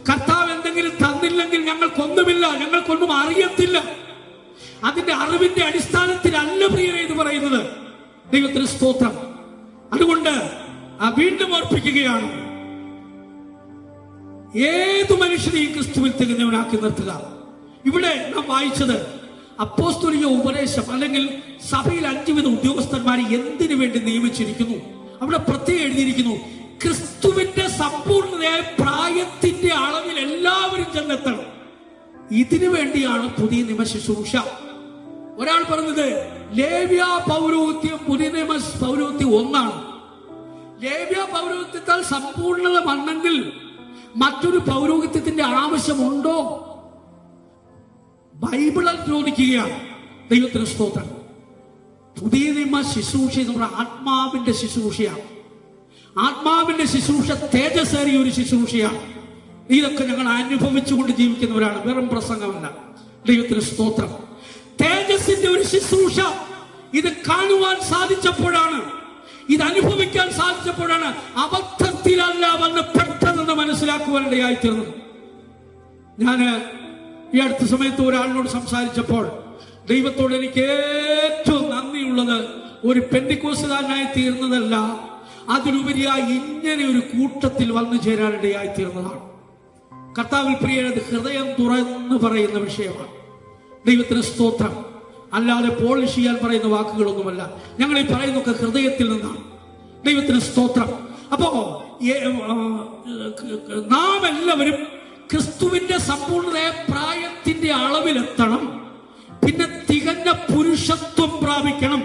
കർത്താവ് എന്തെങ്കിലും തന്നില്ലെങ്കിൽ ഞങ്ങൾക്കൊന്നുമില്ല, ഞങ്ങൾക്കൊന്നും അറിയത്തില്ല. അതിന്റെ അറിവിന്റെ അടിസ്ഥാനത്തിലല്ല പ്രിയരെ ഇത് പറയുന്നത്. ദൈവത്തിന് സ്തോത്രം. അതുകൊണ്ട് വീണ്ടും ഓർപ്പിക്കുകയാണ്, ഏതു മനുഷ്യനെയും ക്രിസ്തുവിൽ തികഞ്ഞവനാക്കി നിർത്തുക. ഇവിടെ നാം വായിച്ചത് അപ്പോസ്തലിക ഉപദേശം അല്ലെങ്കിൽ സഭയിൽ 5 വിധ ഉദ്യോഗസ്ഥന്മാരെ എന്തിനു വേണ്ടി നിയമിച്ചിരിക്കുന്നു. അവിടെ പ്രത്യേകം എഴുതിയിരിക്കുന്നു, ക്രിസ്തുവിന്റെ സമ്പൂർണ്ണതയായ പ്രായത്തിന്റെ അളവിൽ എല്ലാവരും ചെന്നെത്തണം. ഇതിനു വേണ്ടിയാണ് പുതിയ നിയമ ശുശ്രൂഷ. ഒരാൾ പറഞ്ഞത് ലേവ്യ പൗരോഹിത്യം പുതിയ നിയമ പൗരോഹിത്യം ഒന്നാണ്. ലേവ്യ പൗരോഹിത്യത്താൽ സമ്പൂർണ്ണത വന്നെങ്കിൽ മറ്റൊരു പൗരോഹിത്യത്തിന്റെ ആവശ്യമുണ്ടോ? ബൈബിൾ ചോദിക്കുകയാണ്. ദൈവത്തിന് സ്തോത്രം. പുതിയ നിയമ ശുശ്രൂഷ നമ്മുടെ ആത്മാവിന്റെ ശുശ്രൂഷയാണ്. ആത്മാവിന്റെ ശുശ്രൂഷ തേജസ്സേറിയ ഒരു ശുശ്രൂഷയാണ്. ഇതൊക്കെ ഞങ്ങൾ അനുഭവിച്ചുകൊണ്ട് ജീവിക്കുന്നവരാണ്, വെറും പ്രസംഗമല്ല. ദൈവത്തിന് സ്തോത്രം. തേജസ്സിന്റെ ഒരു ശുശ്രൂഷ ഇത് കാണുവാൻ സാധിച്ചപ്പോഴാണ്, ഇത് അനുഭവിക്കാൻ സാധിച്ചപ്പോഴാണ് അബദ്ധത്തിലല്ല വന്ന് പെട്ടെന്ന് മനസ്സിലാക്കുവാനിടയായിത്തീർന്നത്. ഞാൻ ഈ അടുത്ത സമയത്ത് ഒരാളിനോട് സംസാരിച്ചപ്പോൾ ദൈവത്തോട് എനിക്ക് ഏറ്റവും നന്ദിയുള്ളത് ഒരു പെന്തിക്കോസ്തുകാരനായി തീർന്നതല്ല, അതിലുപരിയായി ഇങ്ങനെ ഒരു കൂട്ടത്തിൽ വന്നു ചേരാനിടയായി തീർന്നതാണ്. കർത്താവിൽ പ്രിയരത് ഹൃദയം തുറന്ന് പറയുന്ന വിഷയമാണ്. ദൈവത്തിന് സ്തോത്രം. അല്ലാതെ പോളിഷ് ചെയ്യാൻ പറയുന്ന വാക്കുകളൊന്നുമല്ല. ഞങ്ങൾ ഈ പറയുന്നൊക്കെ ഹൃദയത്തിൽ നിന്നാണ്. ദൈവത്തിന് സ്തോത്രം. അപ്പോ നാം എല്ലാവരും ക്രിസ്തുവിന്റെ സമ്പൂർണ്ണതയായ പ്രായത്തിന്റെ അളവിലെത്തണം. പിന്നെ തികഞ്ഞ പുരുഷത്വം പ്രാപിക്കണം.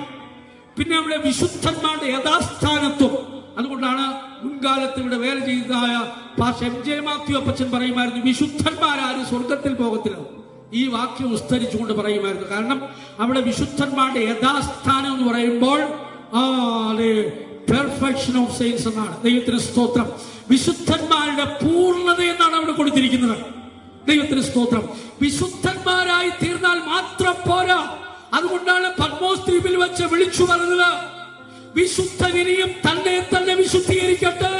പിന്നെ അവിടെ വിശുദ്ധന്മാരുടെ യഥാസ്ഥാനത്വം. അതുകൊണ്ടാണ് മുൻകാലത്ത് ഇവിടെ വേല ചെയ്തതായ MJ മാത്യു അപ്പച്ചൻ പറയുമായിരുന്നു, വിശുദ്ധന്മാരാരും സ്വർഗത്തിൽ പോകത്തില്ല. ഈ വാക്യം ഉസ്തരിച്ചുകൊണ്ട് പറയുമായിരുന്നു. കാരണം അവിടെ വിശുദ്ധന്മാരുടെ യഥാസ്ഥാനം എന്ന് പറയുമ്പോൾ പെർഫെക്ഷൻ ഓഫ് സെയിൻസ് എന്നാണ്. ദൈവത്തിന് സ്തോത്രം. വിശുദ്ധന്മാരുടെ പൂർണ്ണത എന്നാണ് അവിടെ കൊടുത്തിരിക്കുന്നത്. ദൈവത്തിന് സ്തോത്രം. വിശുദ്ധന്മാരായി തീർന്നാൽ മാത്രം പോരാ. അതുകൊണ്ടാണ് പത്മോസ് ദ്വീപിൽ വെച്ച് വിളിച്ചു പറഞ്ഞത്, വിശുദ്ധനിയും തന്നെ വിശുദ്ധീകരിക്കട്ടെ.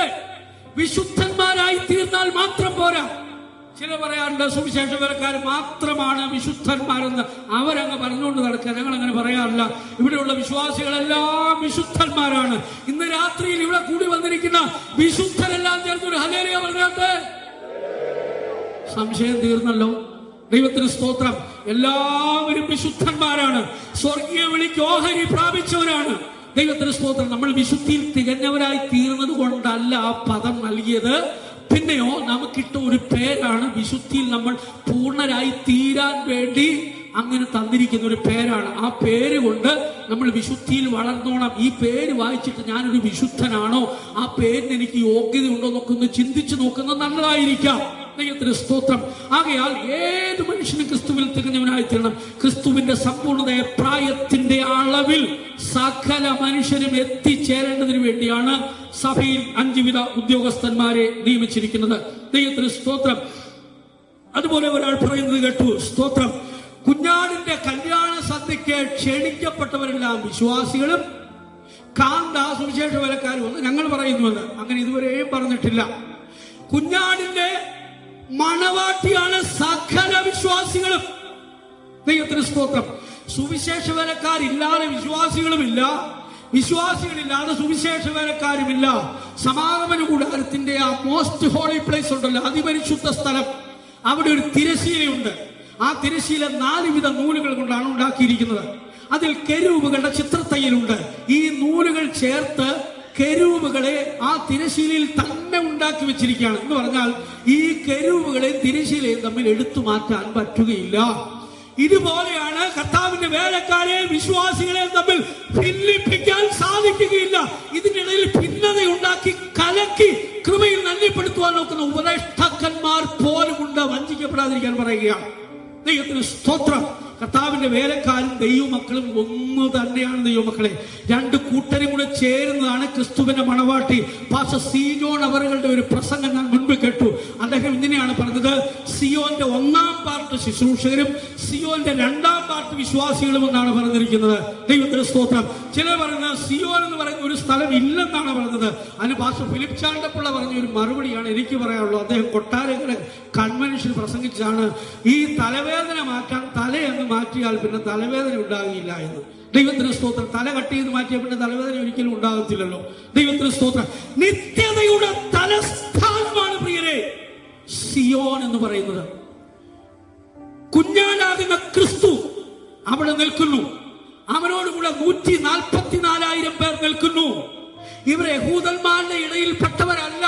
വിശുദ്ധന്മാരായി തീർന്നാൽ മാത്രം പോരാ. ചില പറയാറുണ്ട് സുവിശേഷകരക്കാർ മാത്രമാണ് വിശുദ്ധന്മാരെന്ന്. അവരങ്ങ് പറഞ്ഞുകൊണ്ട് നടക്കുക. ഞങ്ങൾ അങ്ങനെ പറയാറില്ല. ഇവിടെയുള്ള വിശ്വാസികളെല്ലാം വിശുദ്ധന്മാരാണ്. ഇന്ന് രാത്രിയിൽ ഇവിടെ കൂടി വന്നിരിക്കുന്ന വിശുദ്ധരെല്ലാം ചേർന്നൊരു ഹല്ലേലൂയ പറഞ്ഞാട്ടെ. സംശയം തീർന്നല്ലോ. ദൈവത്തിന് സ്തോത്രം. എല്ലാവരും വിശുദ്ധന്മാരാണ്. സ്വർഗീയ വിളിക്ക് ഓഹരി പ്രാപിച്ചവരാണ്. ദൈവത്തിന് സ്തോത്രം. നമ്മൾ വിശുദ്ധിയിൽ തികഞ്ഞവരായി തീർന്നത് കൊണ്ടല്ല ആ പദം നൽകിയത്. പിന്നെയോ നമുക്കിട്ട ഒരു പേരാണ്. വിശുദ്ധിയിൽ നമ്മൾ പൂർണ്ണരായി തീരാൻ വേണ്ടി അങ്ങനെ തന്നിരിക്കുന്ന ഒരു പേരാണ്. ആ പേര് കൊണ്ട് നമ്മൾ വിശുദ്ധിയിൽ വളർന്നോണം. ഈ പേര് വായിച്ചിട്ട് ഞാനൊരു വിശുദ്ധനാണോ, ആ പേരിന് എനിക്ക് യോഗ്യത ഉണ്ടോ എന്നൊക്കെ ഒന്ന് ചിന്തിച്ചു നോക്കുന്നത് നല്ലതായിരിക്കാം. ദൈവത്തിന് സ്തോത്രം. ആകയാൽ ഏത് മനുഷ്യനും ക്രിസ്തുവിൽ തികഞ്ഞവനായി തീരണം. ക്രിസ്തുവിന്റെ സമ്പൂർണ്ണതയെ പ്രായത്തിന്റെ അളവിൽ സകല മനുഷ്യരും എത്തിച്ചേരേണ്ടതിന് വേണ്ടിയാണ് സഭയിൽ 5 വിധ ഉദ്യോഗസ്ഥന്മാരെ നിയമിച്ചിരിക്കുന്നത്. ദൈവത്തിന് സ്തോത്രം. അതുപോലെ ഒരാൾ പറയുന്നത് കേട്ടു, സ്തോത്രം, കുഞ്ഞാടിന്റെ കല്യാണ സദ്യക്ക് ക്ഷണിക്കപ്പെട്ടവരെല്ലാം വിശ്വാസികളും കാന്ത സുവിശേഷ വേലക്കാരും എന്ന് ഞങ്ങൾ പറയുന്നുവെന്ന്. അങ്ങനെ ഇതുവരെയും പറഞ്ഞിട്ടില്ല. കുഞ്ഞാടിന്റെ മണവാട്ടിയാണ് സകല വിശ്വാസികളും. ദൈവത്തിന് സ്തോത്രം. സുവിശേഷ വേലക്കാരില്ലാതെ വിശ്വാസികളുമില്ല, വിശ്വാസികളില്ലാതെ സുവിശേഷ വേലക്കാരുമില്ല. സമാഗമന കൂടാരത്തിന്റെ ആ മോസ്റ്റ് ഹോളി പ്ലേസ് ഉണ്ടല്ലോ, അതിപരിശുദ്ധ സ്ഥലം, അവിടെ ഒരു തിരശീലയുണ്ട്. ആ തിരശീല 4 വിധ നൂലുകൾ കൊണ്ടാണ് ഉണ്ടാക്കിയിരിക്കുന്നത്. അതിൽ കെരൂബുകളുടെ ചിത്രത്തയ്യലുണ്ട്. ഈ നൂലുകൾ ചേർത്ത് കെരൂബുകളെ ആ തിരശീലയിൽ തന്നെ ഉണ്ടാക്കി വെച്ചിരിക്കുകയാണ്. എന്ന് പറഞ്ഞാൽ ഈ കെരൂബുകളെയും തിരശീലയും തമ്മിൽ എടുത്തു മാറ്റാൻ പറ്റുകയില്ല. ഇതുപോലെയാണ് കർത്താവിന്റെ വേലക്കാരെയും വിശ്വാസികളെയും തമ്മിൽ ഭിന്നിപ്പിക്കാൻ സാധിക്കുകയില്ല. ഇതിനിടയിൽ ഭിന്നത ഉണ്ടാക്കി കലക്കി കൃപയിൽ നന്ദിപ്പെടുത്തുവാൻ നോക്കുന്ന ഉപദേഷ്ടാക്കന്മാർ പോലും ഉണ്ട്. വഞ്ചിക്കപ്പെടാതിരിക്കാൻ പറയുകയാണ്. ദൈവത്തിന് സ്തോത്രം. കർത്താവിന്റെ വേലക്കാരും ദൈവമക്കളും ഒന്ന് തന്നെയാണ്. ദൈവമക്കളെ, 2 കൂട്ടരും കൂടെ ചേരുന്നതാണ് ക്രിസ്തുവിന്റെ മണവാട്ടി. പാസ്റ്റർ സിയോൺ അവരുടെ ഒരു പ്രസംഗം ഞാൻ മുൻപ് കേട്ടു. അദ്ദേഹം ഇങ്ങനെയാണ് പറഞ്ഞത്, സിയോന്റെ 1-ാം പാർട്ട് ശുശ്രൂഷകരും സിയോന്റെ 2-ാം പാർട്ട് വിശ്വാസികളും എന്നാണ് പറഞ്ഞിരിക്കുന്നത്. ദൈവത്തിന് സ്തോത്രം. ചിലർ പറയുന്നത് സിയോൻ എന്ന് പറയുന്ന ഒരു സ്ഥലം ഇല്ലെന്നാണ് പറഞ്ഞത്. അതിന് പാസ്റ്റർ ഫിലിപ്പ് ചാണ്ടപ്പിള്ള പറഞ്ഞ ഒരു മറുപടിയാണ് എനിക്ക് പറയാനുള്ളത്. അദ്ദേഹം കൊട്ടാരക്കര കൺവെൻഷൻ പ്രസംഗിച്ചാണ് ഈ തലവേദന മാറ്റാൻ തലയെന്ന് മാറ്റിയാൽ പിന്നെ തലവേദന ഉണ്ടാകില്ല എന്ന്. ദൈവത്തിന് സ്തോത്രം. തല കട്ട് ചെയ്ത് മാറ്റിയാൽ പിന്നെ തലവേദന ഒരിക്കലും ഉണ്ടാകത്തില്ലല്ലോ. ദൈവത്തിന് സ്തോത്രം. നിത്യതയുടെ തലസ്ഥാനമാണ് പ്രിയരെ സിയോൻ എന്ന് പറയുന്നത്. കുഞ്ഞാടാകുന്ന ക്രിസ്തു അവിടെ നിൽക്കുന്നു. അവനോടുകൂടെ 144,000 പേർ നിൽക്കുന്നു. ഇവർ യഹൂദന്മാരുടെ ഇടയിൽപ്പെട്ടവരല്ല.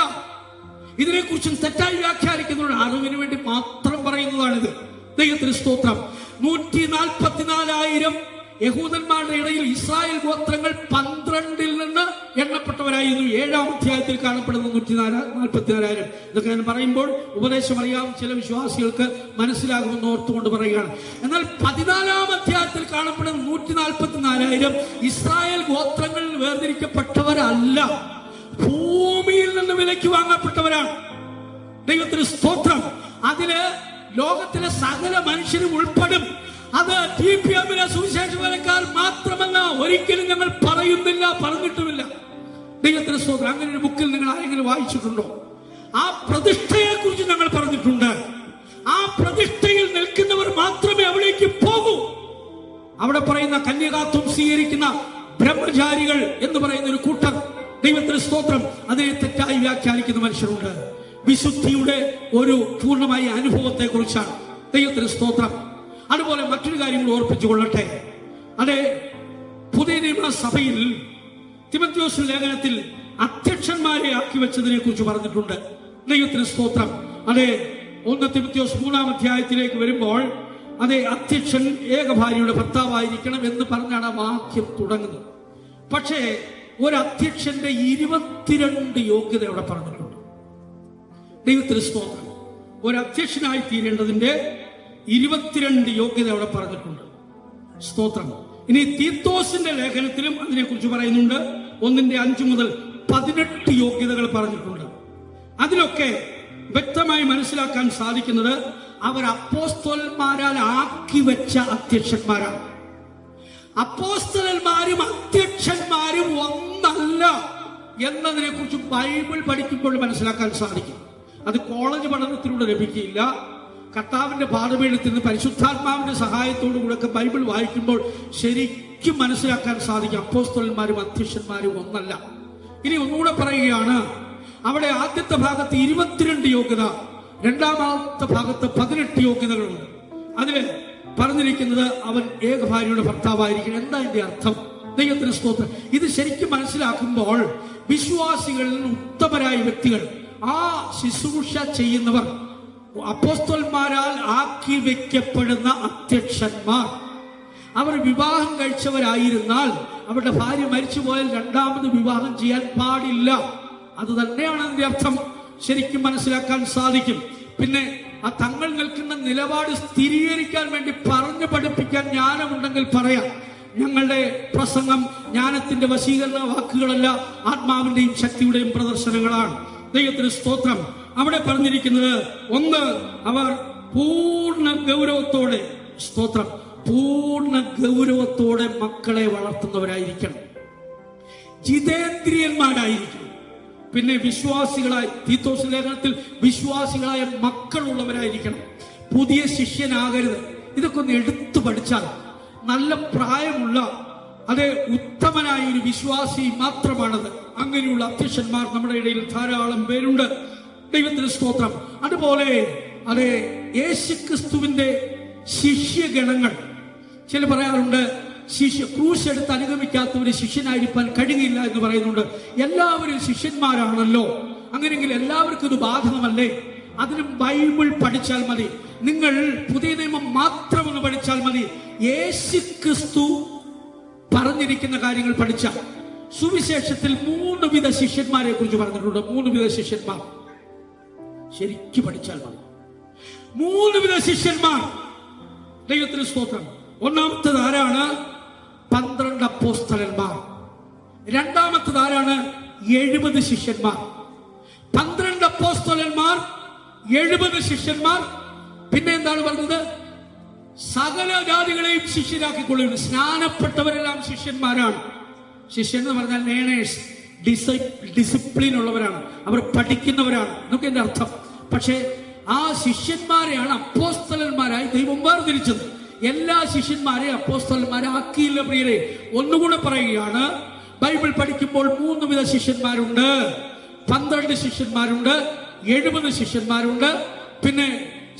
ഇതിനെക്കുറിച്ചും തെറ്റായി വ്യാഖ്യാനിക്കുന്നവരുടെ അറിവിന് വേണ്ടി മാത്രം പറയുന്നതാണിത്. ദൈവത്തിന് സ്തോത്രം. 144,000 യഹൂദന്മാരുടെ ഇടയിൽ ഇസ്രായേൽ ഗോത്രങ്ങൾ 12-ൽ നിന്ന് എണ്ണപ്പെട്ടവരായിരുന്നു. 7-ാം അധ്യായത്തിൽ കാണപ്പെടുന്ന 144,000. ഇതൊക്കെ ഞാൻ പറയുമ്പോൾ ഉപദേശം അറിയാം, ചില വിശ്വാസികൾക്ക് മനസ്സിലാകുമെന്ന് ഓർത്തുകൊണ്ട് പറയുകയാണ്. എന്നാൽ 14-ാം അധ്യായത്തിൽ കാണപ്പെടുന്ന 144,000 ഇസ്രായേൽ ഗോത്രങ്ങളിൽ വേർതിരിക്കപ്പെട്ടവരല്ല, ഭൂമിയിൽ നിന്ന് വിലയ്ക്ക് വാങ്ങപ്പെട്ടവരാണ്. ദൈവത്തിന് സ്തോത്രം. അതില് ലോകത്തിലെ സകല മനുഷ്യരും ഉൾപ്പെടും. അത് TPM-ലെ സുവിശേഷ വേലക്കാർ മാത്രമല്ല, ഒരിക്കലും ഞങ്ങൾ പറയുന്നില്ല, പറഞ്ഞിട്ടുമില്ല. ദൈവത്തിന് സ്തോത്രം. അങ്ങനെ ഒരു ബുക്കിൽ നിങ്ങൾ ആരെങ്കിലും വായിച്ചിട്ടുണ്ടോ? ആ പ്രതിഷ്ഠയെ കുറിച്ച് ഞങ്ങൾ പറഞ്ഞിട്ടുണ്ട്. ആ പ്രതിഷ്ഠയിൽ നിൽക്കുന്നവർ മാത്രമേ അവിടേക്ക് പോകൂ. അവിടെ പറയുന്ന കന്യകാത്വം സ്വീകരിക്കുന്ന ബ്രഹ്മചാരികൾ എന്ന് പറയുന്ന ഒരു കൂട്ടർ, ദൈവത്തിന് സ്തോത്രം, അതിനെ തെറ്റായി വ്യാഖ്യാനിക്കുന്ന മനുഷ്യരുണ്ട്. വിശുദ്ധിയുടെ ഒരു പൂർണ്ണമായ അനുഭവത്തെ കുറിച്ചാണ്. ദൈവത്തിന് സ്തോത്രം. അതുപോലെ മറ്റൊരു കാര്യം ഓർപ്പിച്ചു കൊള്ളട്ടെ. അതെ, പുതിയ നിയമ സഭയിൽ തിമോഥെയോസ് ലേഖനത്തിൽ അധ്യക്ഷന്മാരെ ആക്കി വെച്ചതിനെ കുറിച്ച് പറഞ്ഞിട്ടുണ്ട്. ദൈവത്തിന് സ്തോത്രം. അതെ, 1 തിമോഥെയോസ് 3-ാം അധ്യായത്തിലേക്ക് വരുമ്പോൾ അതെ, അധ്യക്ഷൻ ഏകഭാര്യയുടെ ഭർത്താവായിരിക്കണം എന്ന് പറഞ്ഞാണ് ആ വാക്യം തുടങ്ങുന്നത്. പക്ഷേ ഒരു അധ്യക്ഷന്റെ 22 യോഗ്യത അവിടെ പറഞ്ഞിട്ടുണ്ട്. ദൈവത്തിന് സ്തോത്രം. ഒരു അധ്യക്ഷനായി തീരേണ്ടതിന്റെ 22 യോഗ്യത അവിടെ പറഞ്ഞിട്ടുണ്ട്. സ്തോത്രം. ഇനി തീത്തോസിന്റെ ലേഖനത്തിലും അതിനെക്കുറിച്ച് പറയുന്നുണ്ട്. 1-5 മുതൽ 18 യോഗ്യതകൾ പറഞ്ഞിട്ടുണ്ട്. അതിലൊക്കെ വ്യക്തമായി മനസ്സിലാക്കാൻ സാധിക്കുന്നത് അവർ അപ്പോസ്തലന്മാരാൽ ആക്കി വെച്ച അധ്യക്ഷന്മാരാണ്. അപ്പോസ്തലന്മാരും അധ്യക്ഷന്മാരും ഒന്നല്ല എന്നതിനെ കുറിച്ച് ബൈബിൾ പഠിക്കുമ്പോൾ മനസ്സിലാക്കാൻ സാധിക്കും. അത് കോളേജ് പഠനത്തിലൂടെ ലഭിക്കില്ല. കർത്താവിന്റെ പാഠപീഠത്തിൽ നിന്ന് പരിശുദ്ധാത്മാവിന്റെ സഹായത്തോടു കൂടെ ബൈബിൾ വായിക്കുമ്പോൾ ശരിക്കും മനസ്സിലാക്കാൻ സാധിക്കും. അപ്പോസ്തലന്മാരും അധ്യക്ഷന്മാരും ഒന്നല്ല. ഇനി ഒന്നുകൂടെ പറയുകയാണ്, അവിടെ ആദ്യത്തെ ഭാഗത്ത് 22 യോഗ്യത, 2-ാമത്തെ ഭാഗത്ത് 18 യോഗ്യതകളുണ്ട്. അതില് പറഞ്ഞിരിക്കുന്നത് അവൻ ഏകഭാര്യയുടെ ഭർത്താവായിരിക്കണം. എന്താ ഇതിന്റെ അർത്ഥം? ദൈവത്തിന് സ്തോത്രം. ഇത് ശരിക്കും മനസ്സിലാക്കുമ്പോൾ വിശ്വാസികളിൽ ഉത്തമരായ വ്യക്തികൾ, ആ ശുശ്രൂഷ ചെയ്യുന്നവർ, അപ്പോസ്തലന്മാരാൽ ആക്കി വെക്കപ്പെടുന്ന അധ്യക്ഷന്മാർ, അവർ വിവാഹം കഴിച്ചവരായിരുന്നാൽ അവരുടെ ഭാര്യ മരിച്ചുപോയാൽ രണ്ടാമത് വിവാഹം ചെയ്യാൻ പാടില്ല. അത് തന്നെയാണ് അതിന്റെ അർത്ഥം. ശരിക്കും മനസ്സിലാക്കാൻ സാധിക്കും. പിന്നെ ആ തങ്ങൾ നിൽക്കുന്ന നിലപാട് സ്ഥിരീകരിക്കാൻ വേണ്ടി പറഞ്ഞു പഠിപ്പിക്കാൻ ജ്ഞാനമുണ്ടെങ്കിൽ പറയാം. ഞങ്ങളുടെ പ്രസംഗം ജ്ഞാനത്തിന്റെ വശീകരണ വാക്കുകളല്ല, ആത്മാവിന്റെയും ശക്തിയുടെയും പ്രദർശനങ്ങളാണ്. ദൈവത്തിന് സ്തോത്രം. അവിടെ പറഞ്ഞിരിക്കുന്നത്, ഒന്ന്, അവർ പൂർണ്ണ ഗൗരവത്തോടെ, സ്തോത്രം, പൂർണ്ണ ഗൗരവത്തോടെ മക്കളെ വളർത്തുന്നവരായിരിക്കണം, ജിതേന്ദ്രിയന്മാരായിരിക്കണം. പിന്നെ വിശ്വാസികളായി, തീത്തോസ് ലേഖനത്തിൽ വിശ്വാസികളായ മക്കളുള്ളവരായിരിക്കണം. പുതിയ ശിഷ്യനാകരുത്. ഇതൊക്കെ ഒന്ന് എടുത്തു പഠിച്ചാൽ നല്ല പ്രായമുള്ള, അത് ഉത്തമനായ ഒരു വിശ്വാസി മാത്രമാണത്. അങ്ങനെയുള്ള അധ്യക്ഷന്മാർ നമ്മുടെ ഇടയിൽ ധാരാളം പേരുണ്ട്. ദൈവത്തിന് സ്തോത്രം. അതുപോലെ അതെ, യേശുക്രിസ്തുവിന്റെ ശിഷ്യഗണങ്ങൾ, ചില പറയാറുണ്ട് ക്രൂശ് എടുത്ത് അനുഗമിക്കാത്തവര് ശിഷ്യനായിരിക്കാൻ കഴിയില്ല എന്ന് പറയുന്നുണ്ട്. എല്ലാവരും ശിഷ്യന്മാരാണല്ലോ. അങ്ങനെയെങ്കിൽ എല്ലാവർക്കും ഇത് ബാധകമല്ലേ? അതിനും ബൈബിൾ പഠിച്ചാൽ മതി. നിങ്ങൾ പുതിയ നിയമം മാത്രമൊന്ന് പഠിച്ചാൽ മതി. യേശുക്രിസ്തു പറഞ്ഞിരിക്കുന്ന കാര്യങ്ങൾ പഠിച്ചാൽ, സുവിശേഷത്തിൽ 3 വിധ ശിഷ്യന്മാരെ കുറിച്ച് പറഞ്ഞിട്ടുണ്ട്. 3 വിധ ശിഷ്യന്മാർ ശരിക്കും പഠിച്ചാൽ മതി. 3 വിധ ശിഷ്യന്മാർ. ദൈവത്തിന് സ്തോത്രം. ഒന്നാമത്തേത് ആരാണ്? 12 അപ്പോസ്തലന്മാർ. രണ്ടാമത്തേത് ആരാണ്? 70 ശിഷ്യന്മാർ. 12 അപ്പോസ്തലന്മാർ, 70 ശിഷ്യന്മാർ. പിന്നെ എന്താണ് പറഞ്ഞത്? സകല ജാതികളെയും ശിഷ്യരാക്കിക്കൊള്ളുന്നു. സ്നാനപ്പെട്ടവരെല്ലാം ശിഷ്യന്മാരാണ്. ശിഷ്യൻ എന്ന് പറഞ്ഞാൽ ലേണേഴ്സ്, ഡിസിപ്ലിൻ ഉള്ളവരാണ്, അവർ പഠിക്കുന്നവരാണ് എന്നൊക്കെ എന്റെ അർത്ഥം. പക്ഷേ ആ ശിഷ്യന്മാരെയാണ് അപ്പോസ്തലന്മാരായി ദൈവം വേർതിരിച്ചത്. എല്ലാ ശിഷ്യന്മാരെ അപ്പോസ്തലന്മാരെ ആക്കിയില്ല പ്രിയരെ. ഒന്നുകൂടെ പറയുകയാണ്, ബൈബിൾ പഠിക്കുമ്പോൾ 3 വിധ ശിഷ്യന്മാരുണ്ട്. 12 ശിഷ്യന്മാരുണ്ട്, 70 ശിഷ്യന്മാരുണ്ട്, പിന്നെ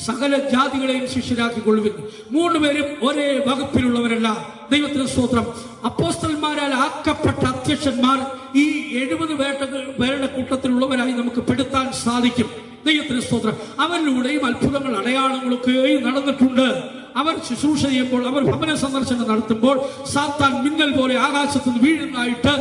സകല ജാതികളെയും ശിഷ്യരാക്കിക്കൊള്ളുവിൻ. 3 പേരും ഒരേ വകുപ്പിലുള്ളവരല്ല. ദൈവത്തിന് സ്തോത്രം. അപ്പോസ്തലന്മാരാൽ ആക്കപ്പെട്ട അധ്യക്ഷന്മാർ ഈ 70 പേരുടെ കൂട്ടത്തിലുള്ളവരായി നമുക്ക് പെടുത്താൻ സാധിക്കും. ദൈവത്തിന് സ്തോത്രം. അവരിലൂടെയും അത്ഭുതങ്ങൾ, അടയാളങ്ങളൊക്കെ നടന്നിട്ടുണ്ട്. അവർ ശുശ്രൂഷ ചെയ്യുമ്പോൾ, അവർ ഭവന സന്ദർശനം നടത്തുമ്പോൾ സാത്താൻ മിന്നൽ പോലെ ആകാശത്ത് നിന്ന് വീഴുന്നതായിട്ട്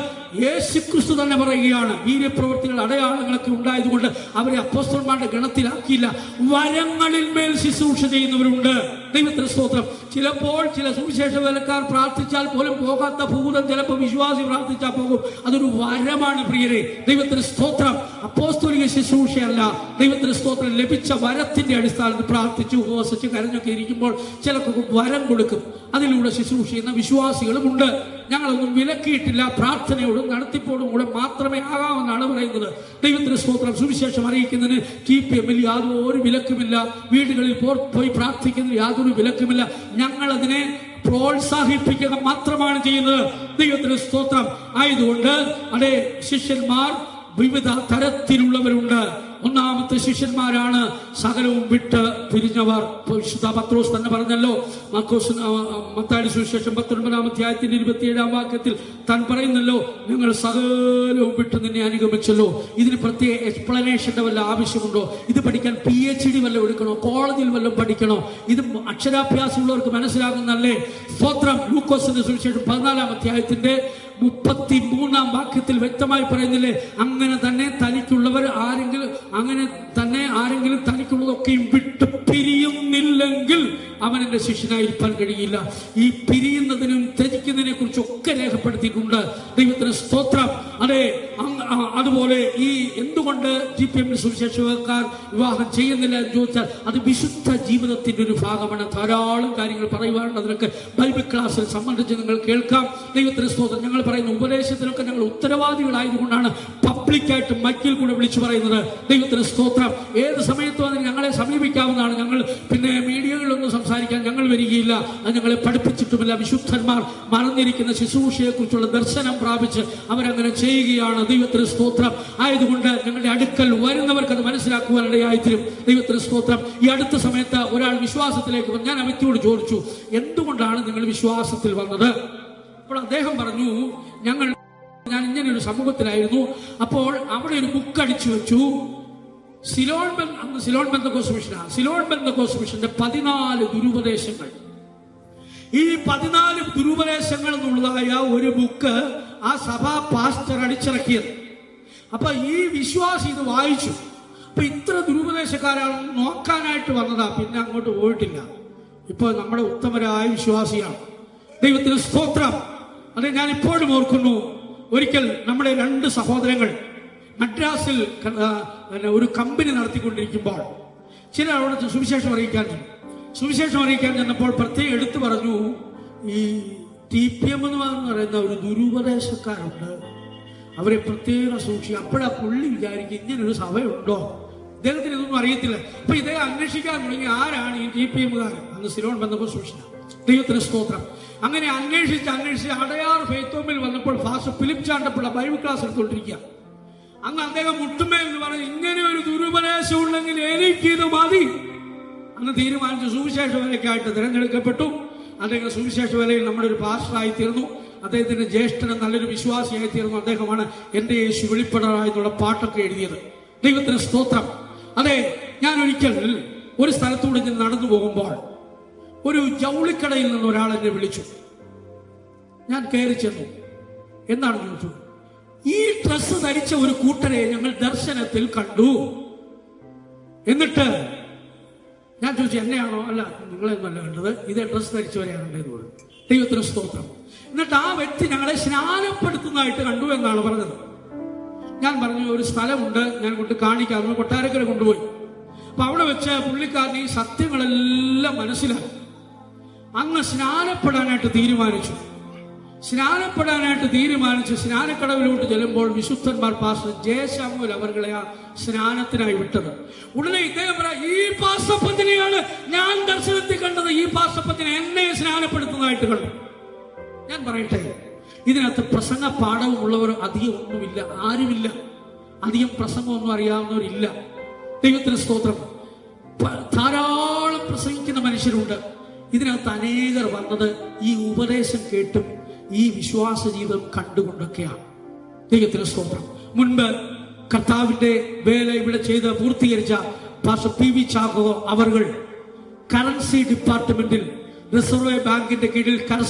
യേശുക്രിസ്തു തന്നെ പറയുകയാണ്. വീര്യപ്രവൃത്തികൾ, അടയാളങ്ങളൊക്കെ ഉണ്ടായതുകൊണ്ട് അവരെ അപ്പോസ്തലന്മാരുടെ ഗണത്തിലാക്കിയില്ല. വരങ്ങളിൽ മേൽ ശുശ്രൂഷ ചെയ്യുന്നവരുണ്ട്. ദൈവത്തിന് സ്തോത്രം. ചിലപ്പോൾ ചില സുവിശേഷ വേലക്കാർ പ്രാർത്ഥിച്ചാൽ പോലും പോകാത്ത ഭൂതം ചിലപ്പോൾ വിശ്വാസി പ്രാർത്ഥിച്ചാൽ പോകും. അതൊരു വരമാണ് പ്രിയരെ. ദൈവത്തിന് സ്തോത്രം. അപ്പോസ്തലിക ശുശ്രൂഷയല്ല. ദൈവത്തിന് സ്തോത്രം. ലഭിച്ച വരത്തിന്റെ അടിസ്ഥാനത്തിൽ പ്രാർത്ഥിച്ചു, ഉപവസിച്ച്, കരഞ്ഞൊക്കെ ഇരിക്കുമ്പോൾ ചിലർക്ക് വരം കൊടുക്കും. അതിലൂടെ ശുശ്രൂഷ ചെയ്യുന്ന വിശ്വാസികളുമുണ്ട്. ഞങ്ങളൊന്നും വിലക്കിയിട്ടില്ല. പ്രാർത്ഥനയോടും നടത്തിപ്പോടും കൂടെ മാത്രമേ ആകാമെന്നാണ് പറയുന്നത്. ദൈവത്തിന് സ്തോത്രം. സുവിശേഷം അറിയിക്കുന്നതിന് TPM-ൽ യാതൊരു വിലക്കുമില്ല. വീടുകളിൽ പോയി പ്രാർത്ഥിക്കുന്നതിന് യാതൊരു വിലക്കുമില്ല. ഞങ്ങളതിനെ പ്രോത്സാഹിപ്പിക്കുക മാത്രമാണ് ചെയ്യുന്നത്. ദൈവത്തിന് സ്തോത്രം. ആയതുകൊണ്ട് അതെ, ശിഷ്യന്മാർ വിവിധ തരത്തിലുള്ളവരുണ്ട്. ഒന്നാമത്തെ ശിഷ്യന്മാരാണ് സകലവും വിട്ട് പിരിഞ്ഞവർ. വിശുദ്ധ പത്രോസ് തന്നെ പറഞ്ഞല്ലോ, മത്തായിയുടെ സുവിശേഷം 19-ാം അധ്യായത്തിന്റെ 27-ാം വാക്യത്തിൽ താൻ പറയുന്നല്ലോ, ഞങ്ങൾ സകലവും വിട്ട് നിന്നെ അനുഗമിച്ചല്ലോ. ഇതിന് പ്രത്യേക എക്സ്പ്ലനേഷന്റെ വല്ല ആവശ്യമുണ്ടോ? ഇത് പഠിക്കാൻ PhD വല്ലതും എടുക്കണോ? കോളേജിൽ വല്ലതും പഠിക്കണോ? ഇത് അക്ഷരാഭ്യാസമുള്ളവർക്ക് മനസ്സിലാകുന്നല്ലേ. സ്തോത്രം. ലൂക്കോസിന്റെ സുവിശേഷം 14-ാം അധ്യായത്തിന്റെ 33-ാം വാക്യത്തിൽ വ്യക്തമായി പറയുന്നില്ലേ, അങ്ങനെ തന്നെ തനിക്കുള്ളവർ ആരെങ്കിലും തനിക്കുള്ളതൊക്കെയും വിട്ട് പിരിയുന്നില്ലെങ്കിൽ അവൻ എന്റെ ശിഷ്യനായിരിക്കാൻ കഴിയില്ല. ഈ പിരിയുന്നതിനും ത്യജിക്കുന്നതിനെ കുറിച്ചൊക്കെ രേഖപ്പെടുത്തിയിട്ടുണ്ട്. ദൈവത്തിന് സ്തോത്രം. അതെ, അതുപോലെ ഈ എന്തുകൊണ്ട് TPM സുവിശേഷക്കാർ വിവാഹം ചെയ്യുന്നില്ല എന്ന് ചോദിച്ചാൽ അത് വിശുദ്ധ ജീവിതത്തിന്റെ ഒരു ഭാഗമാണ്. ധാരാളം കാര്യങ്ങൾ പറയുവാനുണ്ട്. അതിനൊക്കെ ബൈബിൾ ക്ലാസ്സിൽ സംബന്ധിച്ച് നിങ്ങൾ കേൾക്കാം. ദൈവത്തിന് സ്തോത്രം. ഞങ്ങൾ പറയുന്ന ഉപദേശത്തിനൊക്കെ ഞങ്ങൾ ഉത്തരവാദികളായതുകൊണ്ടാണ് പബ്ലിക്കായിട്ട് മൈക്കിൽ കൂടെ വിളിച്ചു പറയുന്നത്. ദൈവത്തിന് സ്തോത്രം. ഏത് സമയത്തും അതിന് ഞങ്ങളെ സമീപിക്കാവുന്നതാണ്. ഞങ്ങൾ പിന്നെ മീഡിയകളിലൊന്നും സംസാരിക്കാൻ ഞങ്ങൾ വരികയില്ല. അത് ഞങ്ങളെ പഠിപ്പിച്ചിട്ടുമില്ല. വിശുദ്ധന്മാർ മറന്നിരിക്കുന്ന ശുശ്രൂഷയെ കുറിച്ചുള്ള ദർശനം പ്രാപിച്ച് അവരങ്ങനെ ചെയ്യുകയാണ്. ദൈവത്തിന് സ്തോത്രം. ആയതുകൊണ്ട് ഞങ്ങളുടെ അടുക്കൽ വരുന്നവർക്ക് അത് മനസ്സിലാക്കുവാനിടയായിത്തീരും. ദൈവത്തിന് സ്തോത്രം. ഈ അടുത്ത സമയത്ത് ഒരാൾ വിശ്വാസത്തിലേക്ക് വന്നു. ഞാൻ ആ വ്യക്തിയോട് ചോദിച്ചു, എന്തുകൊണ്ടാണ് നിങ്ങൾ വിശ്വാസത്തിൽ വന്നത്? അപ്പോൾ അദ്ദേഹം പറഞ്ഞു, ഞാൻ ഇങ്ങനെ ഒരു സമൂഹത്തിലായിരുന്നു. അപ്പോൾ അവിടെ ഒരു ബുക്ക് അടിച്ചു വെച്ചു. സിലോൺ പെന്തക്കോസ്ത് മിഷന്റെ 14 ദുരുപദേശങ്ങൾ. ഈ 14 ദുരുപദേശങ്ങൾ എന്നുള്ളതായ ഒരു ബുക്ക് ആ സഭാ പാസ്റ്റർ അടിച്ചിറക്കിയത്. അപ്പൊ ഈ വിശ്വാസി ഇത് വായിച്ചു. അപ്പൊ ഇത്ര ദുരുപദേശക്കാരാണ് നോക്കാനായിട്ട് വന്നതാ. പിന്നെ അങ്ങോട്ട് പോയിട്ടില്ല. ഇപ്പൊ നമ്മുടെ ഉത്തമരായ വിശ്വാസിയാണ്. ദൈവത്തിന് സ്തോത്രം. അതെ, ഞാൻ ഇപ്പോഴും ഓർക്കുന്നു, ഒരിക്കൽ നമ്മുടെ 2 സഹോദരങ്ങൾ മദ്രാസിൽ ഒരു കമ്പനി നടത്തിക്കൊണ്ടിരിക്കുമ്പോൾ ചില അവിടെ സുവിശേഷം അറിയിക്കാൻ ചെന്നപ്പോൾ പ്രത്യേകം എടുത്തു പറഞ്ഞു, ഈ TPM എന്ന് പറയുന്ന ഒരു ദുരുപദേശക്കാരുണ്ട്, അവരെ പ്രത്യേകം സൂക്ഷിക്കുക. അപ്പോഴാ പുള്ളി വിചാരിക്കും ഇങ്ങനൊരു സഭയുണ്ടോ, ഇദ്ദേഹത്തിന് ഇതൊന്നും അറിയത്തില്ല. അപ്പൊ ഇദ്ദേഹം അന്വേഷിക്കാൻ തുടങ്ങി, ആരാണ് ഈ TPM-കാരൻ? അന്ന് സിലോൺ പെന്തക്കോസ്ത് മിഷൻ. ദൈവത്തിന് സ്തോത്രം. അങ്ങനെ അന്വേഷിച്ച് അടയാർ ഫെയ്ത്തോമിൽ വന്നപ്പോൾ faster Philip Chandapilla Bible class എടുത്തുകൊണ്ടിരിക്കുക. അന്ന് അദ്ദേഹം മുട്ടുമേൽ എന്ന് പറഞ്ഞ്, ഇങ്ങനെ ഒരു ദുരുപദേശം ഉണ്ടെങ്കിൽ എനിക്കിത് മതി. അന്ന് തീരുമാനിച്ചു. സുവിശേഷ വേലയ്ക്കായിട്ട് തിരഞ്ഞെടുക്കപ്പെട്ടു. അദ്ദേഹം സുവിശേഷ വേലയിൽ നമ്മുടെ ഒരു പാസ്റ്ററായി തീർന്നു. അദ്ദേഹത്തിന്റെ ജ്യേഷ്ഠന് നല്ലൊരു വിശ്വാസിയായി തീർന്നു. അദ്ദേഹമാണ് എന്റെ യേശു വെളിപ്പെടാറായി എന്നുള്ള പാട്ടൊക്കെ എഴുതിയത്. ദൈവത്തിന് സ്തോത്രം. അതെ, ഞാൻ ഒരിക്കൽ ഒരു സ്ഥലത്തൂടെ ഞാൻ നടന്നു പോകുമ്പോൾ ഒരു ജൗളിക്കടയിൽ നിന്ന് ഒരാൾ എന്നെ വിളിച്ചു. ഞാൻ കയറി ചെന്നു. എന്താണ് ചോദിച്ചു? ഈ ഡ്രസ്സ് ധരിച്ച ഒരു കൂട്ടരെ ഞങ്ങൾ ദർശനത്തിൽ കണ്ടു. എന്നിട്ട് ഞാൻ ചോദിച്ചു, എന്നെയാണോ? അല്ല, നിങ്ങളെന്നല്ല കണ്ടത്, ഇതേ ഡ്രസ്സ് ധരിച്ചവരെയാണ് എന്ന് പറഞ്ഞു. ദൈവത്തിന് സ്തോത്രം. എന്നിട്ട് ആ വ്യക്തി ഞങ്ങളെ സ്നാനപ്പെടുത്തുന്നതായിട്ട് കണ്ടു എന്നാണ് പറഞ്ഞത്. ഞാൻ പറഞ്ഞു, ഒരു സ്ഥലമുണ്ട്, ഞാൻ കൊണ്ട് കാണിക്കാമെന്ന് കൊട്ടാരക്കര കൊണ്ടുപോയി. അപ്പൊ അവിടെ വെച്ച് പുള്ളിക്കാരൻ ഈ സത്യങ്ങളെല്ലാം മനസ്സിലാക്കി. അന്ന് സ്നാനപ്പെടാനായിട്ട് തീരുമാനിച്ചു. സ്നാനക്കടവിലോട്ട് ചെല്ലുമ്പോൾ വിശുദ്ധന്മാർ പാസ്റ്റർ ജയശാമുൽ അവർകളെ ആ സ്നാനത്തിനായി വിട്ടത്. ഉടനെ ഇദ്ദേഹം പറയാം, ഈ പാസ്റ്റപ്പത്തിനെയാണ് ഞാൻ ദർശനത്തിൽ കണ്ടത്. ഈ പാസ്റ്റപ്പത്തിനെ എന്നെ സ്നാനപ്പെടുത്തുന്നതായിട്ട് കണ്ടു. ഞാൻ പറയട്ടെ, ഇതിനകത്ത് പ്രസംഗ പാഠവും ഉള്ളവർ അധികം ഒന്നുമില്ല, ആരുമില്ല. അധികം പ്രസംഗമൊന്നും അറിയാവുന്നവരില്ല. ദൈവത്തിന് സ്തോത്രം. ധാരാളം പ്രസംഗിക്കുന്ന മനുഷ്യരുണ്ട്. ഇതിനകത്ത് അനേകർ വന്നത് ഈ ഉപദേശം കേട്ടും ഈ വിശ്വാസ ജീവിതം കണ്ടുകൊണ്ടൊക്കെയാണ്. ദൈവത്തിന് സ്തോത്രം. മുൻപ് കർത്താവിന്റെ വേല ഇവിടെ ചെയ്ത് പൂർത്തീകരിച്ച പാസ്റ്റർ PV ചാക്കോ അവർ കറൻസി ഡിപ്പാർട്ട്മെന്റിൽ, റിസർവ് ബാങ്കിന്റെ കീഴിൽ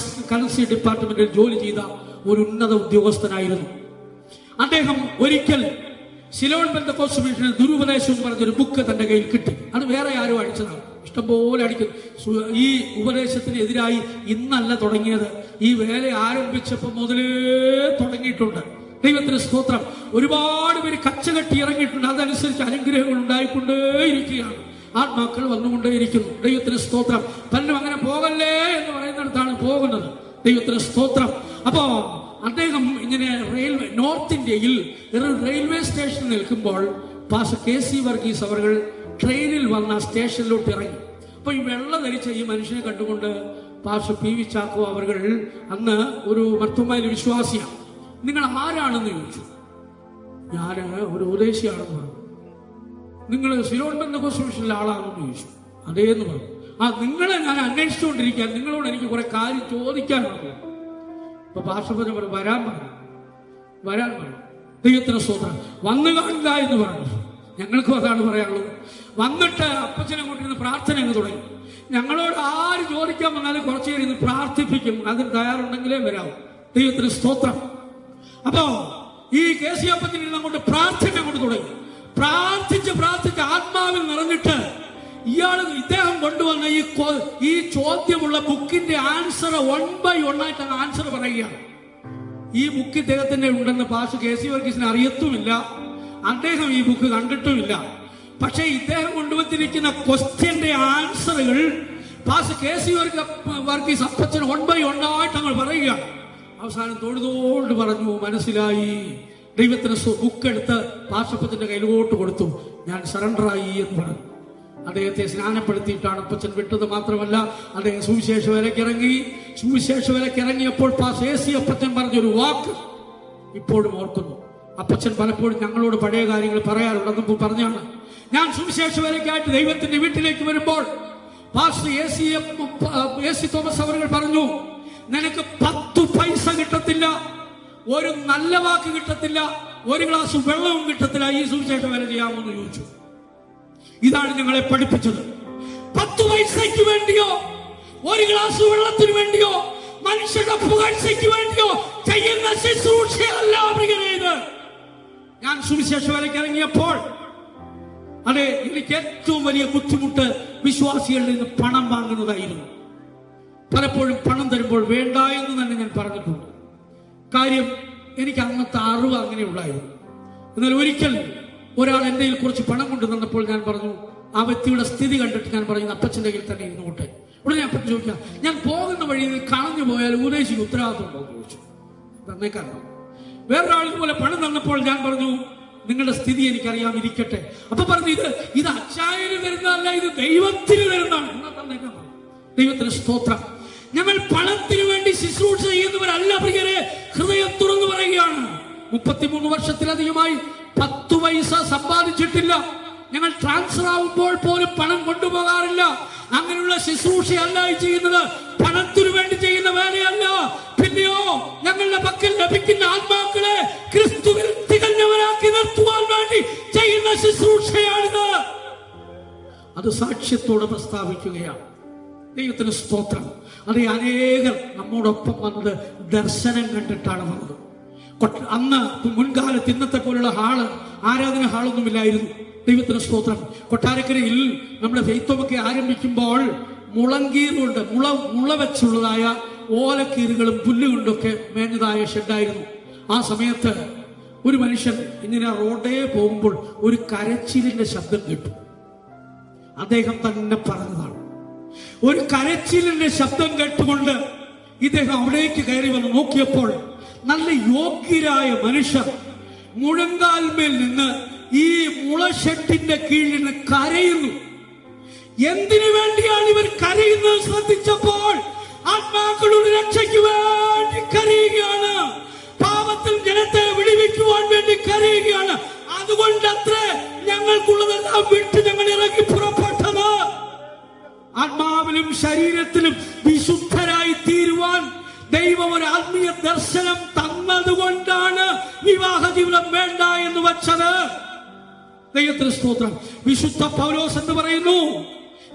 കറൻസി ഡിപ്പാർട്ട്മെന്റിൽ ജോലി ചെയ്ത ഒരു ഉന്നത ഉദ്യോഗസ്ഥനായിരുന്നു. അദ്ദേഹം ഒരിക്കൽ സിലോൺ പെന്തക്കോസ്ത് മിഷനിൽ ദുരുപദേശം എന്ന് പറഞ്ഞൊരു ബുക്ക് തന്റെ കയ്യിൽ കിട്ടി. അത് വേറെ ആരും അടിച്ചതാണ്. ഇഷ്ടംപോലെ അടിക്കും. ഈ ഉപദേശത്തിനെതിരായി ഇന്നല്ല തുടങ്ങിയത്, ഈ വേല ആരംഭിച്ചപ്പോൾ മുതലേ തുടങ്ങിയിട്ടുണ്ട്. ദൈവത്തിന് സ്തോത്രം. ഒരുപാട് പേര് കച്ചകെട്ടി ഇറങ്ങിയിട്ടുണ്ട്. അതനുസരിച്ച് അനുഗ്രഹങ്ങൾ ഉണ്ടായിക്കൊണ്ടേയിരിക്കുകയാണ്. ആത്മാക്കൾ വന്നുകൊണ്ടേയിരിക്കുന്നു. ദൈവത്തിന് സ്തോത്രം. പലരും അങ്ങനെ പോകല്ലേ എന്ന് പറയുന്നിടത്താണ് പോകുന്നത്. ദൈവത്തിന് സ്തോത്രം. അപ്പോ അദ്ദേഹം ഇങ്ങനെ നോർത്ത് ഇന്ത്യയിൽ റെയിൽവേ സ്റ്റേഷനിൽ നിൽക്കുമ്പോൾ പാസ്റ്റർ KC വർഗീസ് അവർ ട്രെയിനിൽ വന്ന സ്റ്റേഷനിലോട്ട് ഇറങ്ങി. അപ്പൊ ഈ വെള്ളം ധരിച്ച ഈ മനുഷ്യനെ കണ്ടുകൊണ്ട് പാസ്റ്റർ PV ചാക്കോ അവർ അന്ന് ഒരു മർത്തുമായിലെ വിശ്വാസിയാണ്. നിങ്ങൾ ആരാണെന്ന് ചോദിച്ചു. ഞാൻ ഒരു ഉപദേശിയാണെന്ന് പറഞ്ഞു. നിങ്ങൾ സിലോൺ പെന്തക്കോസ്ത് മിഷനിലെ ആളാണെന്ന് ചോദിച്ചു. അതേന്ന് പറഞ്ഞു. നിങ്ങളെ ഞാൻ അന്വേഷിച്ചുകൊണ്ടിരിക്കാൻ, നിങ്ങളോട് എനിക്ക് കുറെ കാര്യം ചോദിക്കാനുണ്ട്. അപ്പൊ പാസ്റ്റർ വരാൻ പറഞ്ഞു. ദൈവത്തിന് സ്തോത്രം. വന്നു കാണില്ല എന്ന് പറഞ്ഞു. ഞങ്ങൾക്കും അതാണ് പറയാനുള്ളത്. വന്നിട്ട് അപ്പച്ചനെ കൊണ്ടിരുന്ന് പ്രാർത്ഥന അങ്ങ് തുടങ്ങി. ഞങ്ങളോട് ആര് ചോദിക്കാൻ വന്നാലും കുറച്ചു നേരം ഇന്ന് പ്രാർത്ഥിപ്പിക്കും. അതിന് തയ്യാറുണ്ടെങ്കിലേ വരാവും. ദൈവത്തിന് സ്തോത്രം. അപ്പോ ഈ KC അപ്പച്ചനിൽ അങ്ങോട്ട് പ്രാർത്ഥന അങ്ങോട്ട് തുടങ്ങി. പ്രാർത്ഥിച്ച് ആത്മാവിൽ നിറഞ്ഞിട്ട് ഇദ്ദേഹം കൊണ്ടുവന്ന ഈ ചോദ്യമുള്ള ബുക്കിന്റെ ആൻസർ 1 by 1 ആയിട്ട് ആൻസർ പറയുകയാണ്. ഈ ബുക്ക് ഇദ്ദേഹത്തിന്റെ ഉണ്ടെന്ന് പാസ്റ്റർ KC വർഗീസിന് അറിയത്തുമില്ല. അദ്ദേഹം ഈ ബുക്ക് കണ്ടിട്ടുമില്ല. പക്ഷേ ഇദ്ദേഹം കൊണ്ടുവന്നിരിക്കുന്ന ക്വസ്റ്റ്യന്റെ ആൻസറുകൾ pastor KC Varghese Appachan 1 by 1 ആയിട്ട് അങ്ങ് പറയുകയാണ്. അവസാനം തൊഴുതോണ്ട് പറഞ്ഞു, മനസ്സിലായി. ദൈവത്തിന് ബുക്ക് എടുത്ത് പാസ്റ്റപ്പത്തിന്റെ കയ്യിലോട്ട് കൊടുത്തു. ഞാൻ സറണ്ടറായി എന്ന് പറഞ്ഞു. അദ്ദേഹത്തെ സ്നാനപ്പെടുത്തിയിട്ടാണ് അപ്പച്ചൻ വിട്ടത്. മാത്രമല്ല, അദ്ദേഹം സുവിശേഷ വേലയ്ക്ക് ഇറങ്ങിയപ്പോൾ പാസ്റ്റർ KC അപ്പച്ചൻ പറഞ്ഞൊരു വാക്ക് ഇപ്പോഴും ഓർക്കുന്നു. അപ്പച്ചൻ പലപ്പോഴും ഞങ്ങളോട് പഴയ കാര്യങ്ങൾ പറയാറുണ്ടെന്ന് പറഞ്ഞാണ്. ഞാൻ സുവിശേഷ വേലയ്ക്കായിട്ട് ദൈവത്തിന്റെ വീട്ടിലേക്ക് വരുമ്പോൾ പാസ്റ്റർ AC തോമസ് അവർ പറഞ്ഞു, നിനക്ക് 10 പൈസ കിട്ടത്തില്ല, ഒരു നല്ല വാക്ക് കിട്ടത്തില്ല, ഒരു ഗ്ലാസ് വെള്ളവും കിട്ടത്തില്ല. ഈ സുവിശേഷ വേല ചെയ്യാമെന്ന് ചോദിച്ചു. ഇതാണ് ഞങ്ങളെ പഠിപ്പിച്ചത്. 10 പൈസയ്ക്ക് വേണ്ടിയോ ഒരു ഗ്ലാസ് വെള്ളത്തിന് വേണ്ടിയോ മനുഷ്യരുടെ പുകഴ്ചയ്ക്ക് വേണ്ടിയോ ചെയ്യുന്ന ശുശ്രൂഷയല്ല ഇത്. ഞാൻ സുവിശേഷ വേലയ്ക്ക് ഇറങ്ങിയപ്പോൾ അതെ, എനിക്ക് ഏറ്റവും വലിയ ബുദ്ധിമുട്ട് വിശ്വാസികളിൽ നിന്ന് പണം വാങ്ങുന്നതായിരുന്നു. പലപ്പോഴും പണം തരുമ്പോൾ വേണ്ട എന്ന് തന്നെ ഞാൻ പറഞ്ഞിട്ടുണ്ട്. കാര്യം എനിക്ക് അന്നത്തെ അറിവ് അങ്ങനെയുള്ളായിരുന്നു. എന്നാൽ ഒരിക്കൽ ഒരാൾ എൻ്റെ കയ്യിൽ കുറച്ച് പണം കൊണ്ടു തന്നപ്പോൾ ഞാൻ പറഞ്ഞു, ആ വ്യക്തിയുടെ സ്ഥിതി കണ്ടിട്ട് ഞാൻ പറഞ്ഞു, അപ്പച്ചൻ്റെ കയ്യിൽ തന്നെ ഇരുന്നോട്ടെ. ഉടനെ അപ്പച്ചൻ ചോദിക്കാം, ഞാൻ പോകുന്ന വഴിയിൽ കളഞ്ഞു പോയാൽ ഉപദേശിക്ക് ഉത്തരവാദിത്വം ഉണ്ടോ എന്ന് ചോദിച്ചു. തന്നേക്കാരണം. വേറൊരാൾ ഇതുപോലെ പണം തന്നപ്പോൾ ഞാൻ പറഞ്ഞു, നിങ്ങളുടെ സ്ഥിതി എനിക്കറിയാം, ഇരിക്കട്ടെ. അപ്പൊ പറഞ്ഞു, ഇത് അച്ചായന് തരുന്നതല്ല, ഇത് ദൈവത്തിന് തരുന്നതാണ്. തന്നേക്കാൻ. ദൈവത്തിന് സ്തോത്രം. ഞങ്ങൾ പണത്തിന് വേണ്ടി ശുശ്രൂഷ ചെയ്യുന്നവരല്ല പ്രിയരെ, ഹൃദയം തുറന്നു പറയുകയാണ്. 33 വർഷത്തിലധികമായി 10 പൈസ സമ്പാദിച്ചിട്ടില്ല. ഞങ്ങൾ ട്രാൻസ്ഫർ ആവുമ്പോൾ പോലും പണം കൊണ്ടുപോകാറില്ല. അങ്ങനെയുള്ള ശുശ്രൂഷയല്ല ചെയ്യുന്നത്. പണത്തിനു വേണ്ടി ചെയ്യുന്ന വേലയല്ല. പിന്നെയോ ഞങ്ങളുടെ പക്കൽ ലഭിക്കുന്ന ആത്മാക്കളെ ക്രിസ്തുവിൽ തികഞ്ഞവരാക്കി നിർത്തുവാൻ വേണ്ടി ചെയ്യുന്ന ശുശ്രൂഷയാണിത്. അത് സാക്ഷ്യത്തോടെ പ്രസ്താവിക്കുകയാണ്. ദൈവത്തിന് സ്തോത്രം. അത് അനേകർ നമ്മോടൊപ്പം വന്നത് ദർശനം കണ്ടിട്ടാണ് വന്നത്. അന്ന് മുൻകാലത്ത് ഇന്നത്തെ പോലുള്ള ആരാധന ഹാളൊന്നുമില്ലായിരുന്നു. ദൈവത്തിന് സ്തോത്രം. കൊട്ടാരക്കരയിൽ നമ്മുടെ ഫെയ്ത്വമൊക്കെ ആരംഭിക്കുമ്പോൾ മുളങ്കീറുകൊണ്ട് മുള വെച്ചുള്ളതായ ഓലക്കീറുകളും പുല്ലുകൊണ്ടൊക്കെ മേഞ്ഞതായ ഷെഡായിരുന്നു. ആ സമയത്ത് ഒരു മനുഷ്യൻ ഇങ്ങനെ റോഡേ പോകുമ്പോൾ ഒരു കരച്ചിലിന്റെ ശബ്ദം കേട്ടു. അദ്ദേഹം തന്നെ പറഞ്ഞതാണ്. ഒരു കരച്ചിലിന്റെ ശബ്ദം കേട്ടുകൊണ്ട് ഇദ്ദേഹം അവിടേക്ക് കയറി വന്ന് നോക്കിയപ്പോൾ നല്ല യോഗ്യരായ മനുഷ്യർ മുഴങ്കാൽമേൽ നിന്ന് ഈ മുളഷെട്ടിന്റെ കീഴിൽ നിന്ന് കരയുന്നു. എന്തിനു വേണ്ടിയാണ് ഇവർ കരയുന്നത് ശ്രദ്ധിച്ചപ്പോൾ ആത്മാക്കളുടെ രക്ഷയ്ക്ക് വേണ്ടി കരയുകയാണ്. പാപത്തിൽ ജനത്തെ വിടുവിക്കുവാൻ വേണ്ടി കരയുകയാണ്. അതുകൊണ്ടത്രേ ഞങ്ങൾക്കുള്ളതെല്ലാം വിട്ട് ഞങ്ങൾ ഇറങ്ങി പുറപ്പെട്ടത്. ആത്മാവിലും ശരീരത്തിലും വിശുദ്ധരായി തീരുവാൻ ദൈവം ഒരു ആത്മീയ ദർശനം തന്നതുകൊണ്ടാണ് വിവാഹ ജീവിതം വേണ്ട എന്ന് വച്ചത്. ദൈവത്തിന് സ്തോത്രം. വിശുദ്ധ പൗലോസ് എന്ന് പറയുന്നു,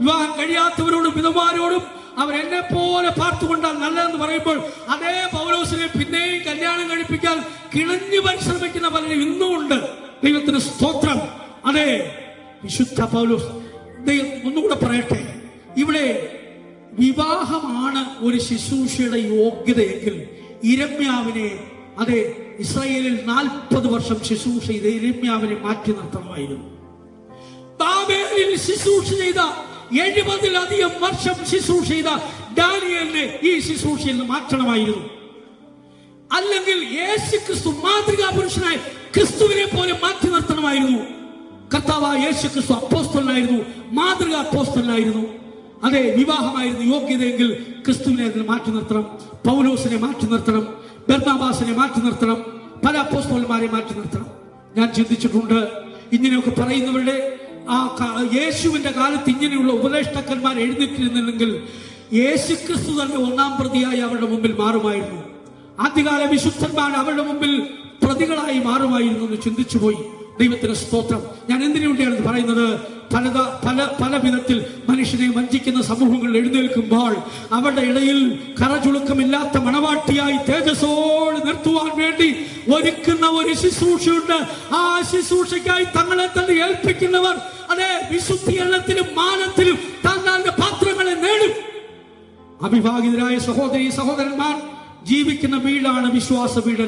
വിവാഹം കഴിയാത്തവരോടും വിധവാരോടും അവർ എന്നെ പോലെ പാർത്തുകൊണ്ടാൽ നല്ലതെന്ന് പറയുമ്പോൾ അതേ പൗലോസിനെ പിന്നെയും കല്യാണം കഴിപ്പിക്കാൻ കിണഞ്ഞു പരിശ്രമിക്കുന്ന പലരും ഇന്നും ഉണ്ട്. ദൈവത്തിന് സ്തോത്രം. അതെ, വിശുദ്ധ പൗലോസ്. ദൈവം ഒന്നുകൂടെ പറയട്ടെ, ഇവിടെ വിവാഹമാണ് ഒരു ശുശ്രൂഷയുടെ യോഗ്യതയെങ്കിൽ യിരെമ്യാവിനെ, അതെ, ഇസ്രായേലിൽ 40 വർഷം ശുശ്രൂഷ ചെയ്ത് യിരെമ്യാവിനെ മാറ്റി നിർത്തണമായിരുന്നു. ബാബേലിൽ ശുശ്രൂഷ ചെയ്ത 70-ലധികം വർഷം ശുശ്രൂഷ ചെയ്ത ദാനിയേലിനെ ഈ ശുശ്രൂഷയിൽ നിന്ന് മാറ്റണമായിരുന്നു. അല്ലെങ്കിൽ യേശു ക്രിസ്തു മാതൃകാ പുരുഷനായ ക്രിസ്തുവിനെ പോലെ മാറ്റി നിർത്തണമായിരുന്നു. കർത്താവായ യേശു ക്രിസ്തു അപ്പോസ്തലനായിരുന്നു, മാതൃകാ അപ്പോസ്തലനായിരുന്നു. അതെ, വിവാഹമായിരുന്നു യോഗ്യതയെങ്കിൽ ക്രിസ്തുവിനെ അതിൽ മാറ്റി നിർത്തണം. പൗലോസിനെ മാറ്റി നിർത്തണം, ബർന്നബാസിനെ മാറ്റി നിർത്തണം, പല അപ്പോസ്തലന്മാരെ മാറ്റി നിർത്തണം. ഞാൻ ചിന്തിച്ചിട്ടുണ്ട്, ഇങ്ങനെയൊക്കെ പറയുന്നവരുടെ ആ യേശുവിന്റെ കാലത്ത് ഇങ്ങനെയുള്ള ഉപദേഷ്ടാക്കന്മാർ എഴുന്നേറ്റിരുന്നില്ലെങ്കിൽ യേശു ക്രിസ്തു തന്നെ 1-ാം പ്രതിയായി അവരുടെ മുമ്പിൽ മാറുമായിരുന്നു. ആദ്യകാല വിശുദ്ധന്മാർ അവരുടെ മുമ്പിൽ പ്രതികളായി മാറുമായിരുന്നു എന്ന് ചിന്തിച്ചുപോയി. ദൈവത്തിന് സ്തോത്രം. ഞാൻ എന്തിനു വേണ്ടിയാണ് പറയുന്നത്? പല വിധത്തിൽ മനുഷ്യനെ വഞ്ചിക്കുന്ന സമൂഹങ്ങൾ എഴുന്നേൽക്കുമ്പോൾ അവരുടെ ഇടയിൽ കറചുളുക്കമില്ലാത്ത മണവാട്ടിയായി തേജസ്സോട് നിർത്തുവാൻ വേണ്ടി ഒരുക്കുന്ന ഒരു ശുശ്രൂഷയുണ്ട്. ആ ശുശ്രൂഷയ്ക്കായി തങ്ങളെ തന്നെ ഏൽപ്പിക്കുന്നവർ അതെ വിശുദ്ധീകരണത്തിലും മാനത്തിലും തങ്ങളുടെ പാത്രങ്ങളെ നേടും. അവിവാഹിതരായ സഹോദരി സഹോദരന്മാർ ജീവിക്കുന്ന വീടാണ് വിശ്വാസ വീട്.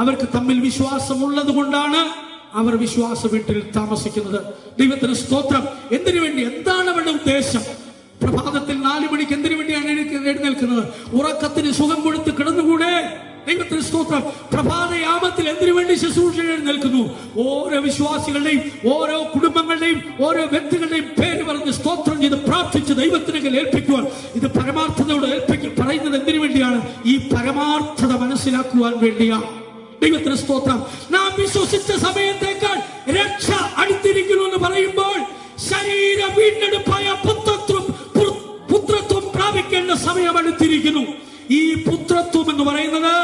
അവർക്ക് തമ്മിൽ വിശ്വാസമുള്ളത് കൊണ്ടാണ് അവർ വിശ്വാസ വീട്ടിൽ താമസിക്കുന്നത്. ദൈവത്തിന് സ്തോത്രം. എന്തിനു വേണ്ടി? എന്താണ് അവരുടെ ഉദ്ദേശം? പ്രഭാതത്തിൽ 4 മണിക്ക് എന്തിനു വേണ്ടിയാണ് എഴുന്നേൽക്കുന്നത്? ഉറക്കത്തിന് സുഖം കൊടുത്ത് കിടന്നുകൂടെ? ദൈവത്തിന് സ്തോത്രം. പ്രഭാതയാമത്തിൽ എന്തിനു വേണ്ടി ശുശ്രൂഷ എഴുന്നേൽക്കുന്നു? ഓരോ വിശ്വാസികളുടെയും ഓരോ കുടുംബങ്ങളുടെയും ഓരോ വ്യക്തികളുടെയും പേര് പറഞ്ഞ് സ്തോത്രം ചെയ്ത് പ്രാർത്ഥിച്ച് ദൈവത്തിനെങ്കിൽ ഏൽപ്പിക്കുവാൻ, ഇത് പരമാർത്ഥതയോട് പറയുന്നത് എന്തിനു വേണ്ടിയാണ്? ഈ പരമാർത്ഥത മനസ്സിലാക്കുവാൻ വേണ്ടിയാണ്. ദൈവത്തിന് സ്തോത്രം. നാം വിശ്വസിച്ച സമയത്തേക്കാൾ രക്ഷ അടുത്തിരിക്കുന്നു എന്ന് പറയുമ്പോൾ ശരീര വീണ്ടെടുപ്പായ പുത്രത്വം പ്രാപിക്കേണ്ട സമയം അടുത്തിരിക്കുന്നു. ഈ പുത്രത്വം എന്ന് പറയുന്നത്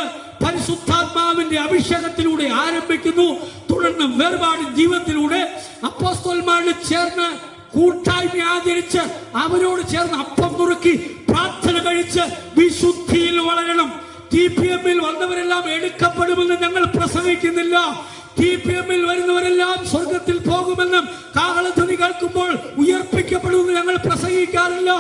പരിശുദ്ധാത്മാവിന്റെ അഭിഷേകത്തിലൂടെ ആരംഭിക്കുന്നു. തുടർന്ന് വേർപാടിൻ ജീവിതത്തിലൂടെ അപ്പോസ്തലന്മാരോട് ചേർന്ന് കൂട്ടായ്മ ആചരിച്ച് അവരോട് ചേർന്ന് അപ്പം നുറുക്കി പ്രാർത്ഥന കഴിച്ച് വിശുദ്ധിയിൽ വളരണം. TPM-ൽ വന്നവരെല്ലാം എടുക്കപ്പെടുമെന്ന് ഞങ്ങൾ പ്രസംഗിക്കുന്നില്ല. TPM-ൽ വരുന്നവരെല്ലാം സ്വർഗത്തിൽ പോകുമെന്നും കാഹളധ്വനി കേൾക്കുമ്പോൾ ഉയർപ്പിക്കപ്പെടുമെന്ന് ഞങ്ങൾ പ്രസംഗിക്കാറില്ല.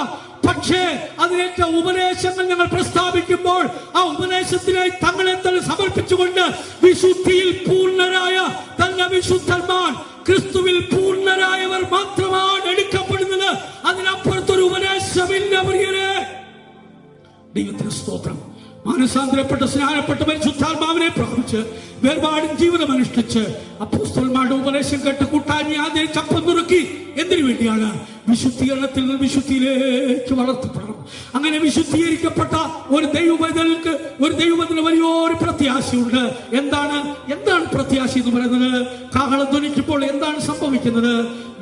പക്ഷേ അതിനേറ്റ ഉപദേശങ്ങൾ ഞങ്ങൾ പ്രസ്താവിക്കുമ്പോൾ ആ ഉപദേശത്തിനായി തങ്ങളെ തന്നെ സമർപ്പിച്ചുകൊണ്ട് വിശുദ്ധിയിൽ പൂർണ്ണരായ തന്നെ വിശുദ്ധന്മാർ, ക്രിസ്തുവിൽ പൂർണ്ണരായവർ മാത്രമാണ് എടുക്കപ്പെടുന്നത്. അതിനപ്പുറത്തൊരു ഉപദേശമില്ല. പ്രിയരെ, ദൈവത്തിന് സ്തോത്രം. മാനസാന്തരപ്പെട്ട സ്നാനപ്പെട്ട പരിശുദ്ധാത്മാവിനെ പ്രാപിച്ച് വേർപാടിൻ ജീവിതം അനുഷ്ഠിച്ച് അപ്പോസ്തലന്മാരുടെ ഉപദേശം കേട്ട് കൂട്ടായ്മ ആദ്യം അപ്പം നുറുക്കി. എന്തിനു വേണ്ടിയാണ്? വിശുദ്ധീകരണത്തിൽ നിന്ന് വിശുദ്ധിയിലേക്ക് വളർത്തപ്പെടണം. അങ്ങനെ വിശുദ്ധീകരിക്കപ്പെട്ട ഒരു ദൈവത്തിന് വലിയൊരു പ്രത്യാശയുണ്ട്. എന്താണ് പ്രത്യാശ എന്ന് പറയുന്നത്? കാഹളം ധ്വനിക്കുമ്പോൾ എന്താണ് സംഭവിക്കുന്നത്?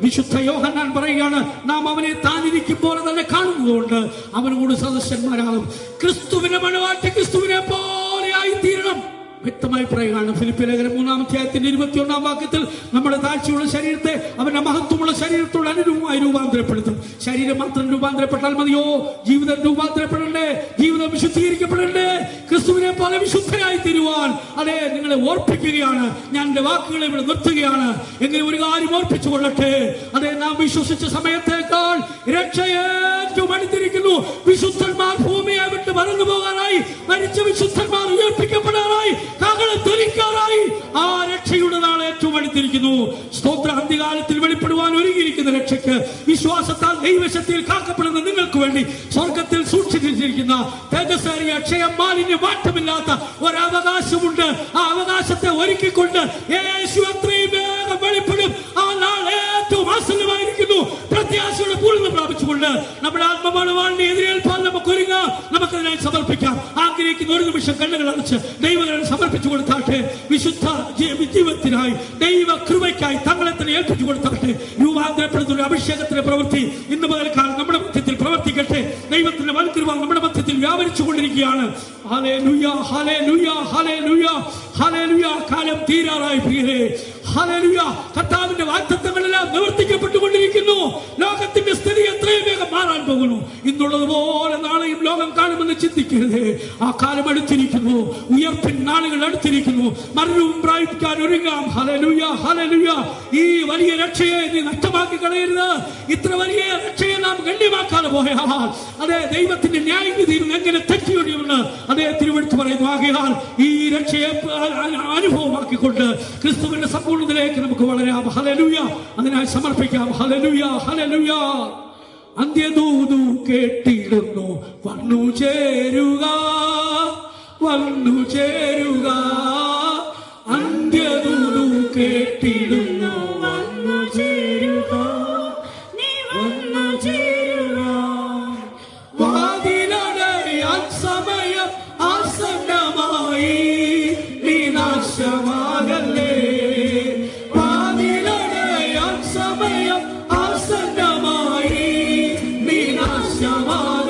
വിശുദ്ധ യോഹന്നാൻ പറയുകയാണ്, നാം അവനെ താനിരിക്കുമ്പോൾ തന്നെ കാണുന്നതുകൊണ്ട് അവനോട് സദസ്യന്മാരാകും. ക്രിസ്തുവിനെ മണവാട്ടി ക്രിസ്തുവിനെ പോലെ ആയി തീരണം. വ്യക്തമായി പറയുകയാണ്. ഫിലിപ്പിയ ലേഖനം 3-ാം വാക്യത്തിൽ നമ്മുടെ താഴ്ചയുള്ള ശരീരത്തെ അവന്റെ മഹത്വമുള്ള ശരീരത്തോട് അനുരൂപമായി രൂപാന്തരപ്പെടുത്തും. ശരീരം മാത്രം രൂപാന്തരപ്പെട്ടാൽ മതിയോ? ജീവിതം രൂപാന്തരപ്പെടണ്ടേ? ജീവിതം വിശുദ്ധീകരിക്കപ്പെടണ്ടേ? ക്രിസ്തുവിനെ പോലെ വിശുദ്ധരായി തീരുവാൻ അതെ നിങ്ങളെ ഓർപ്പിക്കുകയാണ്. ഞാൻ എന്റെ വാക്കുകളെ ഇവിടെ നിർത്തുകയാണ്. എങ്ങനെ ഒരു കാര്യം ഓർപ്പിച്ചു കൊള്ളട്ടെ. അതെ, നാം വിശ്വസിച്ച സമയത്തേക്കാൾ രക്ഷ ഏറ്റവും അടുത്തിരിക്കുന്നു. വിശുദ്ധന്മാർ ഭൂമിയെ വിട്ട് മറന്നു പോകാനായി, മരിച്ച വിശുദ്ധന്മാർ ഉയർപ്പിക്കപ്പെടാനായി, ധ്വനിക്കാറായി. ആ രക്ഷയുടെ നാൾ ഏറ്റവും അടുത്തിരിക്കുന്നു. സ്തോത്ര. അന്ത്യകാലത്തിൽ വെളിപ്പെടുവാൻ ഒരുങ്ങിയിരിക്കുന്ന രക്ഷയ്ക്ക് വിശ്വാസത്താൽ ദൈവശക്തിയിൽ കാക്കപ്പെടുന്ന നിങ്ങൾക്ക് വേണ്ടി സ്വർഗത്തിൽ സൂക്ഷിച്ചിരിക്കുന്ന തേജസ്സേറിയ അക്ഷയം മാലിന്യ മാറ്റമില്ലാത്ത ഒരവകാശമുണ്ട്. ആ അവകാശത്തെ ഒരുക്കിക്കൊണ്ട് യേശു എത്രയും വേഗം വെളിപ്പെടും. ആ നാൾ ഏറ്റവും ആസന്നമായിരിക്കുന്നു. പ്രത്യാശയുടെ പൂർണ്ണത പ്രാപിച്ചുകൊണ്ട് നമ്മുടെ ആത്മമാനവാളിനെ എതിരേൽപ്പാൻ നമുക്ക് ഒരുങ്ങാം. നമുക്കതിനായി സമർപ്പിക്കാം. ആഗ്രഹിക്കുന്ന ഒരു നിമിഷം കണ്ണുകൾ അടച്ച് ദൈവങ്ങളെ സമർപ്പിച്ചു കൊടുത്താട്ടെ. വിശുദ്ധ ജീവിതത്തിനായി, ദൈവ കൃപയ്ക്കായി തങ്ങളെ തന്നെ ഏൽപ്പിച്ചു കൊടുത്താട്ടെ. രൂപാന്തരപ്പെടുന്ന ഒരു അഭിഷേകത്തിന്റെ പ്രവൃത്തി ഇന്ന് മുതൽക്കാലം നമ്മുടെ മധ്യത്തിൽ പ്രവർത്തിക്കട്ടെ. ദൈവത്തിന്റെ വൻകൃപ നമ്മുടെ മധ്യത്തിൽ വ്യാപരിച്ചു കൊണ്ടിരിക്കുകയാണ്. Hallelujah, hallelujah, hallelujah, hallelujah. കാലം തീരാറായി പ്രിയരേ. ഹല്ലേലൂയ. കർത്താവിന്റെ വാഗ്ദത്തങ്ങളെല്ലാം നിവർത്തിക്കപ്പെട്ടുകൊണ്ടിരിക്കുന്നു. ലോകത്തിന്റെ സ്ഥിതി എത്രയും വേഗം മാറാൻ പോകുന്നു. ഇന്നുള്ളതുപോലെ നാളെയും ലോകം കാണുമെന്ന് ചിന്തിക്കരുത്. ആ കാലം അടുത്തിരിക്കുന്നു. ഉയർപ്പിൻ നാളുകൾ അടുത്തിരിക്കുന്നു. മരണവും പ്രാപിക്കാൻ ഒരുങ്ങാം. Hallelujah, hallelujah. ഈ വലിയ രക്ഷയെ നീ നഷ്ടമാക്കി കളയരുത്. ഇത്ര വലിയ രക്ഷയെ നാം ഗണ്യമാക്കാതെ പോയാൽ അതെ ദൈവത്തിന്റെ ന്യായവിധിയിൽ എങ്ങനെ തെറ്റിയൊടിയുണ്ട് അതേ തിരുവെടുത്ത് പറയുന്നു. ആകയാൽ ഈ രക്ഷയെ അനുഭവമാക്കിക്കൊണ്ട് ക്രിസ്തുവിന്റെ സമ്പൂർണ്ണതയിലേക്ക് നമുക്ക് വളരാം. ഹല്ലേലൂയ. അതിനായി സമർപ്പിക്കാം. Hallelujah, hallelujah. അന്ത്യദൂതു കേട്ടിടുന്നു, വന്നു ചേരുക, വന്നു ചേരുക. അന്ത്യദൂതു കേട്ടിടുന്നു, വന്നു ചേരുക, നീ വന്നു ചേരുക. വാതിലടയാൻ സമയം ആസന്നമായി, നീ നാശമാകല്ലേ. വാതിലടയാൻ സമയം ആസന്നമായി, നീ നാശമായി.